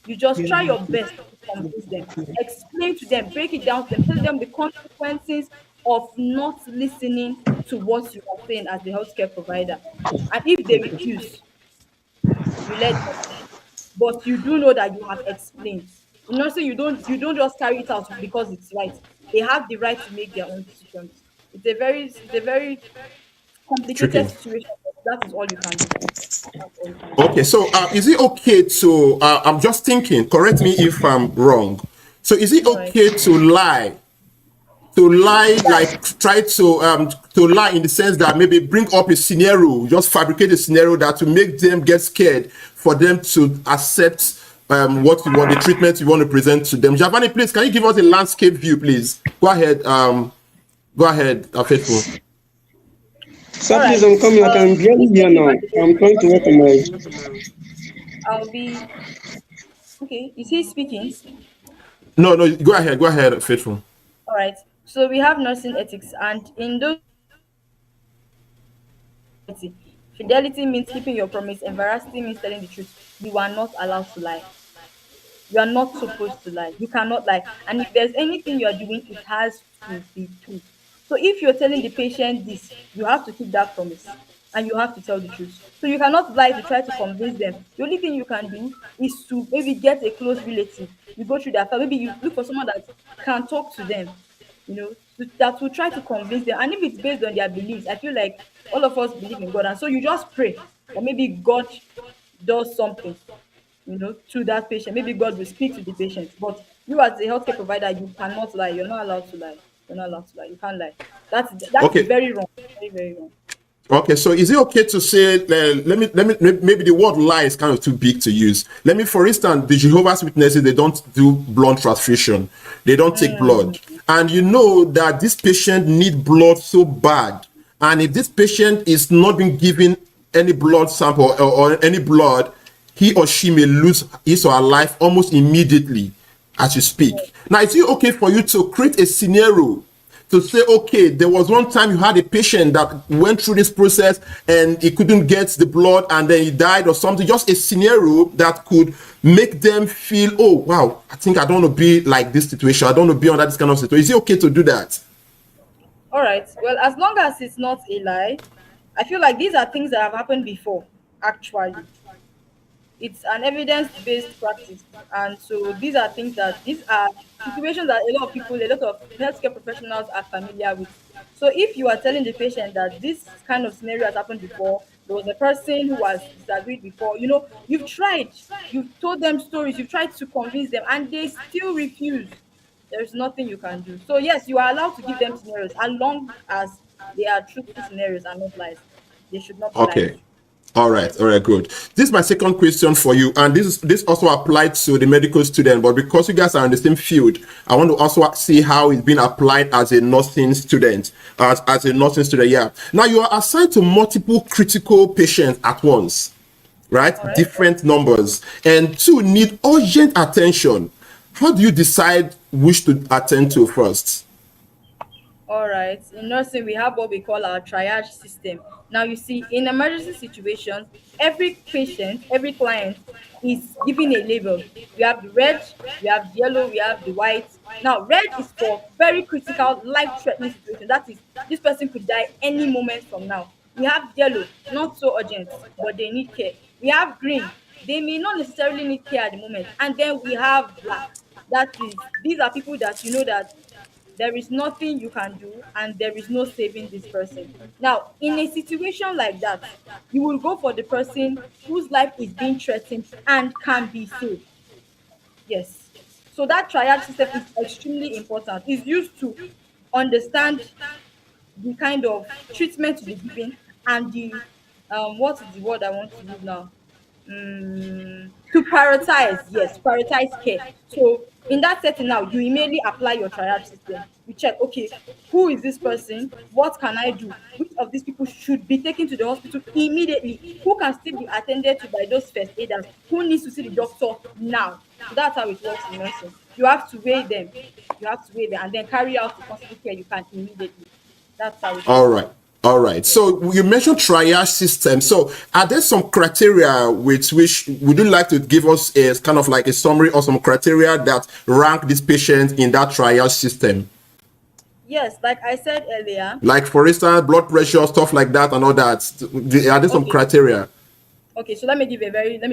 You just try your best to convince them, explain to them, break it down to them, tell them the consequences of not listening to what you are saying as the healthcare provider. And if they refuse, you let them. But you do know that you have explained. In nursing, you don't just carry it out because it's right. They have the right to make their own decisions. It's a very complicated Tricky. situation. But that is all you can do. That's all you can do. Okay, so is it okay to? I'm just thinking. Correct me if I'm wrong. So is it All right. okay to lie? Like try to lie in the sense that maybe bring up a scenario, just fabricate a scenario that to make them get scared for them to accept what you want, the treatment you want to present to them. Giovanni, please, can you give us a landscape view, please? Go ahead. Faithful. Sir, All please, right. I'm coming. I can barely hear now. I'm trying to work on my. I'll be okay. Is he speaking? No, go ahead, Faithful. All right. So we have nursing ethics, and in those, fidelity means keeping your promise, and veracity means telling the truth. You are not allowed to lie. You are not supposed to lie. You cannot lie. And if there's anything you are doing, it has to be true. So if you're telling the patient this, you have to keep that promise and you have to tell the truth. So you cannot lie to try to convince them. The only thing you can do is to maybe get a close relative. You go through that. Maybe you look for someone that can talk to them, that will try to convince them. And if it's based on their beliefs, I feel like all of us believe in God. And so you just pray that maybe God does something to that patient. Maybe God will speak to the patient. But you as a healthcare provider, you cannot lie. You're not allowed to lie. You're not allowed to lie. You can't lie. That is Okay. very wrong. Very, very wrong. Okay, so is it okay to say, maybe the word lie is kind of too big to use. Let me, for instance, the Jehovah's Witnesses, they don't do blood transfusion. They don't take blood. And you know that this patient need blood so bad. And if this patient is not being given any blood sample or any blood, he or she may lose his or her life almost immediately as you speak. Now, is it okay for you to create a scenario to say, okay, there was one time you had a patient that went through this process and he couldn't get the blood and then he died or something, just a scenario that could make them feel, oh, wow, I think I don't want to be like this situation. I don't want to be under this kind of situation. Is it okay to do that? All right. Well, as long as it's not a lie, I feel like these are things that have happened before. actually. It's an evidence-based practice, and so these are situations that a lot of people, a lot of healthcare professionals are familiar with. So if you are telling the patient that this kind of scenario has happened before, there was a person who has disagreed before, you've tried, you've told them stories, you've tried to convince them, and they still refuse. There's nothing you can do. So yes, you are allowed to give them scenarios as long as they are truthful scenarios and not lies. They should not be lied Okay. to. All right, good. This is my second question for you, and this also applied to the medical student, but because you guys are in the same field, I want to also see how it's been applied as a nursing student. As a nursing student, yeah. Now you are assigned to multiple critical patients at once, right? All right. Different numbers, and two need urgent attention. How do you decide which to attend to first? All right. In nursing, we have what we call our triage system. Now, you see, in emergency situations, every patient, every client is given a label. We have the red, we have the yellow, we have the white. Now, red is for very critical, life-threatening situation. That is, this person could die any moment from now. We have yellow, not so urgent, but they need care. We have green, they may not necessarily need care at the moment. And then we have black. That is, these are people that you know that there is nothing you can do and there is no saving this person. Now, in a situation like that, you will go for the person whose life is being threatened and can be saved. Yes. So that triage system is extremely important. It's used to understand the kind of treatment to be given and the what is the word I want to use now? To prioritize, yes, prioritize care. So in that setting now, you immediately apply your triage system. You check, okay, who is this person? What can I do? Which of these people should be taken to the hospital immediately? Who can still be attended to by those first aiders? Who needs to see the doctor now? So that's how it works in nursing. You have to weigh them. You have to weigh them and then carry out the possible care you can immediately. That's how it All works. right. All right. So you mentioned triage system. So are there some criteria with which would you like to give us a kind of like a summary or some criteria that rank this patient in that triage system? Yes, like I said earlier. Like for instance, blood pressure, stuff like that and all that. Are there some Okay. criteria? Okay, so let me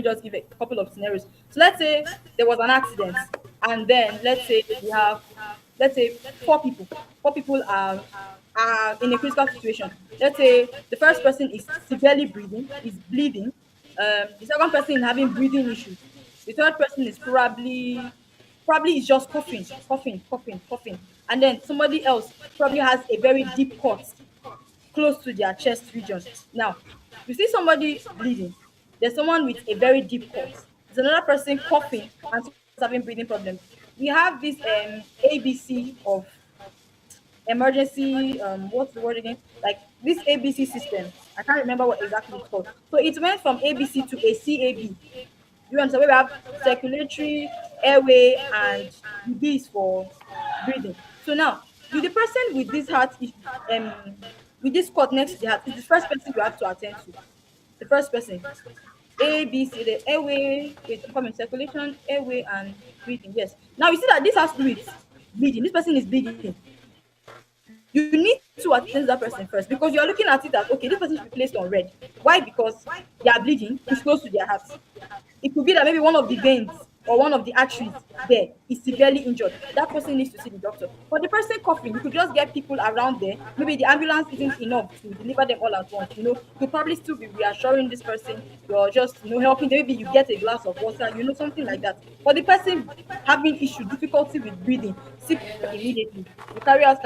just give a couple of scenarios. So let's say there was an accident, and then let's say four people are in a critical situation. Let's say the first person is severely breathing, is bleeding. The second person is having breathing issues. The third person is probably is just coughing, and then somebody else probably has a very deep cut close to their chest region. Now, you see somebody bleeding, there's someone with a very deep cut, there's another person coughing and having breathing problems. We have this ABC of emergency, what's the word again? Like this ABC system. I can't remember what exactly it's called. So it went from ABC to a CAB. You understand? Where we have circulatory, airway, and the B is for breathing. So now, with the person with this heart, with this cord next to the heart, is the first person you have to attend to. The first person, A, B, C, the airway, wait, come in circulation, airway, and breathing. Yes. Now you see that this has to do with bleeding. This person is bleeding. You need to attend to that person first because you are looking at it as okay, this person should be placed on red. Why? Because they are bleeding, it's close to their heart. It could be that maybe one of the veins or one of the arteries there is severely injured. That person needs to see the doctor. For the person coughing, you could just get people around there. Maybe the ambulance isn't enough to deliver them all at once. You could probably still be reassuring this person. You're just, helping them. Maybe you get a glass of water, something like that. For the person having issue, difficulty with breathing, seek help immediately. You carry out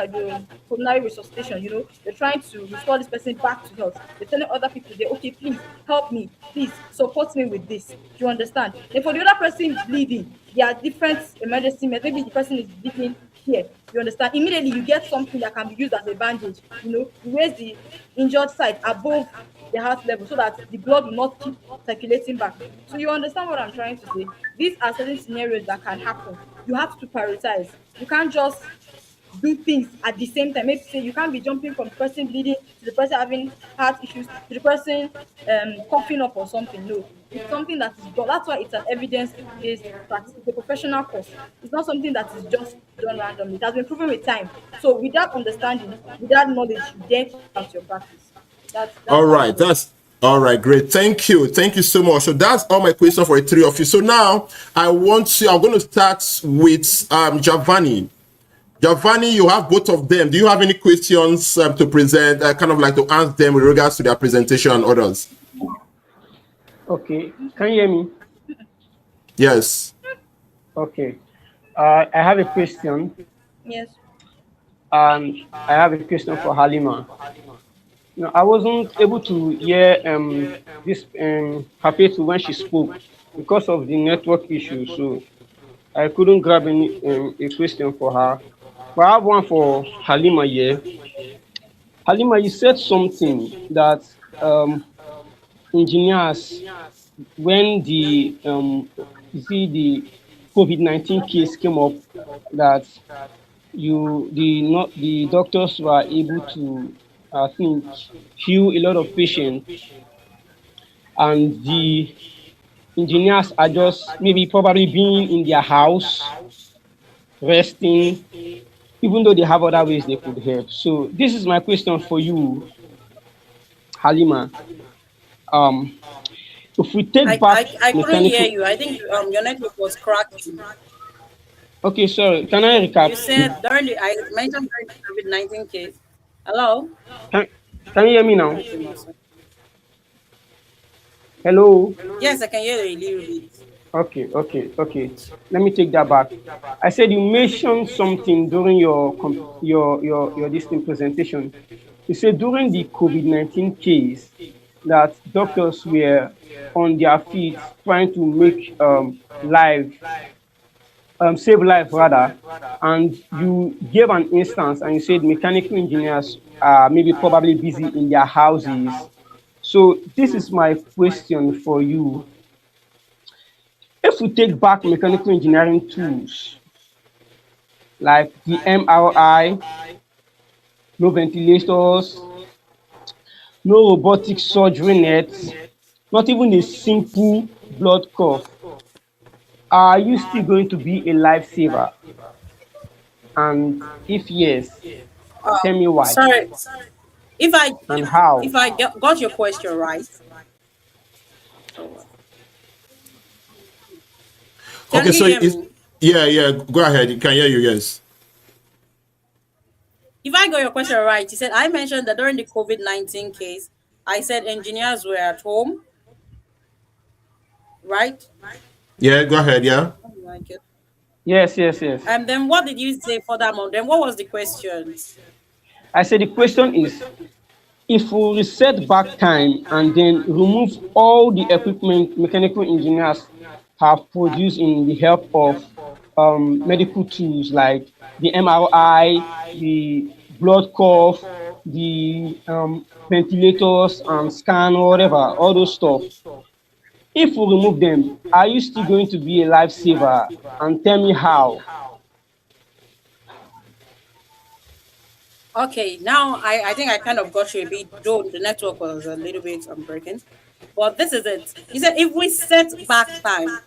pulmonary resuscitation. You're trying to restore this person back to health. You're telling other people, there, okay, please help me, please support me with this. Do you understand? And for the other person bleeding, there are different emergency methods. Maybe the person is bleeding here. You understand? Immediately you get something that can be used as a bandage. You raise the injured side above the heart level so that the blood will not keep circulating back. So you understand what I'm trying to say? These are certain scenarios that can happen. You have to prioritize. You can't just do things at the same time. Maybe say you can't be jumping from the person bleeding to the person having heart issues to the person coughing up or something. No, it's something that is done. That's why it's an evidence-based practice. It's a professional course. It's not something that is just done randomly. It has been proven with time. So with that understanding, with that knowledge, you then carry out your practice. That's All how right, it works. All right, great. Thank you. Thank you so much. So that's all my questions for the three of you. So now I'm going to start with Giovanni. Giovanni, you have both of them. Do you have any questions to present, kind of like to ask them with regards to their presentation and others? Okay, can you hear me? Yes. Okay. I have a question, Yes. and I have a question for Halima. No, I wasn't able to hear this Hapetu when she spoke because of the network issue, so I couldn't grab any a question for her. But I have one for Halima here. Halima, you said something that engineers, when the you see the COVID-19 case came up, that the doctors were able to, I think, heal a lot of patients, and the engineers are just maybe probably being in their house resting, even though they have other ways they could help. So this is my question for you, Halima. Um, if we take back I couldn't hear mechanical, you. I think your network was cracking. okay, sorry, can I recap? You said I mentioned during the COVID-19 case. Hello? Can, can you hear me now? Okay, Master. Hello. Yes, I can hear you a little bit. Okay. Let me take that back. I said you mentioned something during your distinct presentation. You said during the COVID-19 case that doctors were on their feet trying to make save life rather, and you gave an instance and you said mechanical engineers are maybe probably busy in their houses. So this is my question for you. If we take back mechanical engineering tools like the MRI, no ventilators, no robotic surgery nets, not even a simple blood cuff, are you still going to be a lifesaver? And if yes, tell me why Sorry. If I and how. got your question right, can Okay, you so hear it's, me? yeah, go ahead. You can hear you, yes. If I got your question right, you said I mentioned that during the COVID-19 case, I said engineers were at home, right? Yeah, go ahead, yeah. Oh my God. Yes. And then what did you say for that month? Then what was the question? I said the question is, if we reset back time and then remove all the equipment mechanical engineers have produced in the help of medical tools like the MRI, the blood cuff, the ventilators and scan or whatever, all those stuff. If we remove them, are you still going to be a lifesaver? And tell me how. Okay, now I think I kind of got you a bit, though the network was a little bit breaking. But this is it. You said if we set back time,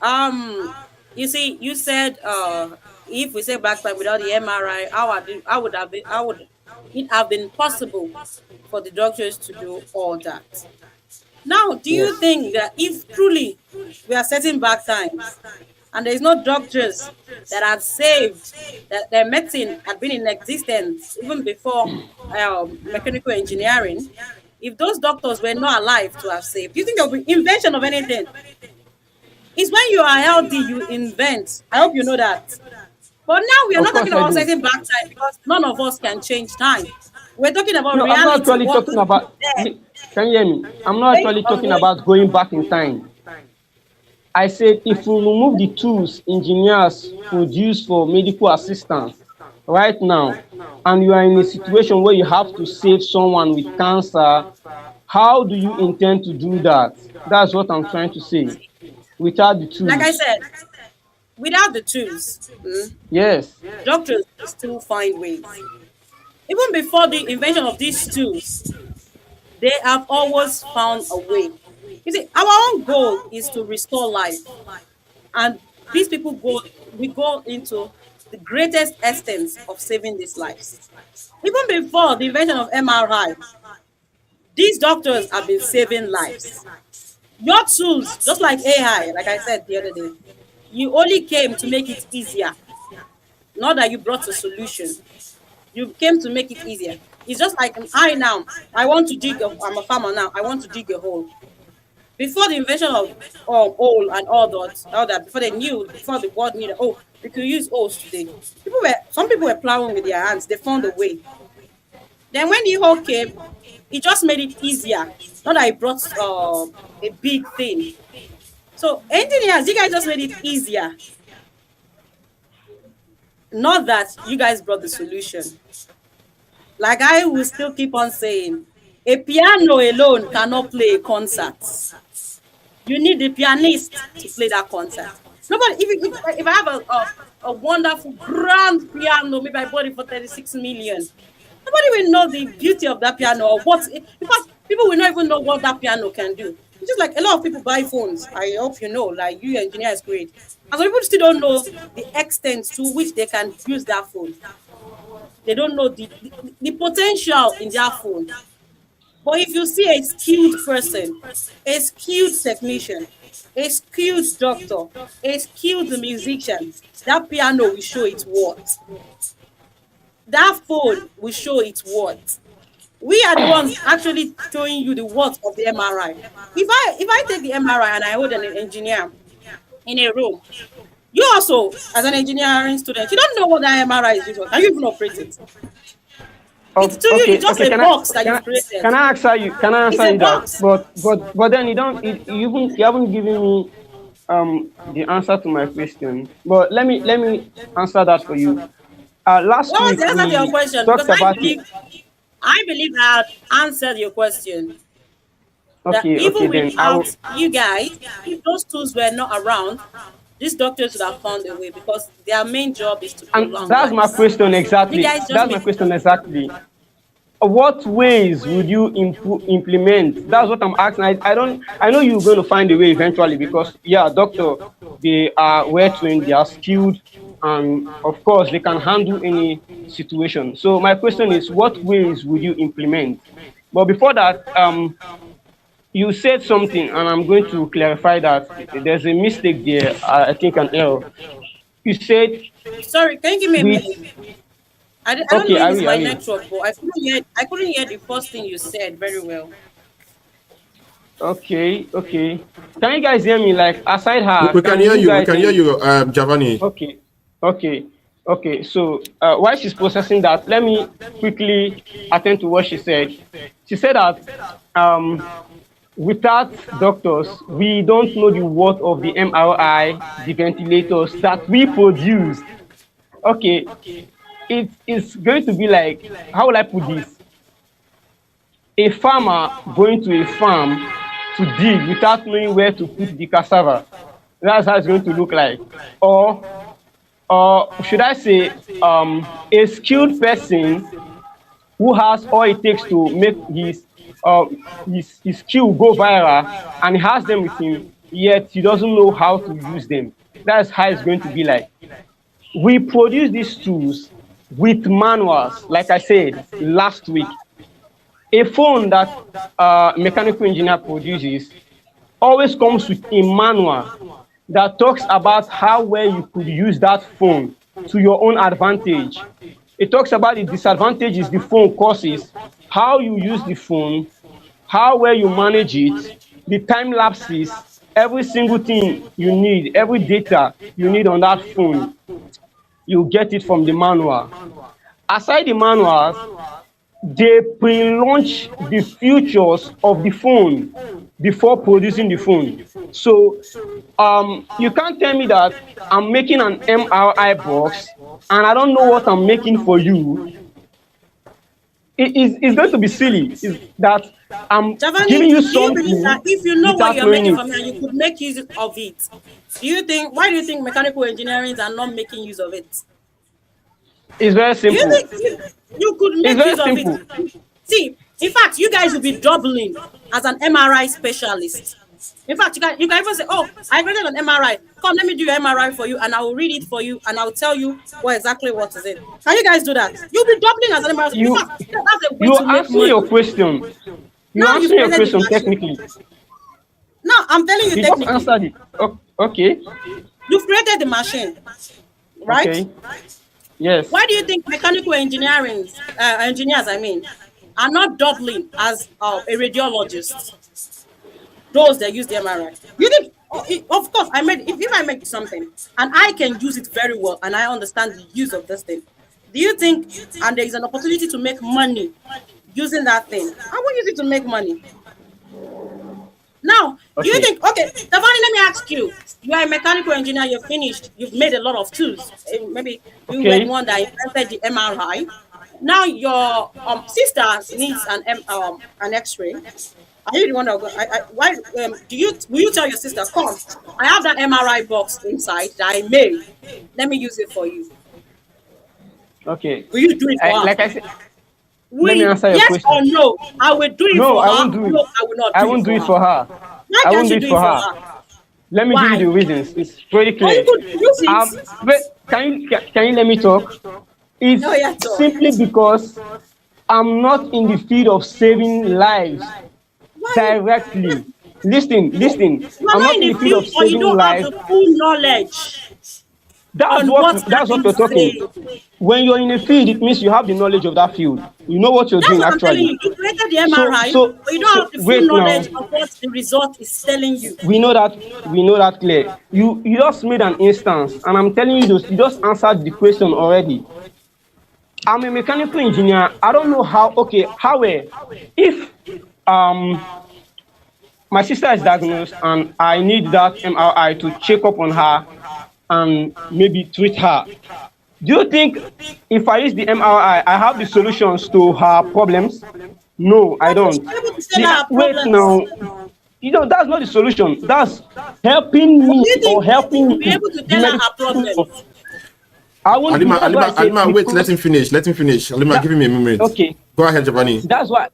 um, you see, you said if we set back time without the MRI, how would it have been possible for the doctors to do all that? Now, do you Yes. think that if truly we are setting back times and there is no doctors that have saved, that their medicine had been in existence even before mechanical engineering, if those doctors were not alive to have saved, do you think there will be invention of anything? It's when you are healthy, you invent. I hope you know that. But now we are Of not talking course I about do. setting back time because none of us can change time. We're talking about No, I'm not reality, actually what talking is about. there, Can you hear me? I'm not based actually on talking what about going back in time. I said if we remove the tools engineers produce for medical assistance right now, and you are in a situation where you have to save someone with cancer, how do you intend to do that? That's what I'm trying to say. Without the like I tools. said, without the tools, Yes. doctors will still find ways. Even before the invention of these tools, they have always found a way. You see, our own goal is to restore life, and these people we go into the greatest essence of saving these lives. Even before the invention of MRI, These doctors have been saving lives. Your tools, just like AI, like I said the other day, you only came to make it easier, not that you brought a solution. You came to make it easier. It's just like I now, I want to dig, I'm a farmer now, I want to dig a hole. Before the invention of oil and all that, before the world knew that, oh, we could use holes today. Some people were plowing with their hands, they found a way. Then when the hole came, it just made it easier. Not that it brought a big thing. So engineers, you guys just made it easier. Not that you guys brought the solution. Like I will still keep on saying, a piano alone cannot play a concert. You need the pianist to play that concert. Nobody, if I have a wonderful grand piano, maybe I bought it for 36 million. Nobody will know the beauty of that piano or what. Because people will not even know what that piano can do. It's just like a lot of people buy phones. I hope you know, like you engineers great. And some people still don't know the extent to which they can use that phone. They don't know the potential in their phone. But if you see a skilled person, a skilled technician, a skilled doctor, a skilled musician, that piano will show its worth. That phone will show its worth. We are the ones actually showing you the worth of the MRI. If I take the MRI and I hold an engineer in a room, you also, as an engineering student, you don't know what that MRI is used for. Can you even operate it? It's to you, it's just a box that you've created. Can I answer you? Can I answer you that? But then you haven't given me the answer to my question. But let me answer that for you. Last What was week the answer to your we question? talked Because about it. I believe I had answered your question. That Okay, even then I will. without you guys, if those tools were not around, these doctors would have found a way because their main job is to And prolong that's my lives. question You exactly. guys just That's my make question exactly. What ways would you implement? That's what I'm asking. I know you're going to find a way eventually because yeah, doctor, they are well trained, they are skilled, and of course they can handle any situation. So my question is, what ways would you implement? But before that, you said something, and I'm going to clarify that there's a mistake there. I think an error. You said sorry, can you give me a with minute? I don't okay, know I if it's will, my I will. network, but I couldn't hear the first thing you said very well. Okay, okay. Can you guys hear me? Like aside her, We can can hear you you. We guys can hear hear me? you, Giovanni. Okay, okay, okay. So while she's processing that, let me quickly attend to what she said. She said that without doctors, we don't know the worth of the MRI, the ventilators that we produce. Okay, it is going to be like, how will I put this? A farmer going to a farm to dig without knowing where to put the cassava. That's how it's going to look like. Or should I say, a skilled person who has all it takes to make his skill go viral, and he has them with him, yet he doesn't know how to use them. That's how it's going to be like. We produce these tools with manuals, like I said last week. A phone that mechanical engineer produces always comes with a manual that talks about how well you could use that phone to your own advantage. It talks about the disadvantages the phone causes, how you use the phone, how well you manage it, the time lapses, every single thing you need, every data you need on that phone, you get it from the manual. Aside the manuals, they pre-launch the features of the phone before producing the phone. So you can't tell me that I'm making an MRI box and I don't know what I'm making for you. It's going to be silly. Is that I'm Giovanni, giving you do you believe something that if you know what without you're knowing making it. from here, you could make use of it? Why do you think mechanical engineering are not making use of it? It's very Do you simple. think you could It's make very use of simple. it? See, in fact, you guys will be doubling as an MRI specialist. In fact, you can even say, oh, I created an MRI. Come, let me do your MRI for you, and I will read it for you, and I will tell you what is it. Can you guys do that? You'll be doubling as an MRI. In You fact, that's a way you to make asked me your money. question. You Now you've answer your created the question machine. technically. Now I'm telling you You just technically. answered it. Okay. You've created the machine, right? Okay. Yes. Why do you think mechanical engineering engineers, I mean, are not doubling as a radiologist? Those that use the MRI. You think? Of course, if I make something and I can use it very well and I understand the use of this thing, do you think? And there is an opportunity to make money using that thing. I will use it to make money. Now, do you Okay. think, okay, Davani, let me ask you. You are a mechanical engineer, you're finished, you've made a lot of tools. Maybe you were the Okay. one that invented the MRI. Now your sister needs an X-ray. Are you the one that why do you will you tell your sister, come, I have that MRI box inside that I made. Let me use it for you. Okay. Will you do it for her? Like I said, let me Will, answer your yes or question. no? I will do it No, for I her. won't do No, it. I will not I do won't it do for it her. for her. Why I can't won't do you it do it for for her. her? Let me give you Why? the reasons. It's very Or you clear. could use it. Wait, can you let me talk? It's No, yeah, talk. simply because I'm not in the field of saving lives Why? directly. Listen, You, listen. you are I'm not not in in the the field of field or you saving don't have lives. the full knowledge That's on what what that that's what thing we're talking. says. When you're in a field, it means you have the knowledge of that field. You know what you're That's doing what I'm telling actually. you. You created the So MRI, so but you don't so have the full wait now. knowledge of what the result is telling you. We know that clear. You just made an instance, and I'm telling you this. You just answered the question already. I'm a mechanical engineer. I don't know how. Okay, if um my sister is diagnosed and I need that MRI to check up on her and maybe treat her. Do you think if I use the MRI, I have the solutions to her problems? No, I But you don't. should be able to tell her her Wait problems. now. That's not the solution. That's helping But me do you or think you'll helping be able to the tell her her medical. problems? I won't do. Alima, That's why I Alima, said Alima, wait, let because him finish. Let him finish. Alima, that. give him a moment. Okay, Go ahead, Giovanni. that's why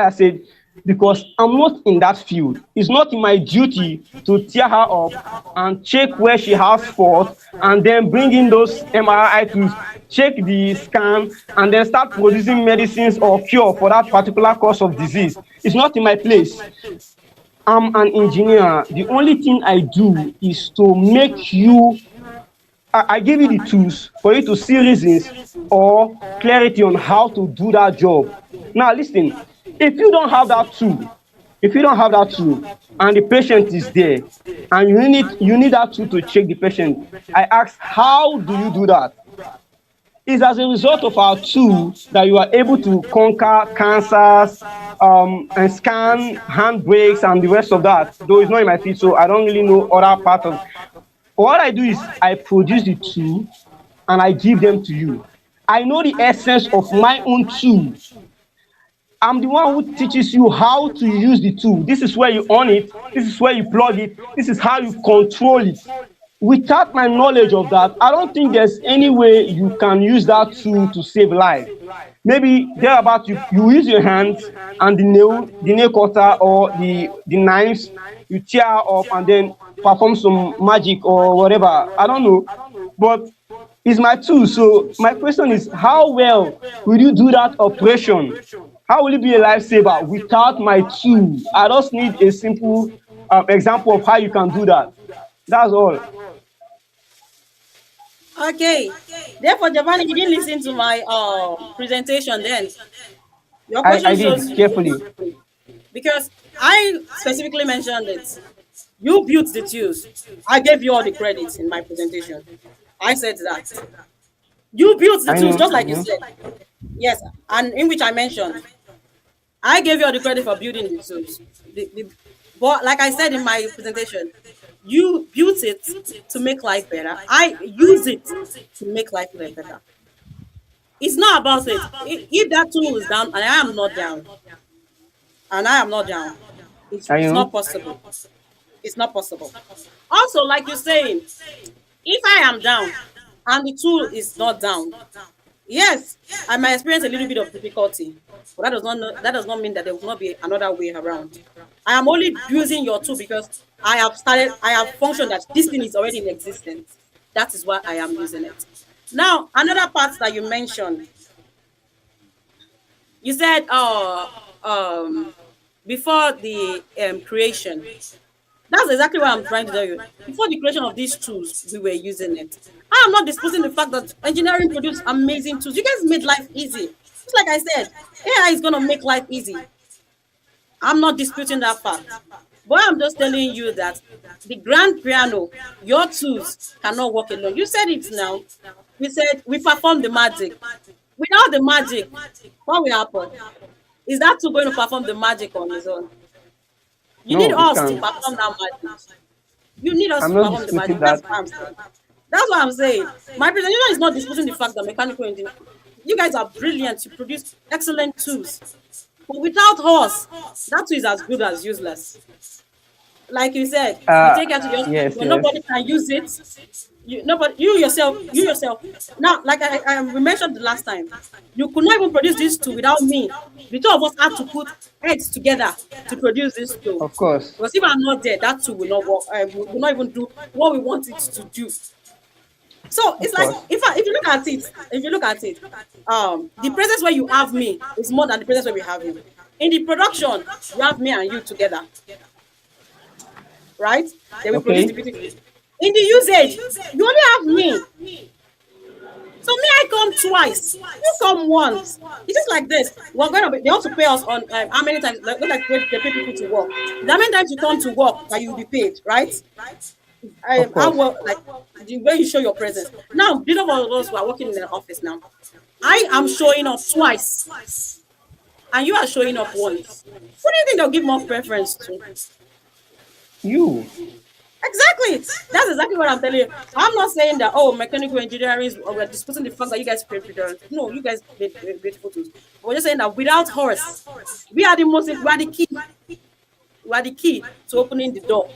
I said because I'm not in that field. It's not in my duty to tear her up and check where she has fault and then bring in those MRI to check the scan and then start producing medicines or cure for that particular cause of disease. It's not in my place. I'm an engineer. The only thing I do is to make you I give you the tools for you to see reasons or clarity on how to do that job. Now, listen, if you don't have that tool, if you don't have that tool and the patient is there and you need that tool to check the patient, I ask, how do you do that? It's as a result of our tool that you are able to conquer cancers and scan handbrakes and the rest of that. Though it's not in my field, so I don't really know other part of. What I do is I produce the tool and I give them to you. I know the essence of my own tool. I'm the one who teaches you how to use the tool. This is where you on it. This is where you plug it. This is how you control it. Without my knowledge of that, I don't think there's any way you can use that tool to save life. Maybe thereabout you use your hands and the nail cutter or the knives, you tear up and then perform some magic or whatever. I don't know. But it's my tool. So my question is, how well will you do that operation? How will you be a lifesaver without my tool? I just need a simple example of how you can do that. That's all. Okay. Therefore, Giovanni, you didn't listen to my presentation then. Your I question shows did carefully. because I specifically mentioned it. You built the tools. I gave you all the credits in my presentation. I said that. You built the I tools know. just I like you know. said. Yes, and in which I mentioned, I gave you all the credit for building the tools. But like I said in my presentation, you built it to make life better. I use it to make life better. It's not about it. If that tool is down and I am not down, and I am not down, I it's know. not possible. It's not possible. Also, like you're saying, if I am down and the tool is not down, yes, I might experience a little bit of difficulty, but that does not mean that there will not be another way around. I am only using your tool because I have functioned that this thing is already in existence. That is why I am using it. Now, another part that you mentioned, you said, before the creation. That's exactly what I'm trying to tell you. Before the creation of these tools, we were using it. I'm not disputing the fact that engineering produced amazing tools. You guys made life easy. Just like I said, AI is gonna make life easy. I'm not disputing that fact. But I'm just telling you that the grand piano, your tools cannot work alone. You said it now. We said we perform the magic. Without the magic, what will happen? Is that tool going to perform the magic on its own? You need No, it us to can. perform that magic. You need us I'm to not perform the disputing magic. That's that. what I'm saying. That's what I'm saying. My presentation is not disputing the fact that mechanical engineering, you guys are brilliant. You produce excellent tools. But without us, that tool is as good as useless. Like you said, you Uh, take it to your yes, when yes. nobody can use it. You yourself. Now, like we mentioned the last time, you could not even produce this tool without me. The two of us had to put heads together to produce this tool. Of course. Because if I'm not there, that tool will not work. Will not even do what we want it to do. So Of it's like course. if you look at it, the presence where you have me is more than the presence where we have you. In the production, you have me and you together, right? Then we produce the Okay. beautiful. In the usage, you only have me. So me, I come twice. You come once. It's just like this. We're gonna be, they want to pay us on how many times? Like they pay people to work. How many times you come to work that you'll be paid, right? Of How course. well, like the way you show your presence. Now, these of us who are working in the office now, I am showing up twice, and you are showing up once. Who do you think they'll give more preference to? You. Exactly. That's exactly what I'm telling you. I'm not saying that mechanical engineering is or we're disputing the fact that you guys pay preference. No, you guys made beautiful tools. We're just saying that without horse, we are the key. We are the key to opening the door.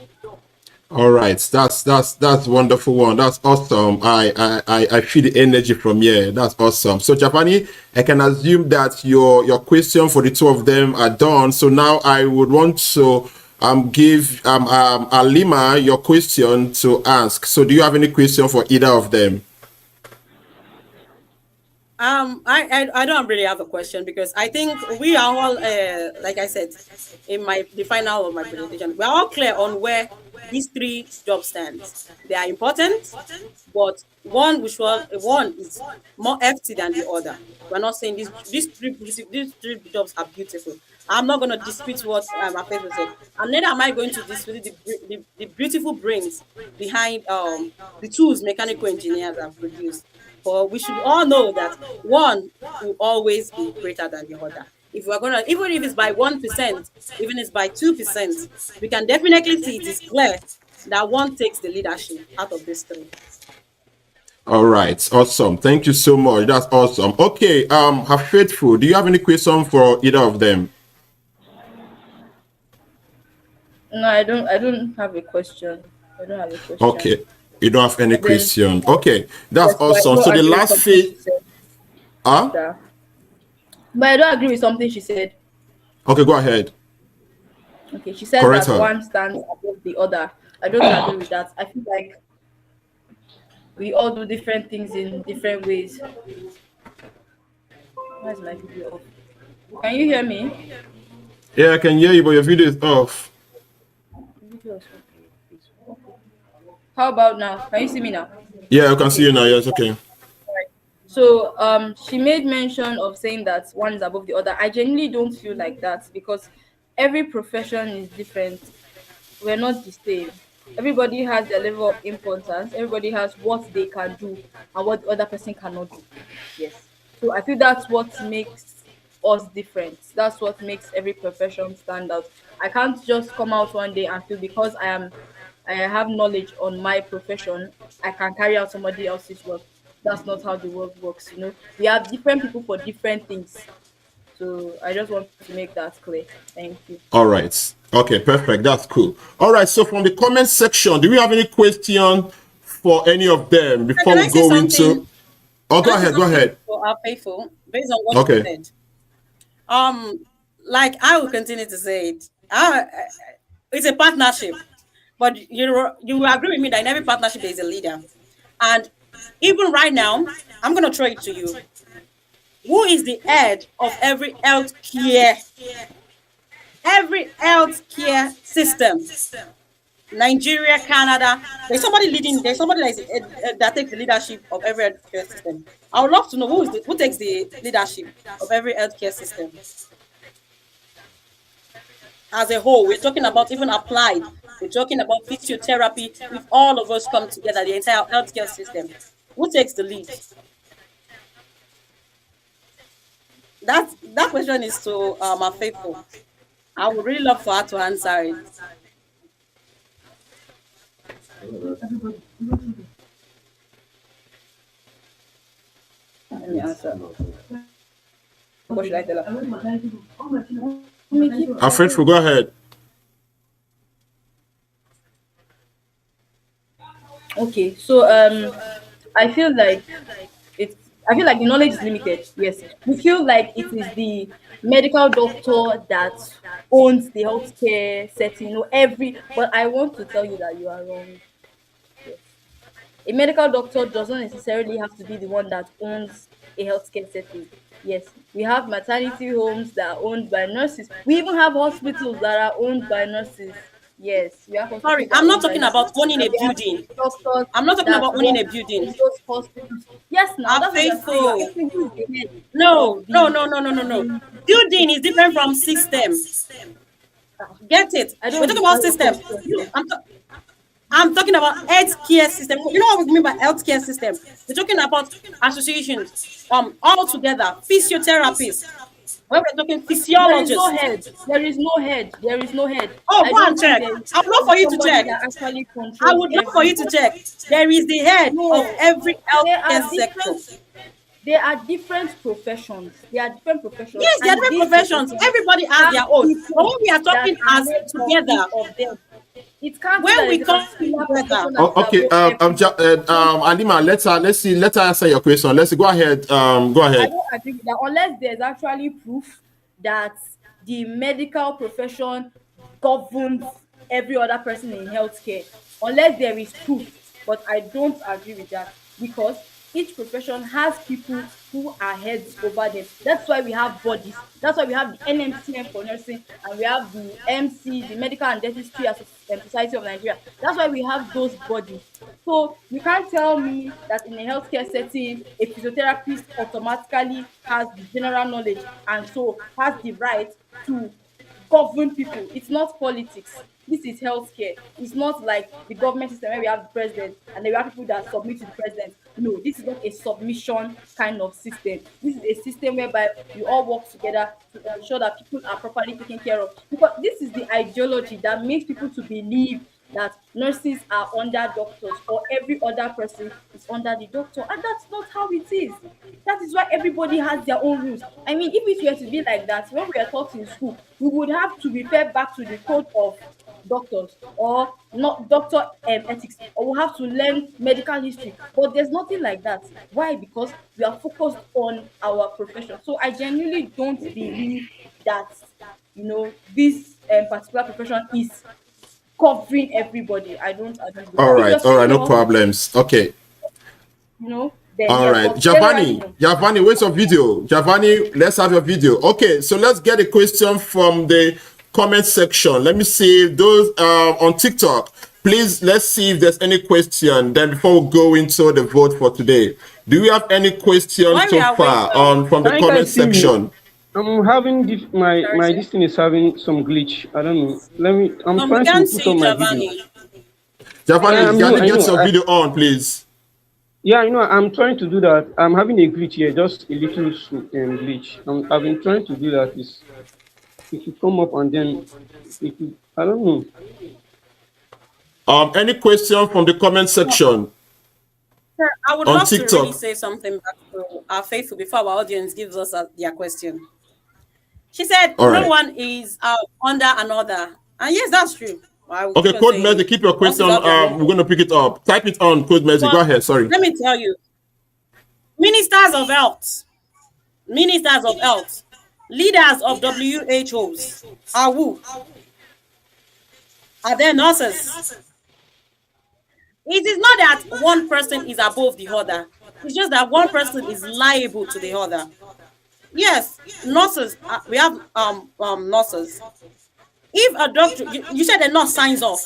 All right, that's wonderful one. That's awesome. I feel the energy from here. That's awesome. So Japani, I can assume that your question for the two of them are done. So now I would want to give Alima your question to ask. So do you have any question for either of them? I don't really have a question because I think we are all, like I said, in the final of my presentation, we are all clear on where these three jobs stand. They are important, but one is more hefty than the other. We're not saying these three jobs are beautiful. I'm not going to dispute what my favorite said, and neither am I going to dispute the beautiful brains behind the tools mechanical engineers have produced. But we should all know that one will always be greater than the other. If we're gonna, even if it's by 1%, even if it's by 2%, we can definitely see it is clear that one takes the leadership out of these three. All right, awesome. Thank you so much. That's awesome. Okay, Faithful, do you have any question for either of them? No, I don't have a question. I don't have a question. Okay, you don't have any But then question. Okay, that's yes, but I awesome. So don't the agree with last something she phase, said. huh? Yeah. But I don't agree with something she said. Okay, go ahead. Okay, she said Correct that her. one stands above the other. I don't agree with that. I feel like we all do different things in different ways. Why is my video off? Can you hear me? Yeah, I can hear you, but your video is off. Video is off. How about now? Can you see me now? Yeah, I can see Okay. you now. Yes, okay. So she made mention of saying that one is above the other. I genuinely don't feel like that because every profession is different. We're not the same. Everybody has their level of importance. Everybody has what they can do and what the other person cannot do. Yes. So I feel that's what makes us different. That's what makes every profession stand out. I can't just come out one day and feel because I have knowledge on my profession, I can carry out somebody else's work. That's not how the world works, you know. We have different people for different things. So I just want to make that clear. Thank you. All right. Okay, perfect. That's cool. All right. So from the comment section, do we have any question for any of them before Can we I say go something? into? Oh, Can go I say ahead. Go something ahead. for our faithful based on what she Okay. said? Um, like I will continue to say it. It's a partnership, but you will agree with me that in every partnership there is a leader, and even right now, I'm gonna throw it to you. Who is the head of every every healthcare system, Nigeria, Canada, there's somebody leading, there's somebody that takes the leadership of every healthcare system. I would love to know who takes the leadership of every healthcare system. As a whole, we're talking about even applied, we're talking about physiotherapy. If all of us come together, the entire healthcare system, who takes the lead? That question is to my faithful. I would really love for her to answer it. Let me answer. What should I tell her? Alfred, go ahead. Okay, so I feel like the knowledge is limited. Yes, we feel like it is the medical doctor that owns the healthcare setting. But I want to tell you that you are wrong. Yes. A medical doctor doesn't necessarily have to be the one that owns a healthcare setting. Yes, we have maternity homes that are owned by nurses. We even have hospitals that are owned by nurses. Yes, we have hospitals Sorry, that are I'm not owned by talking nurses. about owning a And we have building. doctors I'm not talking that about owning a work building. in those hospitals. Yes, now Are that's what I'm faithful. saying. You're asking who is the head No. of the- Building is different from system. Get it? I don't We're talking about understand system. the question. I'm talking about healthcare system. You know what we mean by healthcare system? We're talking about associations, all together, physiotherapists. When we're talking There is physiologists. no head. There is no head. There is no head. Oh, I go don't and think check. there is I would love for you to somebody check. that actually I controls would love for you to everybody. check. There is the head No, of every there are healthcare sector. different. There are different professions. There are different professions. Yes, there are and different these professions. Everybody has have their own. people But when we are talking that are as heads of together, each of them. It can't be when that we it's a come particular together, profession that Oh, is okay. above everyone. Anima, let her answer your question. Let's see. Go ahead. Go I ahead. don't agree with that unless there's actually proof that the medical profession governs every other person in healthcare. Unless there is proof, but I don't agree with that because each profession has people who are heads over them. That's why we have bodies. That's why we have the NMCM for nursing and we have the MC, the Medical and Dentistry Society of Nigeria. That's why we have those bodies. So you can't tell me that in a healthcare setting, a physiotherapist automatically has the general knowledge and so has the right to govern people. It's not politics. This is healthcare. It's not like the government system where we have the president and then we have people that submit to the president. No, this is not a submission kind of system. This is a system whereby we all work together to ensure that people are properly taken care of. Because this is the ideology that makes people to believe that nurses are under doctors or every other person is under the doctor, and that's not how it is. That is why everybody has their own rules. I mean, if it were to be like that, when we are taught in school, we would have to refer back to the code of doctors or not doctor ethics, or we have to learn medical history. But there's nothing like that. Why? Because we are focused on our profession. So I genuinely don't believe that this particular profession is covering everybody. I don't agree with All that. If right. you're All saying right. the No hospital, problems. Okay. then All yes, right. but very right now. Giovanni, where's your video? Giovanni, let's have your video. Okay. So let's get a question from the comment section. Let me see those on TikTok. Please, let's see if there's any question. Then before we go into the vote for today, do we have any questions While we so are far waiting, from the Can you comment guys see me? section? I'm having my Sorry, this thing is having some glitch. I don't know. I'm we trying to can't put see on my video. Giovanni. Giovanni, Yeah, can you I get know. your video on, please? Yeah, I'm trying to do that. I'm having a glitch here, just a little glitch. I've been trying to do that. It will come up and then I don't know. Any question from the comment section Sir, I would on love to really TikTok? say something back to our faithful before our audience gives us their question. She said, All no right. one is under another. And yes, that's true. I will Okay, keep on Code saying Mezi, it. keep your Once question. it's out there, We're going to pick it up. Type it on, Code Mezi. Go but ahead. Sorry. let me tell you, ministers of health, leaders of WHOs are who? Are they nurses? It is not that one person is above the other. It's just that one person is liable to the other. Yes, nurses. We have nurses. If a doctor, you said a nurse signs off.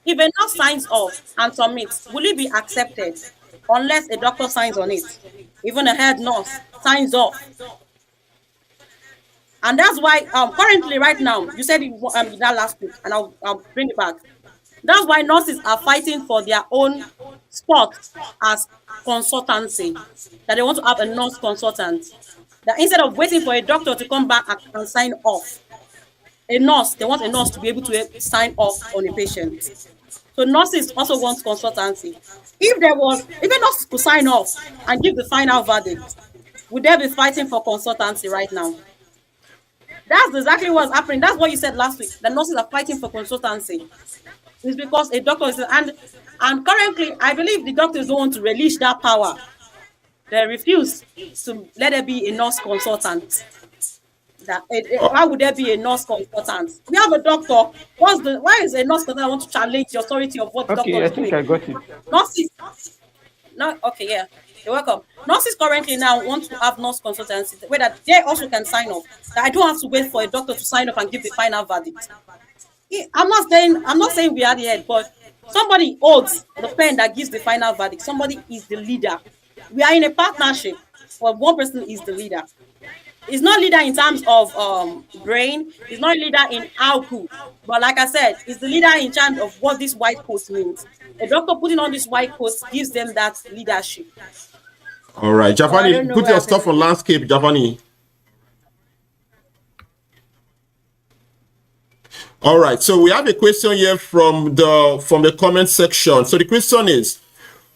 If a nurse signs off and submits, will it be accepted unless a doctor signs on it? Even a head nurse signs off. And that's why currently right now, you said it that last week, and I'll bring it back. That's why nurses are fighting for their own spot as consultancy, that they want to have a nurse consultant. That instead of waiting for a doctor to come back and sign off, they want a nurse to be able to sign off on a patient. So nurses also want consultancy. If a nurse could sign off and give the final verdict, would they be fighting for consultancy right now? That's exactly what's happening. That's what you said last week. The nurses are fighting for consultancy. It's because a doctor is, and currently I believe the doctors don't want to release that power. They refuse to let there be a nurse consultant. Why would there be a nurse consultant? We have a doctor. Why is a nurse consultant want to challenge the authority of what the doctor is doing? I got it. Nurses. No, okay, yeah. You're welcome. Nurses currently now want to have nurse consultancy where that they also can sign off. That I don't have to wait for a doctor to sign off and give the final verdict. I'm not saying we are the head, but somebody holds the pen that gives the final verdict. Somebody is the leader. We are in a partnership, but one person is the leader. It's not leader in terms of brain. It's not leader in output. But like I said, it's the leader in terms of what this white coat means. A doctor putting on this white coat gives them that leadership. All right, Javani, don't know put where your I stuff on landscape, Javani. All right, so we have a question here from the comment section. So the question is,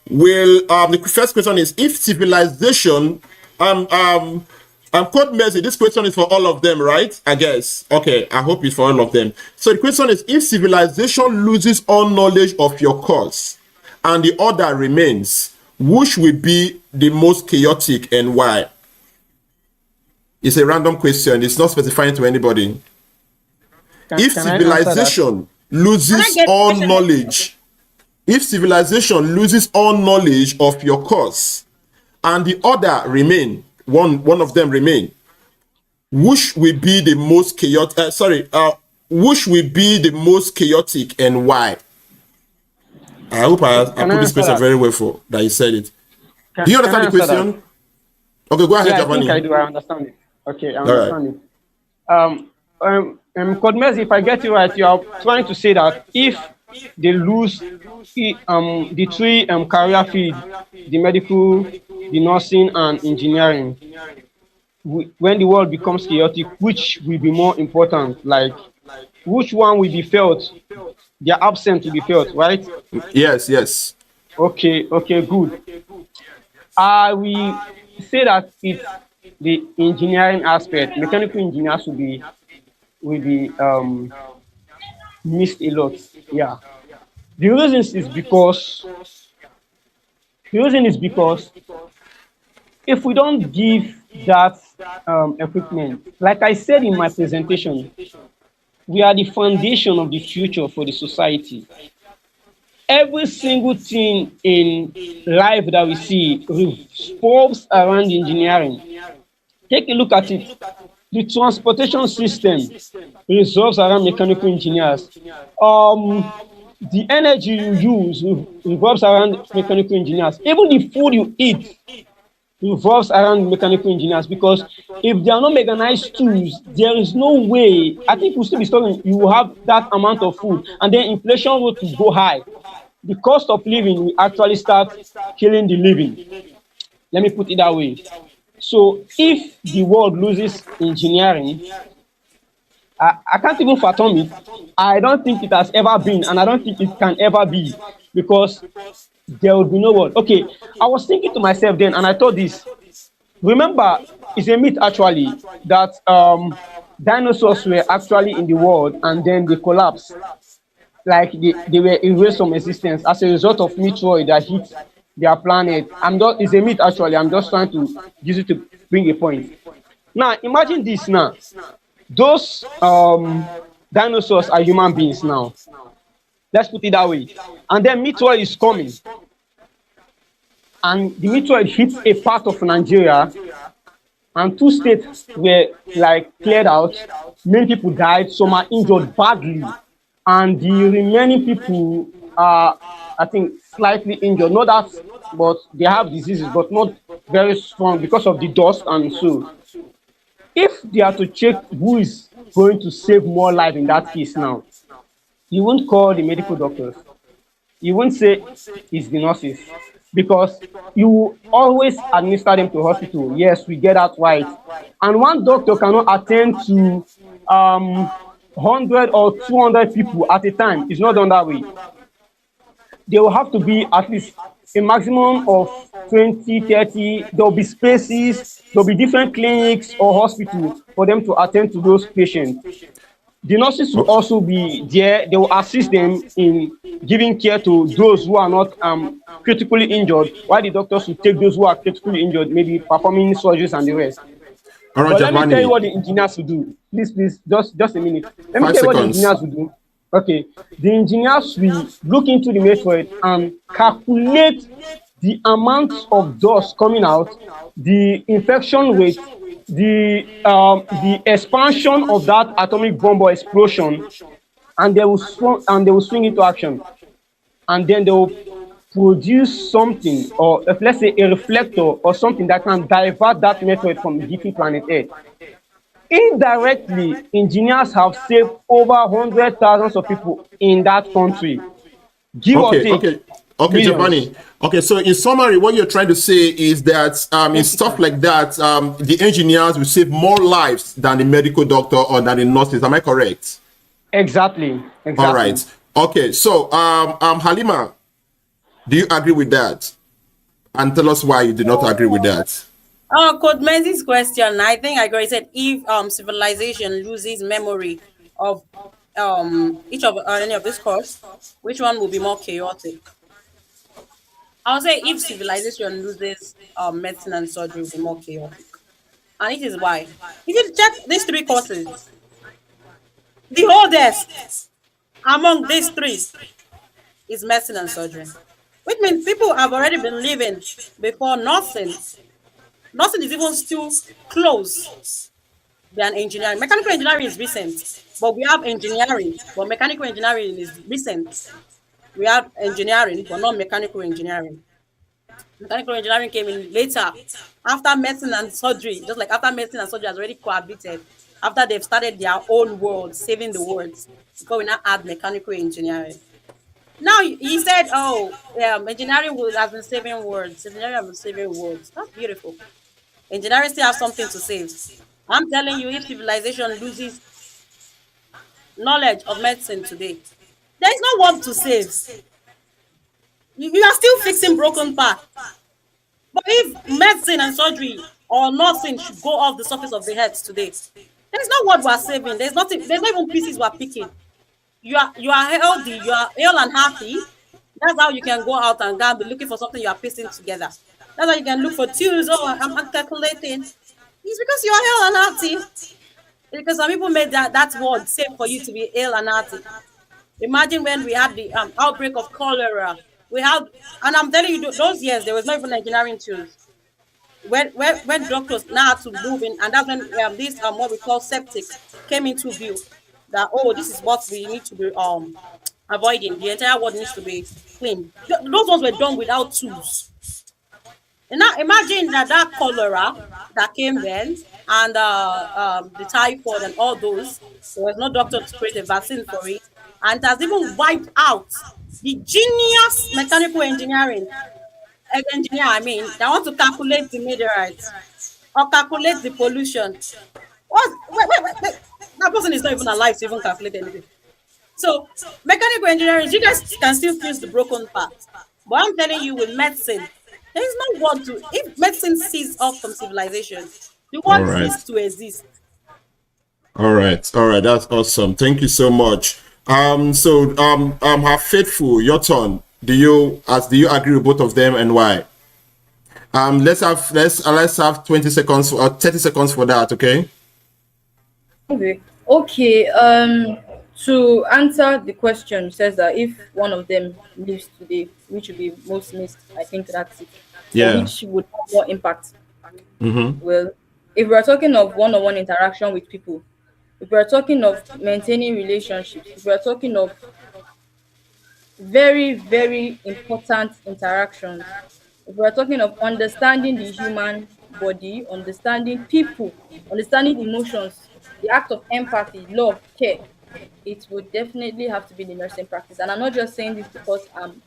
the first question is, if civilization Code Mercy, this question is for all of them, right? I guess. Okay, I hope it's for all of them. So the question is, if civilization loses all knowledge of your cause and the order remains, which will be the most chaotic and why? It's a random question. It's not specifying to anybody. If civilization loses all knowledge, if civilization loses all knowledge of your cause and the order remain, one of them remain, which will be the most chaotic? Which will be the most chaotic and why? I hope I put this question very well for that you said it. Do you understand the question? That? Okay, go ahead, Yeah, Javani. I think I do. I understand it. Okay, I understand it. Code Mercy, if I get you right, you are trying to say that if they lose the three career field, the medical, the nursing, and engineering, when the world becomes chaotic, which will be more important? Like, which one will be felt? Their absence will be felt, right? Yes. Okay, good. I will say that it's the engineering aspect. Mechanical engineers will be missed a lot. Yeah. The reason is because if we don't give that equipment, like I said in my presentation, we are the foundation of the future for the society. Every single thing in life that we see revolves around engineering. Take a look at it. The transportation system revolves around mechanical engineers. The energy you use revolves around mechanical engineers. Even the food you eat revolves around mechanical engineers, because if there are no mechanized tools, there is no way. I think we'll still be struggling. You will have that amount of food, and then inflation will go high. The cost of living will actually start killing the living. Let me put it that way. So if the world loses engineering, I can't even fathom it. I don't think it has ever been, and I don't think it can ever be, because there will be no world. Okay, I was thinking to myself then, and I thought this. Remember, it's a myth actually that dinosaurs were actually in the world and then they collapsed. Like they were erased from existence as a result of meteoroid that hit their planet. It's a myth actually. I'm just trying to use it to bring a point. Now imagine this now. Those dinosaurs are human beings now. Let's put it that way. And then meteoroid is coming. And the meteoroid hits a part of Nigeria. and 2 states were like cleared out. Many people died, some are injured badly, and the remaining people are, I think, slightly injured. Not that, but they have diseases, but not very strong because of the dust. And so, if they are to check who is going to save more life in that case now, you won't call the medical doctors. You won't say it's the nurses, because you will always administer them to hospital. Yes, we get that right. And one doctor cannot attend to 100 or 200 people at a time. It's not done that way. There will have to be at least a maximum of 20, 30. There will be spaces, there will be different clinics or hospitals for them to attend to those patients. The nurses will also be there. They will assist them in giving care to those who are not critically injured, while the doctors will take those who are critically injured, maybe performing surgeries and the rest. All right, But let me tell Giovanni. you what the engineers will do. Please, just a minute. Let me 5 tell you what the seconds. engineers will do. Okay, the engineers will look into the method and calculate the amount of dust coming out, the infection rate, the expansion of that atomic bomb or explosion, and they will swing into action, and then they will produce something, or let's say a reflector or something that can divert that method from hitting planet Earth. Indirectly, engineers have saved over 100,000 of people in that country. Give or Okay, take. okay, millions. Giovanni. Okay, so in summary, what you're trying to say is that in stuff like that, the engineers will save more lives than the medical doctor or than the nurses. Am I correct? Exactly. All right. Okay, so Halima, do you agree with that? And tell us why you do not agree with that. Coach Menzies' question, I think I agree. He said if civilization loses memory of each of any of this course, which one will be more chaotic? I would say if civilization loses medicine and surgery, will be more chaotic. And it is why. If you check these 3 courses, the oldest among these 3 is medicine and surgery, which means people have already been living before nursing. Nursing is even still close than engineering. Mechanical engineering is recent, but we have engineering, but mechanical engineering is recent. We have engineering, but not mechanical engineering. Mechanical engineering came in later, after medicine and surgery, just like after medicine and surgery has already cohabited, after they've started their own world, saving the world, before we now add mechanical engineering. Now he said, "Oh, engineering has been saving words. Engineering has been saving words. That's beautiful. Engineering still have something to save. I'm telling you, if civilization loses knowledge of medicine today, there is no one to save. You are still fixing broken parts. But if medicine and surgery or nursing should go off the surface of the earth today, there is no word we are saving. There's nothing. There's not even pieces we are picking. You are healthy. You are ill and happy. That's how you can go out and be looking for something you are piecing together. That's how you can look for tools. Oh, I'm calculating. It's because you are ill and healthy. Because some people made that word safe for you to be ill and healthy. Imagine when we had the outbreak of cholera. We had, and I'm telling you, those years there was not even engineering tools. When doctors now had to move in, and that's when this what we call septic came into view. That this is what we need to be avoiding. The entire world needs to be clean. Those ones were done without tools. And now imagine that cholera that came then, and the typhoid and all those. There was no doctor to create a vaccine for it, and it has even wiped out the genius mechanical engineer, I mean, that want to calculate the meteorites or calculate the pollution. What? Wait. That person is not even alive to even calculate anything. So, mechanical engineering, you guys can still fix the broken parts. But I'm telling you, with medicine, there is no word to. If medicine ceases off from civilization, the All word right. ceases to exist. All right, that's awesome. Thank you so much. Have Faithful, your turn. Do you agree with both of them, and why? Let's have 20 seconds or 30 seconds for that, okay? Okay. To answer the question, says that if one of them lives today, which would be most missed, I think that's it. Yeah. Which would have more impact? Mm-hmm. Well, If we're talking of one-on-one interaction with people, if we're talking of maintaining relationships, if we're talking of very, very important interactions, if we're talking of understanding the human body, understanding people, understanding emotions, the act of empathy, love, care, it would definitely have to be the nursing practice. And I'm not just saying this because I'm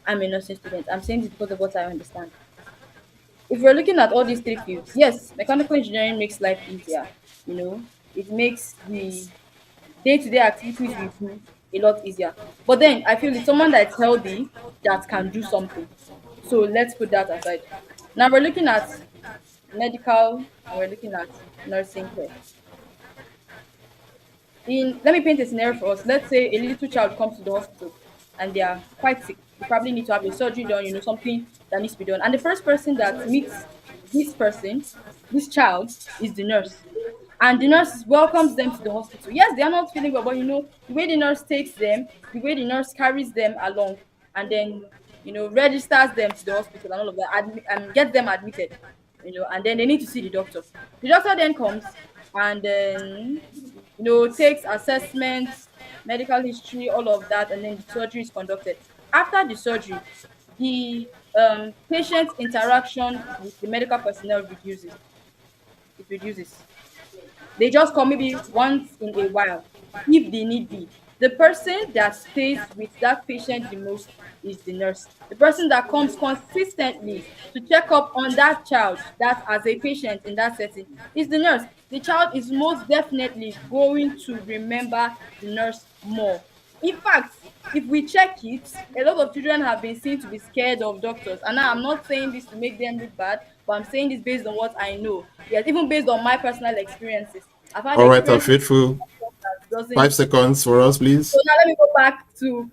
a nursing student. I'm saying this because of what I understand. If we're looking at all these three fields, yes, mechanical engineering makes life easier. You know, it makes the day-to-day activities we do a lot easier. But then I feel it's someone that's healthy that can do something. So let's put that aside. Now we're looking at medical and we're looking at nursing care. Let me paint a scenario for us. Let's say a little child comes to the hospital and they are quite sick. They probably need to have a surgery done, something that needs to be done. And the first person that meets this person, this child, is the nurse. And the nurse welcomes them to the hospital. Yes, they are not feeling well, but the way the nurse takes them, the way the nurse carries them along, and then registers them to the hospital and all of that, and get them admitted, and then they need to see the doctor. The doctor then comes and then takes assessments, medical history, all of that, and then the surgery is conducted. After the surgery, the patient interaction with the medical personnel reduces. It reduces. They just come maybe once in a while, if they need be. The person that stays with that patient the most is the nurse. The person that comes consistently to check up on that child, that as a patient in that setting, is the nurse. The child is most definitely going to remember the nurse more. In fact, if we check it, a lot of children have been seen to be scared of doctors. And now I'm not saying this to make them look bad, but I'm saying this based on what I know. Yes, even based on my personal experiences. I've had All right, experiences Faithful. that doesn't. 5 seconds for us, please. So now let me go back to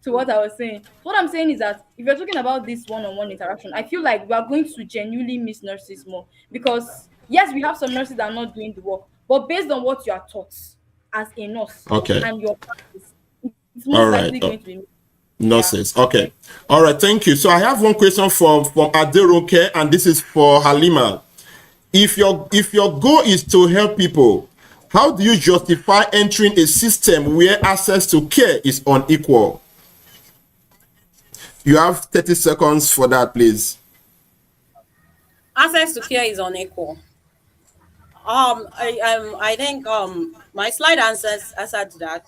to what I was saying. What I'm saying is that if you're talking about this one-on-one interaction, I feel like we are going to genuinely miss nurses more because yes, we have some nurses that are not doing the work, but based on what you are taught as a nurse Okay. and your practice, it's All most right. likely going to be Nurses. Okay. All right. Thank you. So I have one question from Aderoke, and this is for Halima. If your goal is to help people, how do you justify entering a system where access to care is unequal? You have 30 seconds for that, please. Access to care is unequal. I think my slide answered to that.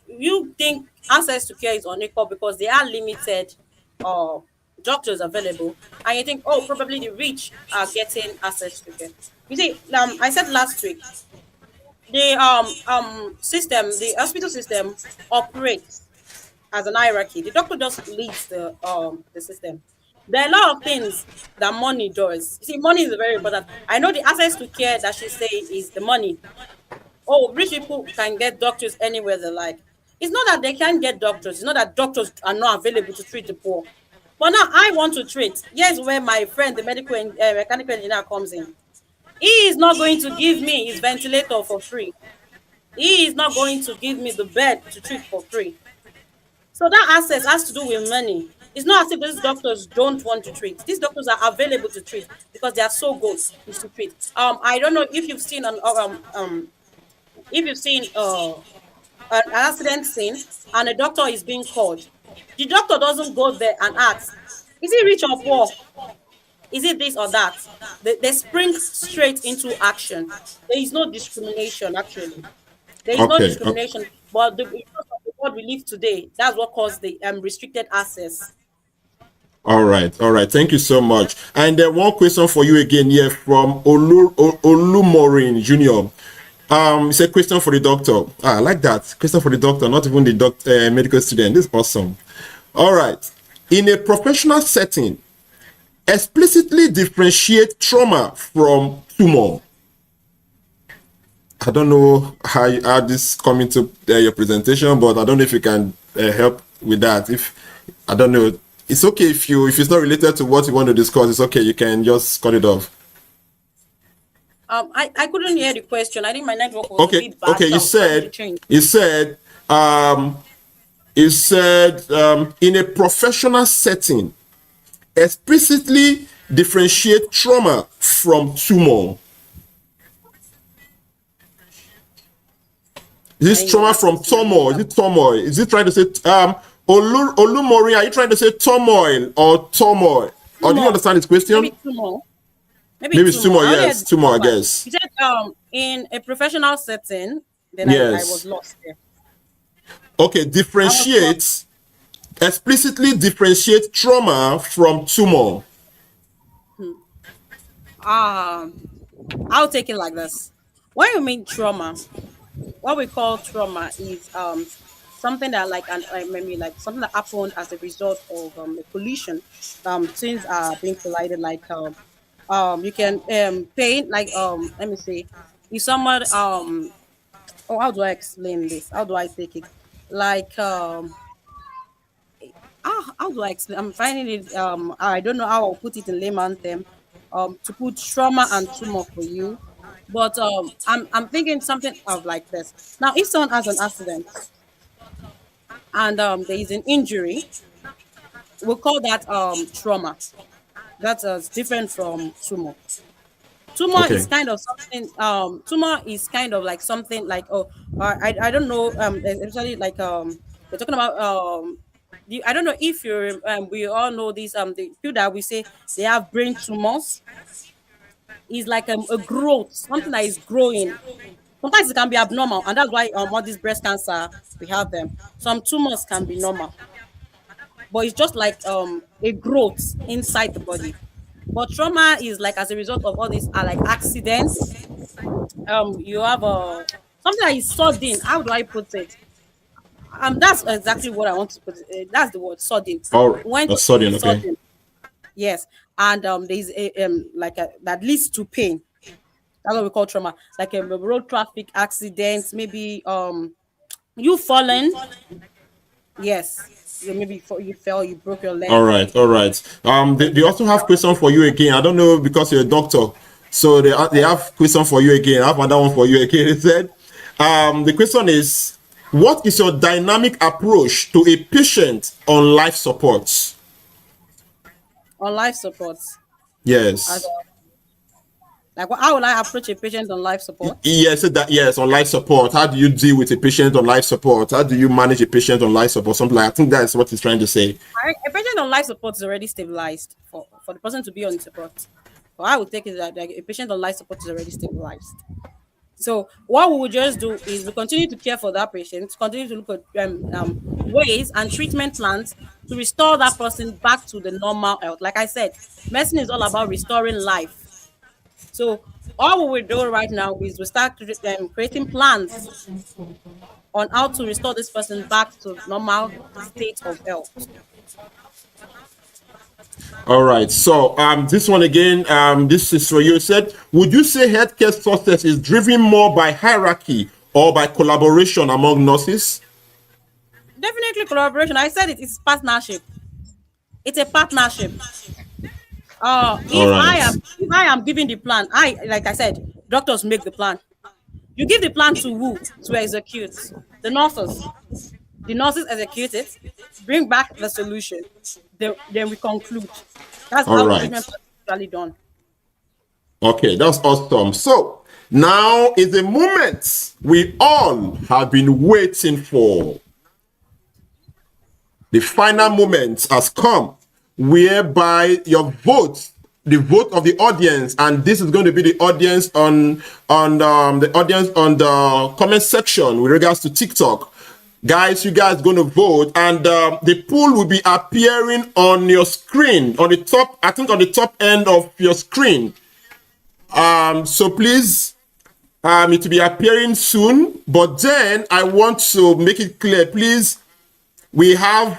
You think access to care is unequal because there are limited doctors available, and you think, oh, probably the rich are getting access to care. You see, I said last week, the the hospital system operates as an hierarchy. The doctor just leads the system. There are a lot of things that money does. You see, money is very important. I know the access to care that she say is the money. Oh, rich people can get doctors anywhere they like. It's not that they can't get doctors. It's not that doctors are not available to treat the poor. But now I want to treat. Here's where my friend, the mechanical engineer, comes in. He is not going to give me his ventilator for free. He is not going to give me the bed to treat for free. So that access has to do with money. It's not as if these doctors don't want to treat. These doctors are available to treat because they are so good to treat. I don't know if you've seen an accident scene and a doctor is being called. The doctor doesn't go there and ask, is he rich or poor? Is it this or that? They spring straight into action. There is no discrimination, actually. There is no Okay. discrimination. But because of the world we live today, that's what caused the restricted access. All right. Thank you so much. And then one question for you again here from Olumorin Jr. It's a question for the doctor. I like that. Question for the doctor, not even the medical student. This is awesome. All right. In a professional setting, explicitly differentiate trauma from tumor. I don't know how this come into your presentation, but I don't know if you can help with that. I don't know, it's okay if it's not related to what you want to discuss. It's okay. You can just cut it off. I couldn't hear the question. I think my network was a bit bad. Okay. You said in a professional setting, explicitly differentiate trauma from tumor? Is this trauma from turmoil? Is it turmoil? Is it trying to say Olumori, are you trying to say turmoil or turmoil? Or do you understand his question? Maybe tumor. Maybe it's tumor, I only yes. heard Tumor, I trauma. guess. You said in a professional setting, then I Yes. was lost there. Okay, differentiate, explicitly differentiate trauma from tumor. I'll take it like this. When you mean trauma, what we call trauma is something that maybe like something that happened as a result of a collision. Things are being collided you can paint let me see, if someone oh, how do I explain this? How do I take it? Like how do I explain? I'm finding it I don't know how I'll put it in layman term to put trauma and tumor for you. But I'm thinking something of like this. Now, if someone has an accident and there is an injury, we'll call that trauma. That's different from tumor. Tumor Okay. is kind of something. Tumor is kind of like something like I don't know. Especially like we're talking about I don't know if you we all know this the people that we say they have brain tumors is like a growth, something that is growing. Sometimes it can be abnormal, and that's why all this breast cancer we have them. Some tumors can be normal, but it's just like a growth inside the body. But trauma is like as a result of all these are like accidents. You have something that is sudden. How do I put it? That's exactly what I want to put. That's the word sudden. All right. When That's sudden, okay. sudden, yes, and there's a that leads to pain. That's what we call trauma, like a road traffic accident, maybe you fallen, yes, maybe you fell, you broke your leg. All right, all right. They also have question for you again. I don't know because you're a doctor, so they have question for you again. I have another one for you again. It said, the question is, what is your dynamic approach to a patient on life support? On life support, Yes. how will I approach a patient on life support? Yes, yes, on life support. How do you deal with a patient on life support? How do you manage a patient on life support? Something like I think that's what he's trying to say. A patient on life support is already stabilized for the person to be on support. What I would take is that a patient on life support is already stabilized. So what we will just do is we continue to care for that patient, continue to look at ways and treatment plans to restore that person back to the normal health. Like I said, medicine is all about restoring life. So all we will do right now is we start creating plans on how to restore this person back to normal state of health. All right. So this one again, this is for you. It said, would you say healthcare success is driven more by hierarchy or by collaboration among nurses? Definitely collaboration. I said it's partnership. It's a partnership. If I am giving the plan, like I said, doctors make the plan. You give the plan to who to execute? The nurses. The nurses execute it, bring back the solution. Then we conclude. That's All how right. the treatment is usually done. Okay, that's awesome. So now is the moment we all have been waiting for. The final moment has come, whereby your vote, the vote of the audience, and this is going to be the audience on the comment section with regards to TikTok. Guys, you guys going to vote, and the poll will be appearing on your screen on the top. I think on the top end of your screen. So please, it will be appearing soon. But then I want to make it clear, please. We're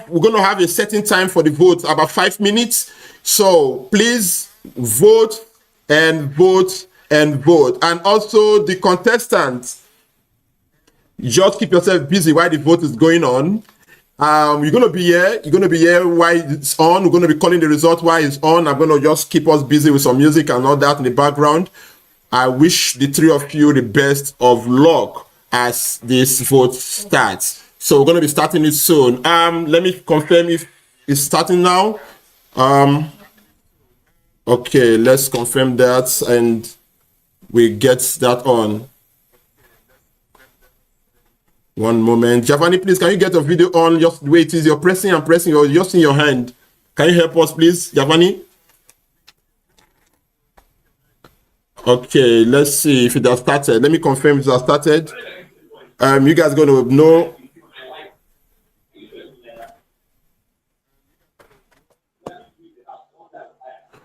going to have a certain time for the vote, about 5 minutes. So please vote and vote and vote. And also the contestants, just keep yourself busy while the vote is going on. You're going to be here. You're going to be here while it's on. We're going to be calling the result while it's on. I'm going to just keep us busy with some music and all that in the background. I wish the three of you the best of luck as this vote starts. So we're going to be starting it soon. Let me confirm if it's starting now. Okay, let's confirm that and we get that on. One moment. Giovanni, please, can you get a video on? Just the way it is, you're pressing and pressing, you're just in your hand. Can you help us, please, Giovanni? Okay, let's see if it has started. Let me confirm it has started. You guys going to know.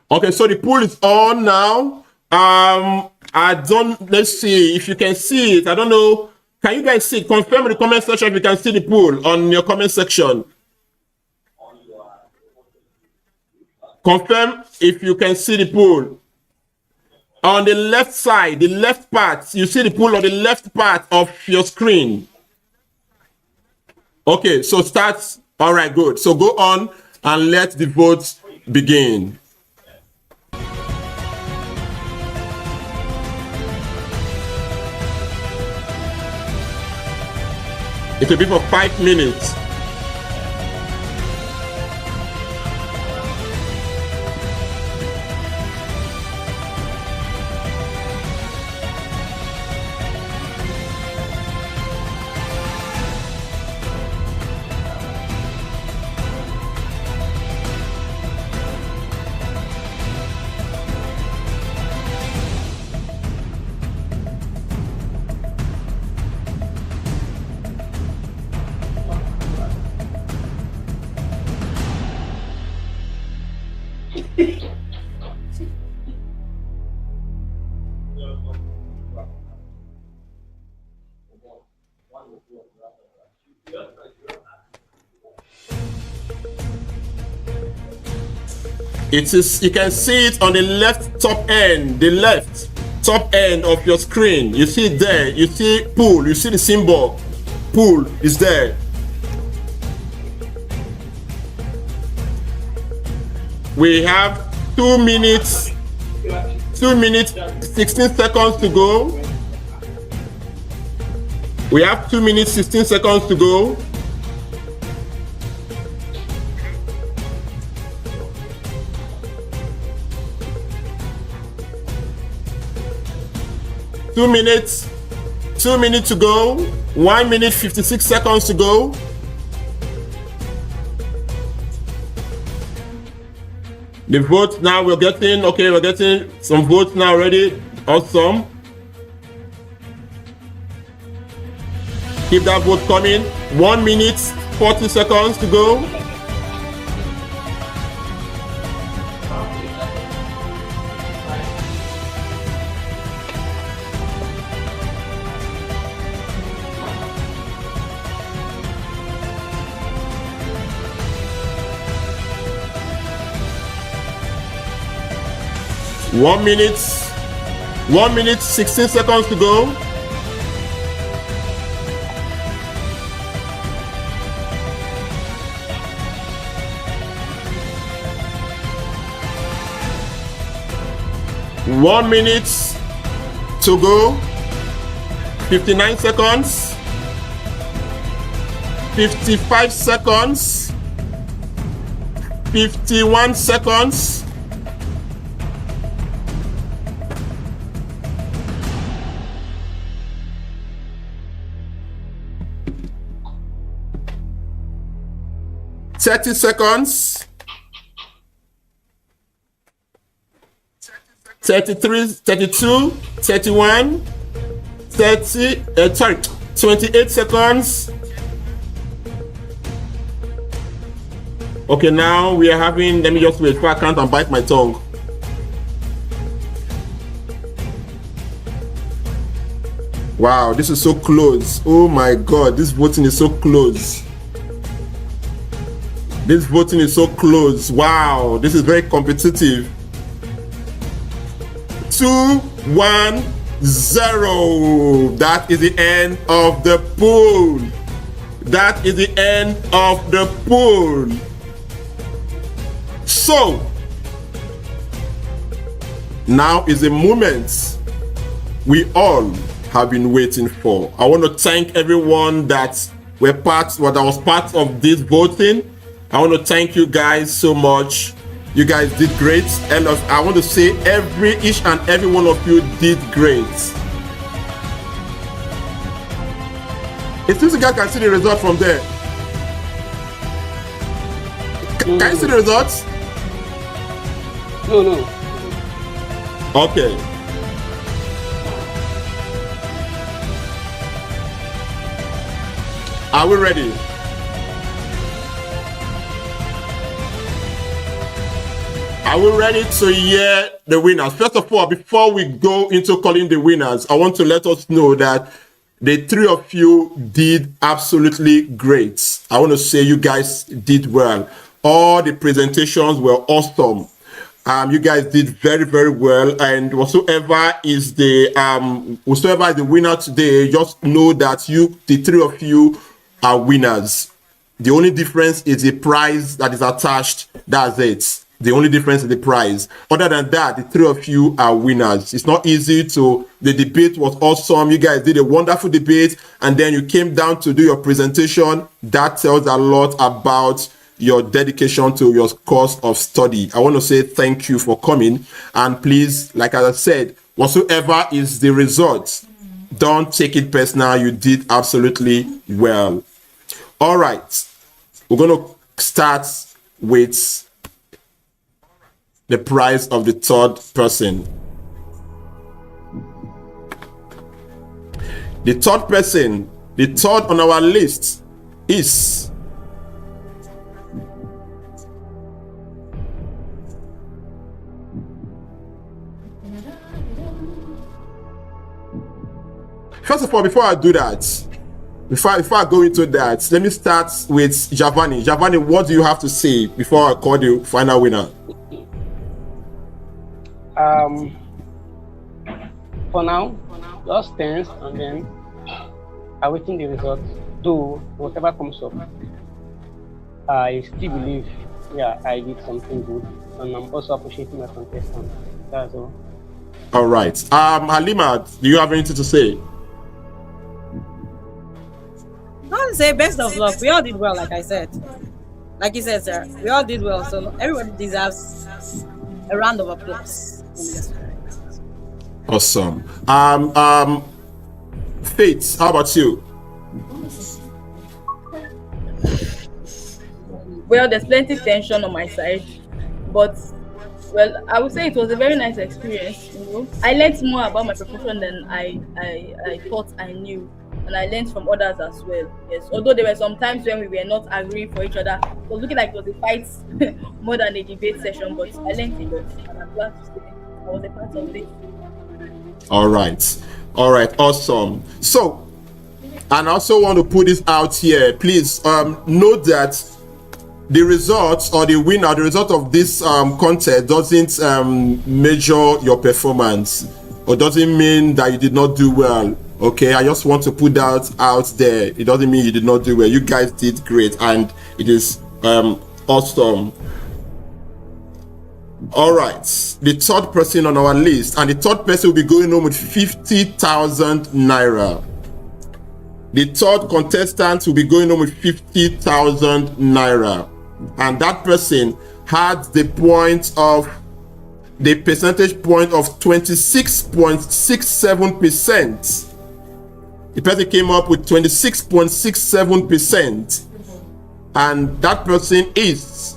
Okay, so the pool is on now. Let's see if you can see it. I don't know. Can you guys see it? Confirm in the comment section if you can see the pool on your comment section. Confirm if you can see the pool. On the left side, the left part, you see the pool on the left part of your screen. Okay, so start. All right, good. So go on and let the vote begin. It will be for 5 minutes. It is, you can see it on the left top end, the left top end of your screen. You see it there, you see pool, you see the symbol, pool is there. We have 2 minutes, 16 seconds to go. We have 2 minutes, 16 seconds to go. Two minutes to go. 1 minute, 56 seconds to go. The vote now we're getting, okay, we're getting some votes now already. Awesome. Keep that vote coming. 1 minute, 40 seconds to go. One minute, 16 seconds to go. One minute to go. 59 seconds. 55 seconds. 51 seconds. 30 seconds. 33, 32, 31, 28 seconds. Okay, now we are having, let me just wait for I count and bite my tongue. Wow, this is so close. Oh my God, this voting is so close. This voting is so close. Wow, this is very competitive. 2-1-0. That is the end of the poll. That is the end of the poll. So, now is the moment we all have been waiting for. I want to thank everyone that was part of this voting. I want to thank you guys so much. You guys did great. And I want to say each and every one of you did great. It seems you guys can see the result from there. Can you see the results? No. Okay. Are we ready? Are we ready to hear the winners? First of all, before we go into calling the winners, I want to let us know that the three of you did absolutely great. I want to say you guys did well. All the presentations were awesome. You guys did very, very well. And whatsoever is the winner today, just know that the three of you are winners. The only difference is the prize that is attached. That's it. The only difference is the prize. Other than that, the three of you are winners. It's not easy the debate was awesome. You guys did a wonderful debate, and then you came down to do your presentation. That tells a lot about your dedication to your course of study. I want to say thank you for coming. And please, like I said, whatsoever is the result, don't take it personal. You did absolutely well. All right. We're going to start with the prize of the third person. The third person, the third on our list is first of all, before I do that, before I go into that, let me start with Giovanni. Giovanni, what do you have to say before I call the final winner? For now, just tense and then awaiting the results. Though whatever comes up, I still believe, I did something good, and I'm also appreciating my contestant. That's all. All right. Halima, do you have anything to say? I want to say best of luck. We all did well, like I said. Like you said, sir, we all did well. So everybody deserves a round of applause. Awesome. Faith, how about you? Well, there's plenty tension on my side, but I would say it was a very nice experience. I learned more about my profession than I thought I knew, and I learned from others as well. Yes, although there were some times when we were not agreeing for each other, it was looking like it was a fight more than a debate session. But I learned a lot, and I'm glad to say I was a part of it. All right, awesome. So, and I also want to put this out here. Please note that the results or the winner, the result of this contest doesn't measure your performance or doesn't mean that you did not do well. Okay, I just want to put that out there. It doesn't mean you did not do well. You guys did great, and it is awesome. All right, the third person on our list, and the third person will be going home with 50,000 naira. The third contestant will be going home with 50,000 naira, and that person had the percentage point of 26.67%. The person came up with 26.67%, and that person is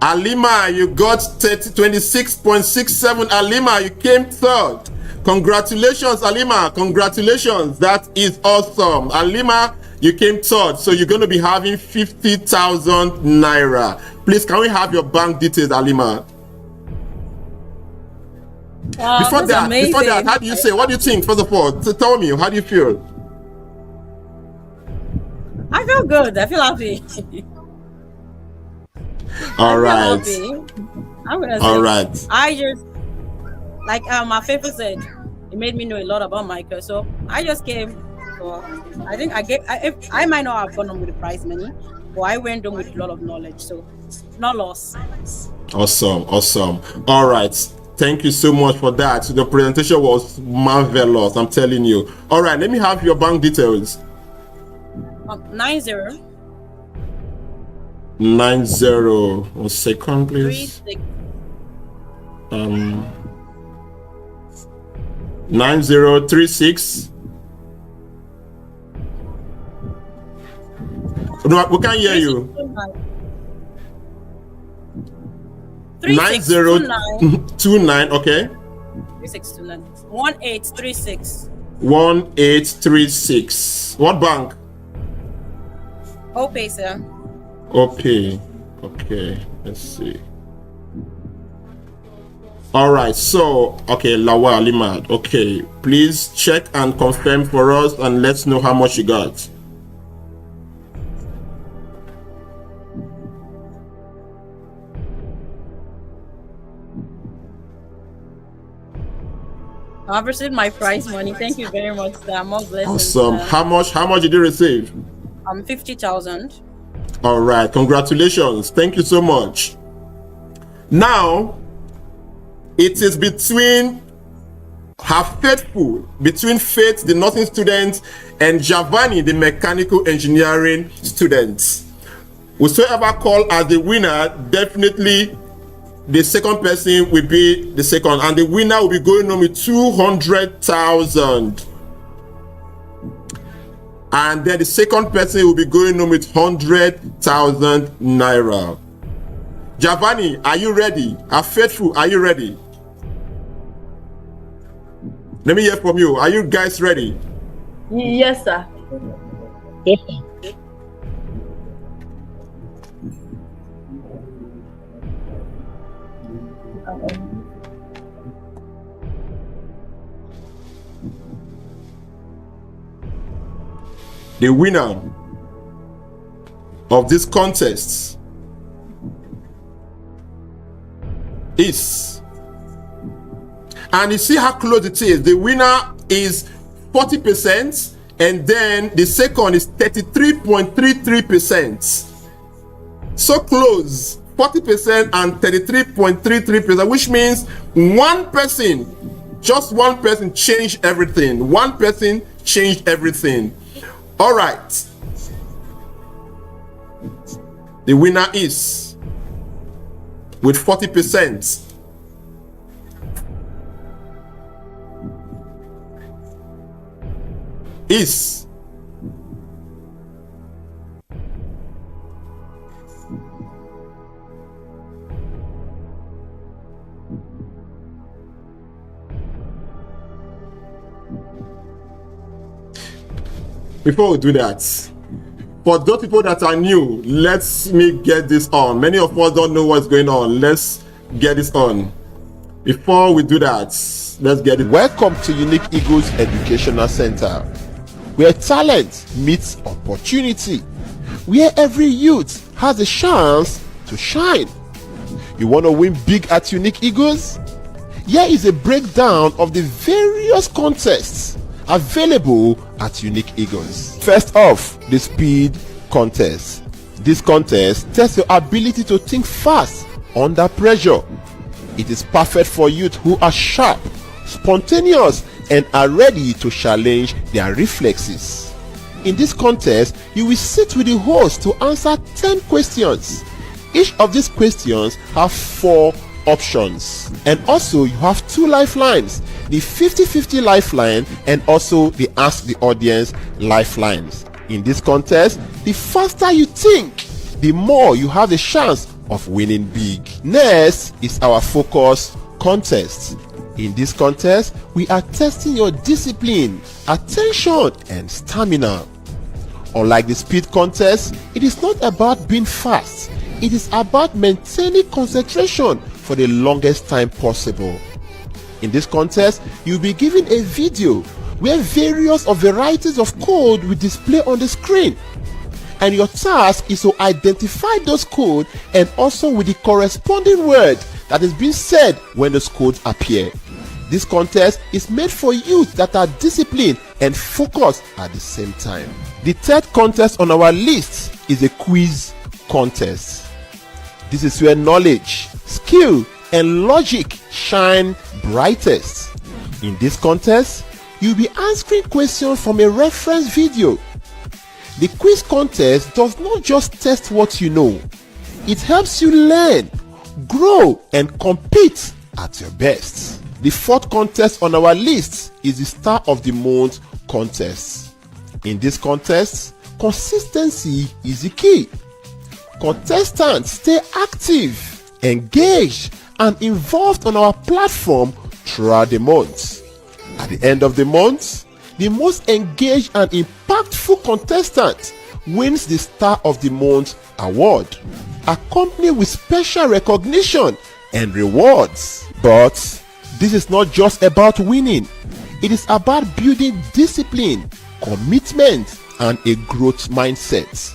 Alima. You got 26.67. Alima, you came third. Congratulations, Alima. Congratulations. That is awesome. Alima, you came third. So you're going to be having 50,000 naira. Please, can we have your bank details, Alima? Before that, how do you say? What do you think? First of all, tell me, how do you feel? I feel good. I feel happy. All right. I'm gonna say, all right. I just, like my favorite said, it made me know a lot about Michael. So I just came for, I think I might not have gone on with the prize money, but I went on with a lot of knowledge, so not lost. Awesome. All right. Thank you so much for that. The presentation was marvelous, I'm telling you. All right, let me have your bank details. 90 1 second, please. 36 9036. No, we can't hear you. 9029. Okay. 3629. 1836. 1836. What bank? Okay, sir. Okay. Let's see. All right. So, okay, Lawal Alimad. Okay, please check and confirm for us, and let's know how much you got. I've received my prize money. Thank you very much, sir. More blessings. Awesome. How much did you receive? 50,000. All right, congratulations. Thank you so much. Now, it is between between Faith, the nursing student, and Giovanni, the mechanical engineering student. Whosoever called as the winner, definitely the second person will be the second, and the winner will be going home with 200,000. And then the second person will be going home with 100,000 naira. Giovanni, are you ready? Faithful, are you ready? Let me hear from you. Are you guys ready? Yes, sir. The winner of this contest is, and you see how close it is. The winner is 40%, and then the second is 33.33%. So close, 40% and 33.33%, which means one person, just one person changed everything. One person changed everything. All right. The winner is with 40%. Is before we do that, for those people that are new, let me get this on. Many of us don't know what's going on. Let's get this on. Before we do that, let's get it. Welcome to Unique Eagles Educational Center, where talent meets opportunity, where every youth has a chance to shine. You want to win big at Unique Eagles? Here is a breakdown of the various contests available at Unique Eagles. First off, the speed contest. This contest tests your ability to think fast under pressure. It is perfect for youth who are sharp, spontaneous, and are ready to challenge their reflexes. In this contest, you will sit with the host to answer 10 questions. Each of these questions have 4 options, and also you have 2 lifelines, the 50-50 lifeline and also the Ask the Audience lifelines. In this contest, the faster you think, the more you have the chance of winning big. Next is our focus contest. In this contest, we are testing your discipline, attention, and stamina. Unlike the speed contest, it is not about being fast. It is about maintaining concentration for the longest time possible. In this contest, you'll be given a video where various or varieties of code will display on the screen, and your task is to identify those codes and also with the corresponding word that is being said when those codes appear. This contest is made for youth that are disciplined and focus at the same time. The third contest on our list is a quiz contest. This is where knowledge, skill, and logic shine brightest. In this contest, you'll be answering questions from a reference video. The quiz contest does not just test what you know, it helps you learn, grow, and compete at your best. The fourth contest on our list is the Star of the Month contest. In this contest, consistency is the key. Contestants stay active, engaged, and involved on our platform throughout the month. At the end of the month, the most engaged and impactful contestant wins the Star of the Month award, accompanied with special recognition and rewards. But this is not just about winning, it is about building discipline, commitment, and a growth mindset.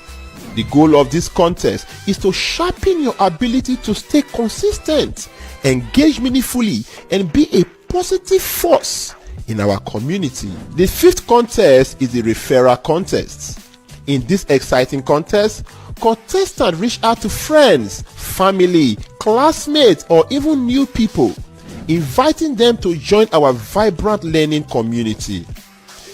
The goal of this contest is to sharpen your ability to stay consistent, engage meaningfully, and be a positive force in our community. The fifth contest is the referral contest. In this exciting contest, contestants reach out to friends, family, classmates, or even new people, inviting them to join our vibrant learning community.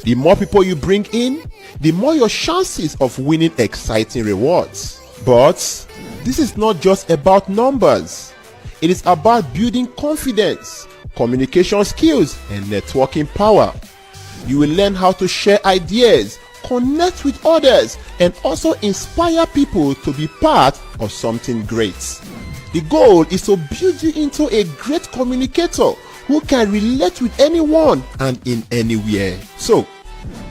The more people you bring in, the more your chances of winning exciting rewards. But this is not just about numbers. It is about building confidence, communication skills, and networking power. You will learn how to share ideas, connect with others, and also inspire people to be part of something great. The goal is to build you into a great communicator who can relate with anyone and in anywhere. So,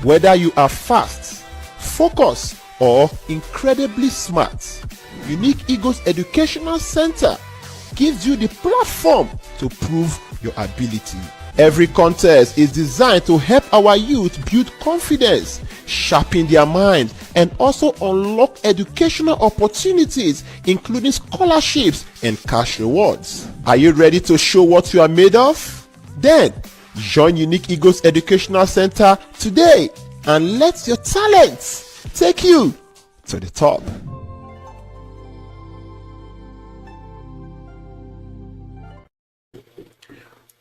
whether you are fast, focused, or incredibly smart, Unique Eagles Educational Center gives you the platform to prove your ability. Every contest is designed to help our youth build confidence, sharpen their mind, and also unlock educational opportunities, including scholarships and cash rewards. Are you ready to show what you are made of? Then join Unique Eagles Educational Center today and let your talents take you to the top.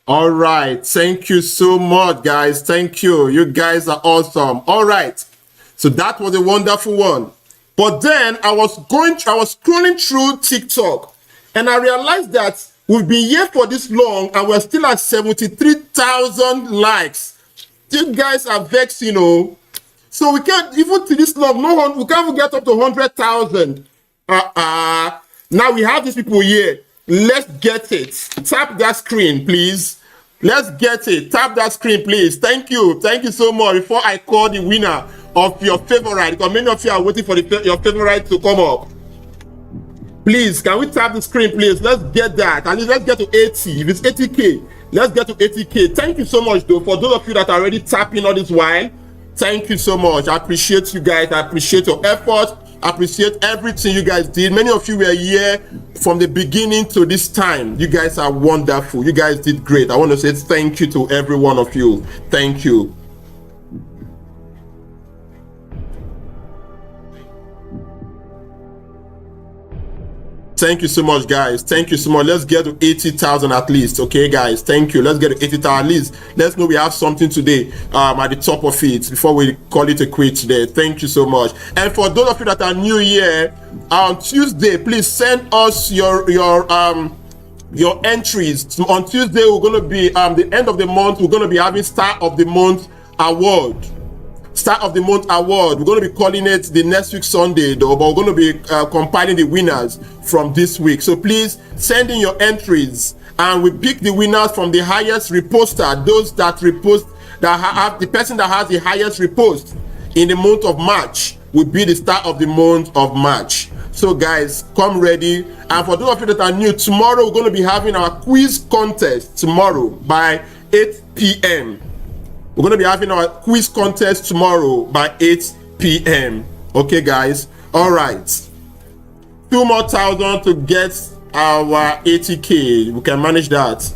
All right. Thank you so much, guys. Thank you. You guys are awesome. All right. So that was a wonderful one. But then I was scrolling through TikTok and I realized that we've been here for this long and we're still at 73,000 likes. You guys are vexed, you know. So we can't, even to this long, we can't even get up to 100,000. Now we have these people here. Let's get it. Tap that screen, please. Let's get it. Tap that screen, please. Thank you. Thank you so much. Before I call the winner of your favorite, because many of you are waiting for your favorite to come up. Please, can we tap the screen, please? Let's get that. At least let's get to 80. If it's 80K, let's get to 80K. Thank you so much, though, for those of you that are already tapping all this while. Thank you so much. I appreciate you guys. I appreciate your effort. I appreciate everything you guys did. Many of you were here from the beginning to this time. You guys are wonderful. You guys did great. I want to say thank you to every one of you. Thank you. Thank you so much, guys. Thank you so much. Let's get to 80,000 at least. Okay, guys. Thank you. Let's get to 80,000 at least. Let's know we have something today at the top of it before we call it a quit today. Thank you so much. And for those of you that are new here, on Tuesday, please send us your entries. On Tuesday, we're going to be the end of the month. We're going to be having Star of the Month award. Star of the Month award. We're going to be calling it the next week Sunday, though, but we're going to be compiling the winners from this week. So please send in your entries, and we pick the winners from the highest reposter. Those that repost, that have the person that has the highest repost in the month of March will be the Star of the Month of March. So guys, come ready. And for those of you that are new, tomorrow we're going to be having our quiz contest tomorrow by 8 p.m. We're going to be having our quiz contest tomorrow by 8 p.m. Okay, guys? All right. 2 more thousand to get our 80K. We can manage that.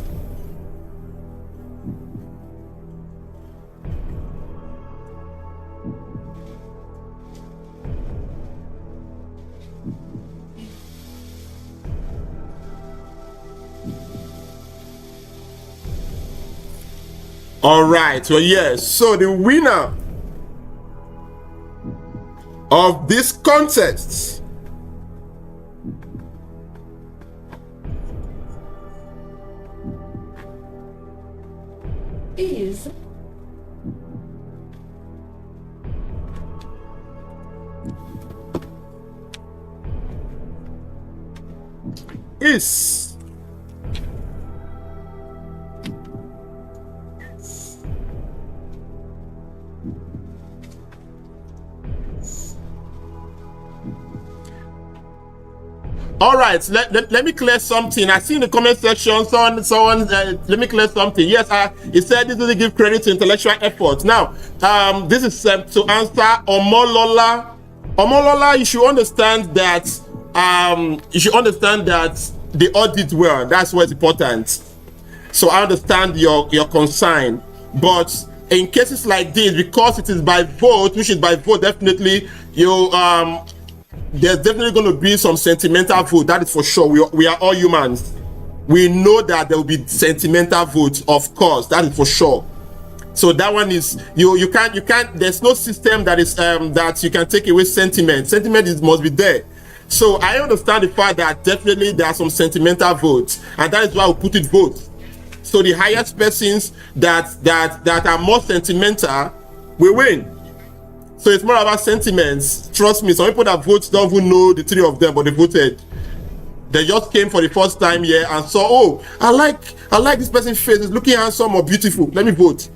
All right. So yes. So the winner of this contest is is all right. Let me clear something. I see in the comment section someone let me clear something. Yes, he said this doesn't give credit to intellectual effort. Now this is to answer Omolola. Omolola, you should understand that the audit well. That's what's important. So I understand your concern, but in cases like this, because it is by vote, which is by vote, definitely you there's definitely going to be some sentimental vote. That is for sure. We are all humans. We know that there will be sentimental votes, of course. That is for sure. So that one is you can't. There's no system that is that you can take away sentiment. Sentiment must be there. So I understand the fact that definitely there are some sentimental votes, and that is why we put it vote. So the highest persons that are more sentimental will win. So it's more about sentiments. Trust me, some people that vote don't even know the three of them, but they voted. They just came for the first time here and saw, oh, I like this person's face. It's looking handsome or beautiful. Let me vote.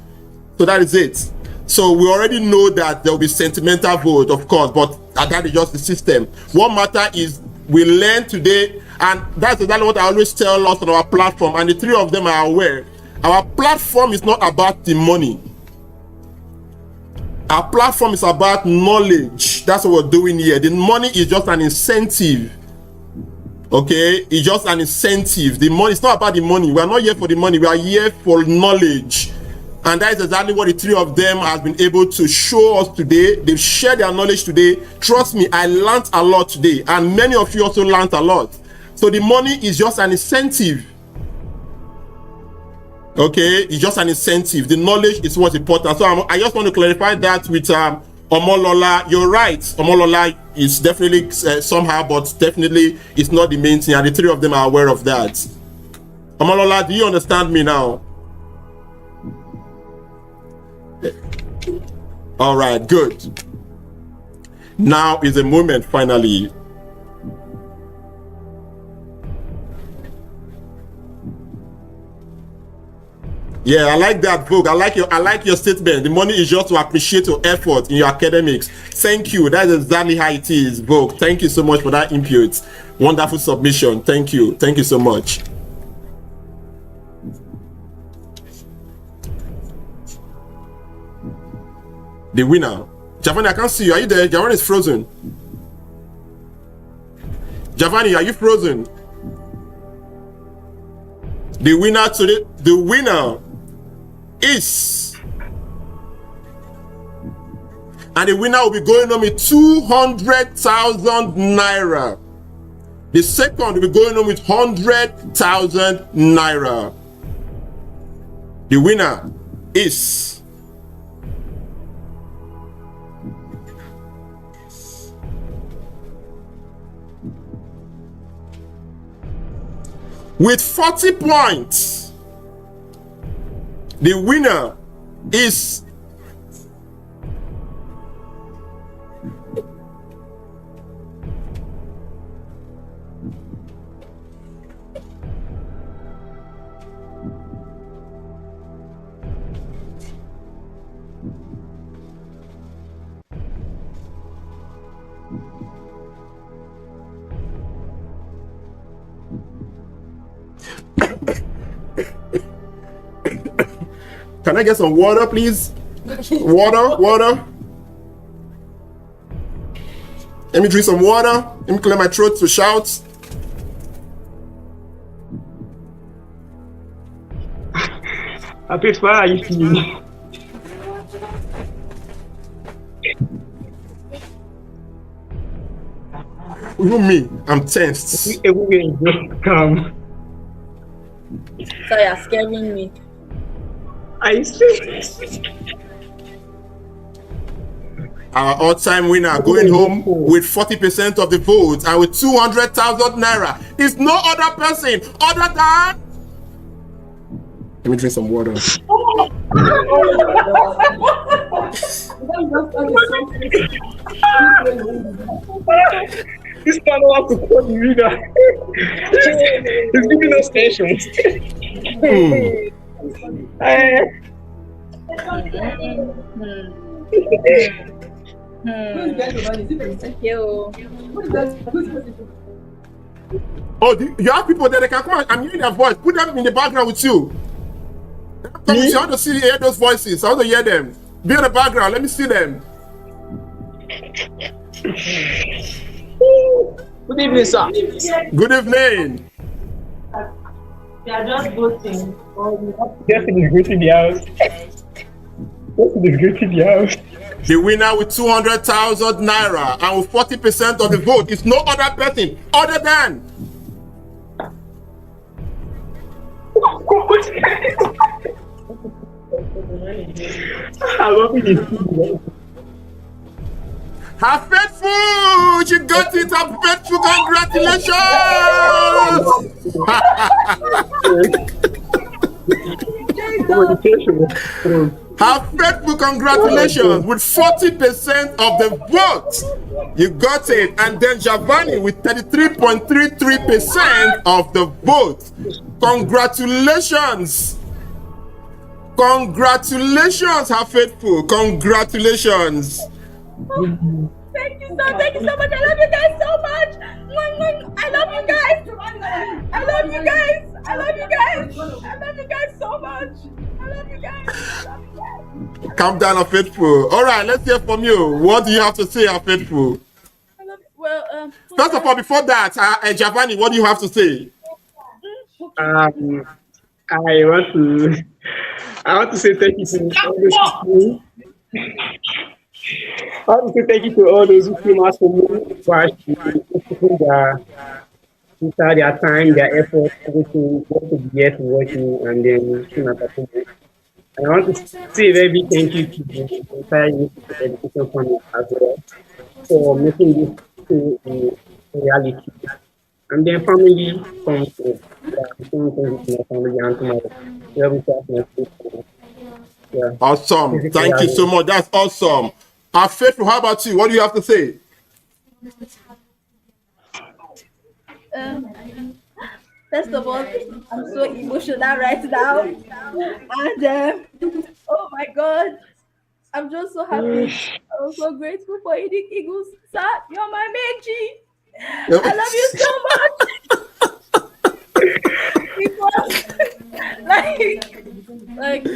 So that is it. So we already know that there will be sentimental vote, of course, but that is just the system. What matter is we learn today, and that's exactly what I always tell us on our platform, and the three of them are aware. Our platform is not about the money. Our platform is about knowledge. That's what we're doing here. The money is just an incentive. Okay, it's just an incentive. The money, it's not about the money. We are not here for the money. We are here for knowledge. And that is exactly what the three of them have been able to show us today. They've shared their knowledge today. Trust me, I learned a lot today. And many of you also learned a lot. So the money is just an incentive. Okay, it's just an incentive. The knowledge is what's important. So I just want to clarify that with Omolola. You're right. Omolola is definitely somehow, but definitely it's not the main thing. And the three of them are aware of that. Omolola, do you understand me now? All right, good. Now is the moment finally. Yeah, I like that, Vogue. I like your statement. The money is just to appreciate your effort in your academics. Thank you. That is exactly how it is, Vogue. Thank you so much for that input. Wonderful submission. Thank you. Thank you so much. The winner. Giovanni, I can't see you. Are you there? Giovanni is frozen. Giovanni, are you frozen? The winner today, the winner is, and the winner will be going home with 200,000 naira. The second will be going home with 100,000 naira. The winner is with 40 points. The winner is Can I get some water, please? Water. Let me drink some water. Let me clear my throat to shout. Happy, how are you feeling? Even me, I'm tensed. Everywhere just come. So you're scaring me. I see. Our all-time winner going home with 40% of the votes and with 200,000 naira is no other person other than. Let me drink some water. This man wants to call the winner. He's giving us tensions. Oh, you have people there that can come and I'm hearing their voice. Put them in the background with you. Come with you. I want to hear those voices. I want to hear them. Be in the background. Let me see them. Good evening, sir. Good evening. They are just voting. Just in the greeting the house. Just in the greeting the house. The winner with 200,000 naira and with 40% of the vote is no other person other than. Her faithful, she got it. Her faithful, congratulations. Her faithful, congratulations with 40% of the vote. You got it. And then Giovanni with 33.33% of the vote. Congratulations. Congratulations, her faithful. Congratulations. Thank you so much. I love you guys so much. I love you guys. I love you guys. I love you guys. I love you guys so much. I love you guys. Calm down, her faithful. All right, let's hear from you. What do you have to say, her faithful? I love you. Well, First of all, before that, Giovanni, what do you have to say? I want to say thank you to all those people. I want to say thank you to all those who came out for me, for actually putting their time, their effort, everything, just to be here to watch me and then came out for me. And I want to say a very big thank you to the entire Youth Education Fund as well for making this to a reality. And then family comes to my family and to my yeah. Awesome. Thank you so much. That's awesome. Our faithful, how about you? What do you have to say? First of all, I'm so emotional right now. And oh my God, I'm just so happy. I'm so grateful for Eddie Eagles. Sir, you're my main G. I love you so much. Because like we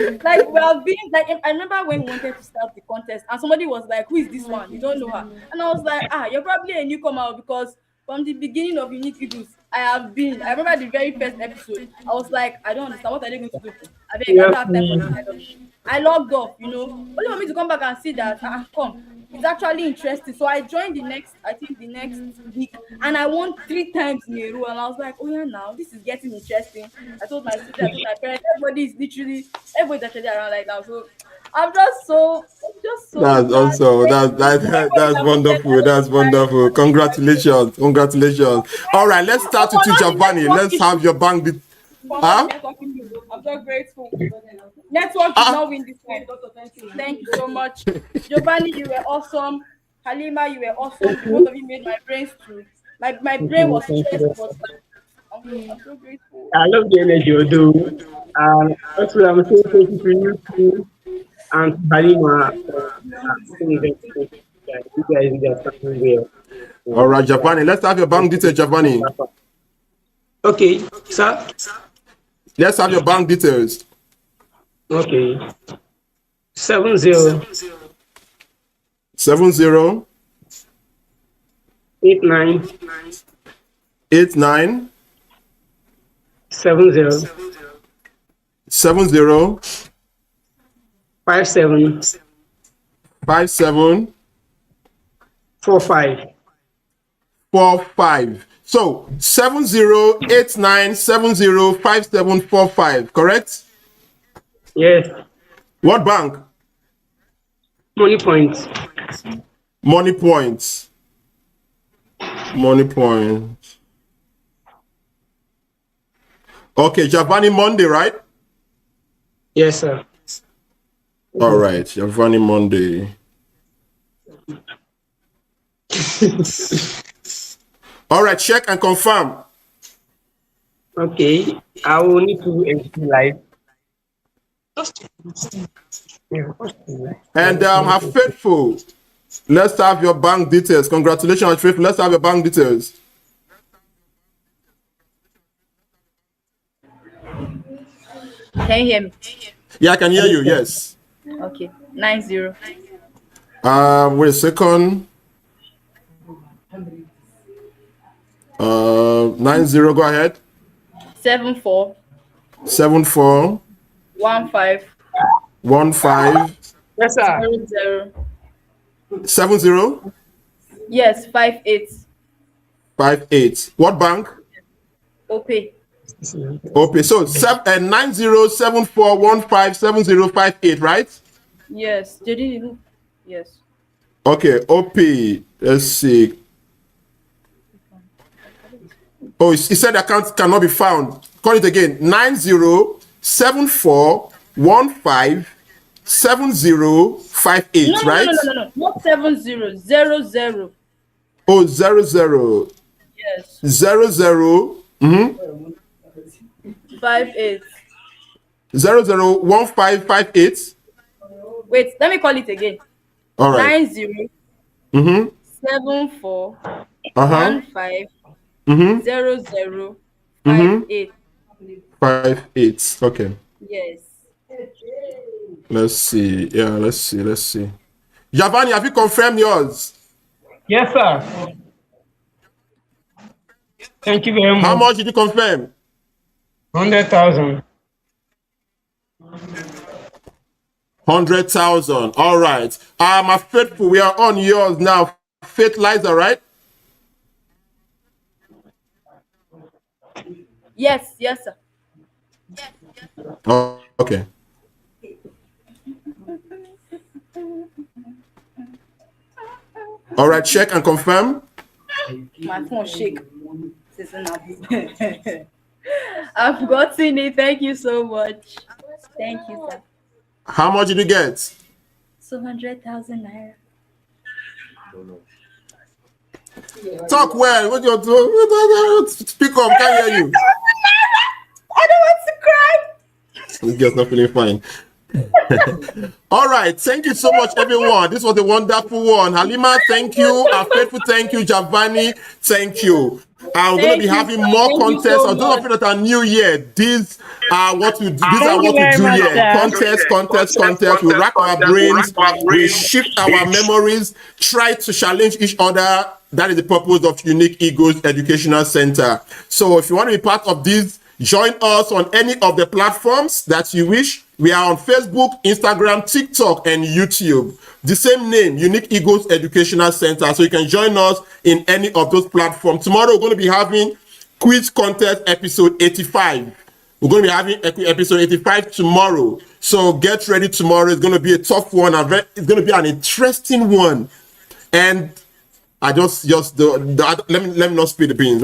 have been like, I remember when we wanted to start the contest and somebody was like, who is this one? You don't know her. And I was like, you're probably a newcomer because from the beginning of Unique Eagles, I remember the very first episode, I was like, I don't understand, what are they going to do? I don't have time for this. I logged off, only for me to come back and see that, it's actually interesting. So I joined the next week, and I won 3 times in a row. And I was like, oh yeah, now this is getting interesting. I told my sister, I told my parents, everybody's actually around like now. So I'm just so. That's awesome. That's wonderful. That's wonderful. Congratulations. All right, let's start with you, Giovanni. Let's have your bank. I'm so grateful. Network did not win this time. Thank you so much. Giovanni, you were awesome. Halima, you were awesome. Both of you made my brains true. My brain was stressed. I'm so grateful. I love the energy you do. Also, I'm so thankful to you too. And Halima, you guys are something real. All right, Giovanni, let's have your bank details, Giovanni. Okay, sir. Let's have your bank details. Okay. 70 89 89 70 70 57 57 45. 45. So 7089705745, correct? Yes. What bank? Money Point. Money Point. Money Point. Okay, Giovanni Monday, right? Yes, sir. All right, Giovanni Monday. All right, check and confirm. Okay. I will need to enter live. And have Faithful. Let's have your bank details. Congratulations, Faithful. Let's have your bank details. Can you hear me? Yeah, I can hear you. Yes. Okay. 90 Wait a second. 90. Go ahead. 74 74 15 15 Yes, sir. 00. 70 Yes, 58. 58. What bank? OP. Okay, so 9074157058, right? Yes. JD. Yes. Okay, OP. Let's see. Oh, he said the account cannot be found. Call it again. 9074157058, No, right? no. Not 70. 00. Oh, 00. Yes. 00. 58. 001558. Wait, let me call it again. All right. 90 Mm-hmm. 74 Uh-huh. 15 Mm-hmm. 00 Mhm. 58. 58. Okay. Yes. Let's see. Yeah, let's see. Giovanni, have you confirmed yours? Yes, sir. Thank you very How much. much did you confirm? 100,000. 100,000. All right. My Faithful, we are on yours now. Faith Liza, right? Yes, sir. Oh, okay. All right, check and confirm. My phone shake. I've gotten it. Thank you so much. Thank you, sir. How much did you get? 200,000 naira. Talk well. What you do? Speak up. Can't hear you. I don't want to cry. This girl's not feeling fine. All right, thank you so much, everyone. This was a wonderful one. Halima, thank you. Faithful, thank you. Giovanni, thank you. I'm going to be having more contests. For those of you that are new here, these are what we do. These are what we do here. Contest. We rack our brains, we shift our memories, try to challenge each other. That is the purpose of Unique Eagles Educational Center. So if you want to be part of this, join us on any of the platforms that you wish. We are on Facebook, Instagram, TikTok, and YouTube. The same name, Unique Eagles Educational Center. So you can join us in any of those platforms. Tomorrow, we're going to be having quiz contest episode 85. We're going to be having episode 85 tomorrow. So get ready tomorrow. It's going to be a tough one. It's going to be an interesting one. And I let me not spill the beans.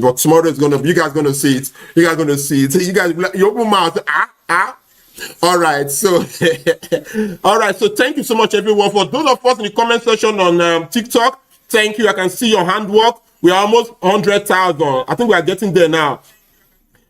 But tomorrow is gonna be, you guys gonna see it. You guys, you open mouth. All right. So, all right. So thank you so much, everyone. For those of us in the comment section on TikTok, thank you. I can see your handwork. We are almost 100,000. I think we are getting there now.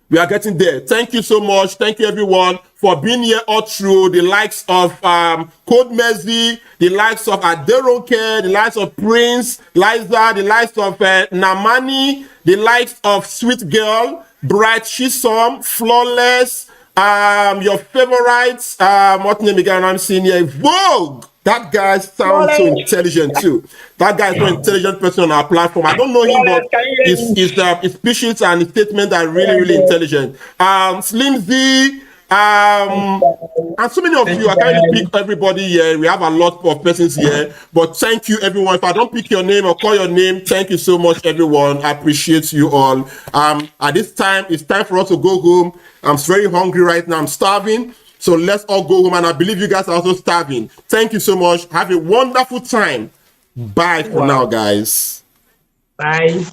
We are getting there. Thank you so much. Thank you, everyone, for being here all through. The likes of Code Mezi, the likes of Aderonke, the likes of Prince, Liza, the likes of Namani, the likes of Sweet Girl, Bright Shisom, Flawless, your favorites, what name again I'm seeing here? Vogue. That guy sounds so intelligent too. That guy is an intelligent person on our platform. I don't know him, but his speeches and his statements are really intelligent. Slim Z, and so many of you. I can't really pick everybody here. We have a lot of persons here, but thank you, everyone. If I don't pick your name or call your name, thank you so much, everyone. I appreciate you all. At this time, it's time for us to go home. I'm very hungry right now. I'm starving. So let's all go home, and I believe you guys are also starving. Thank you so much. Have a wonderful time. Bye for now, guys. Bye.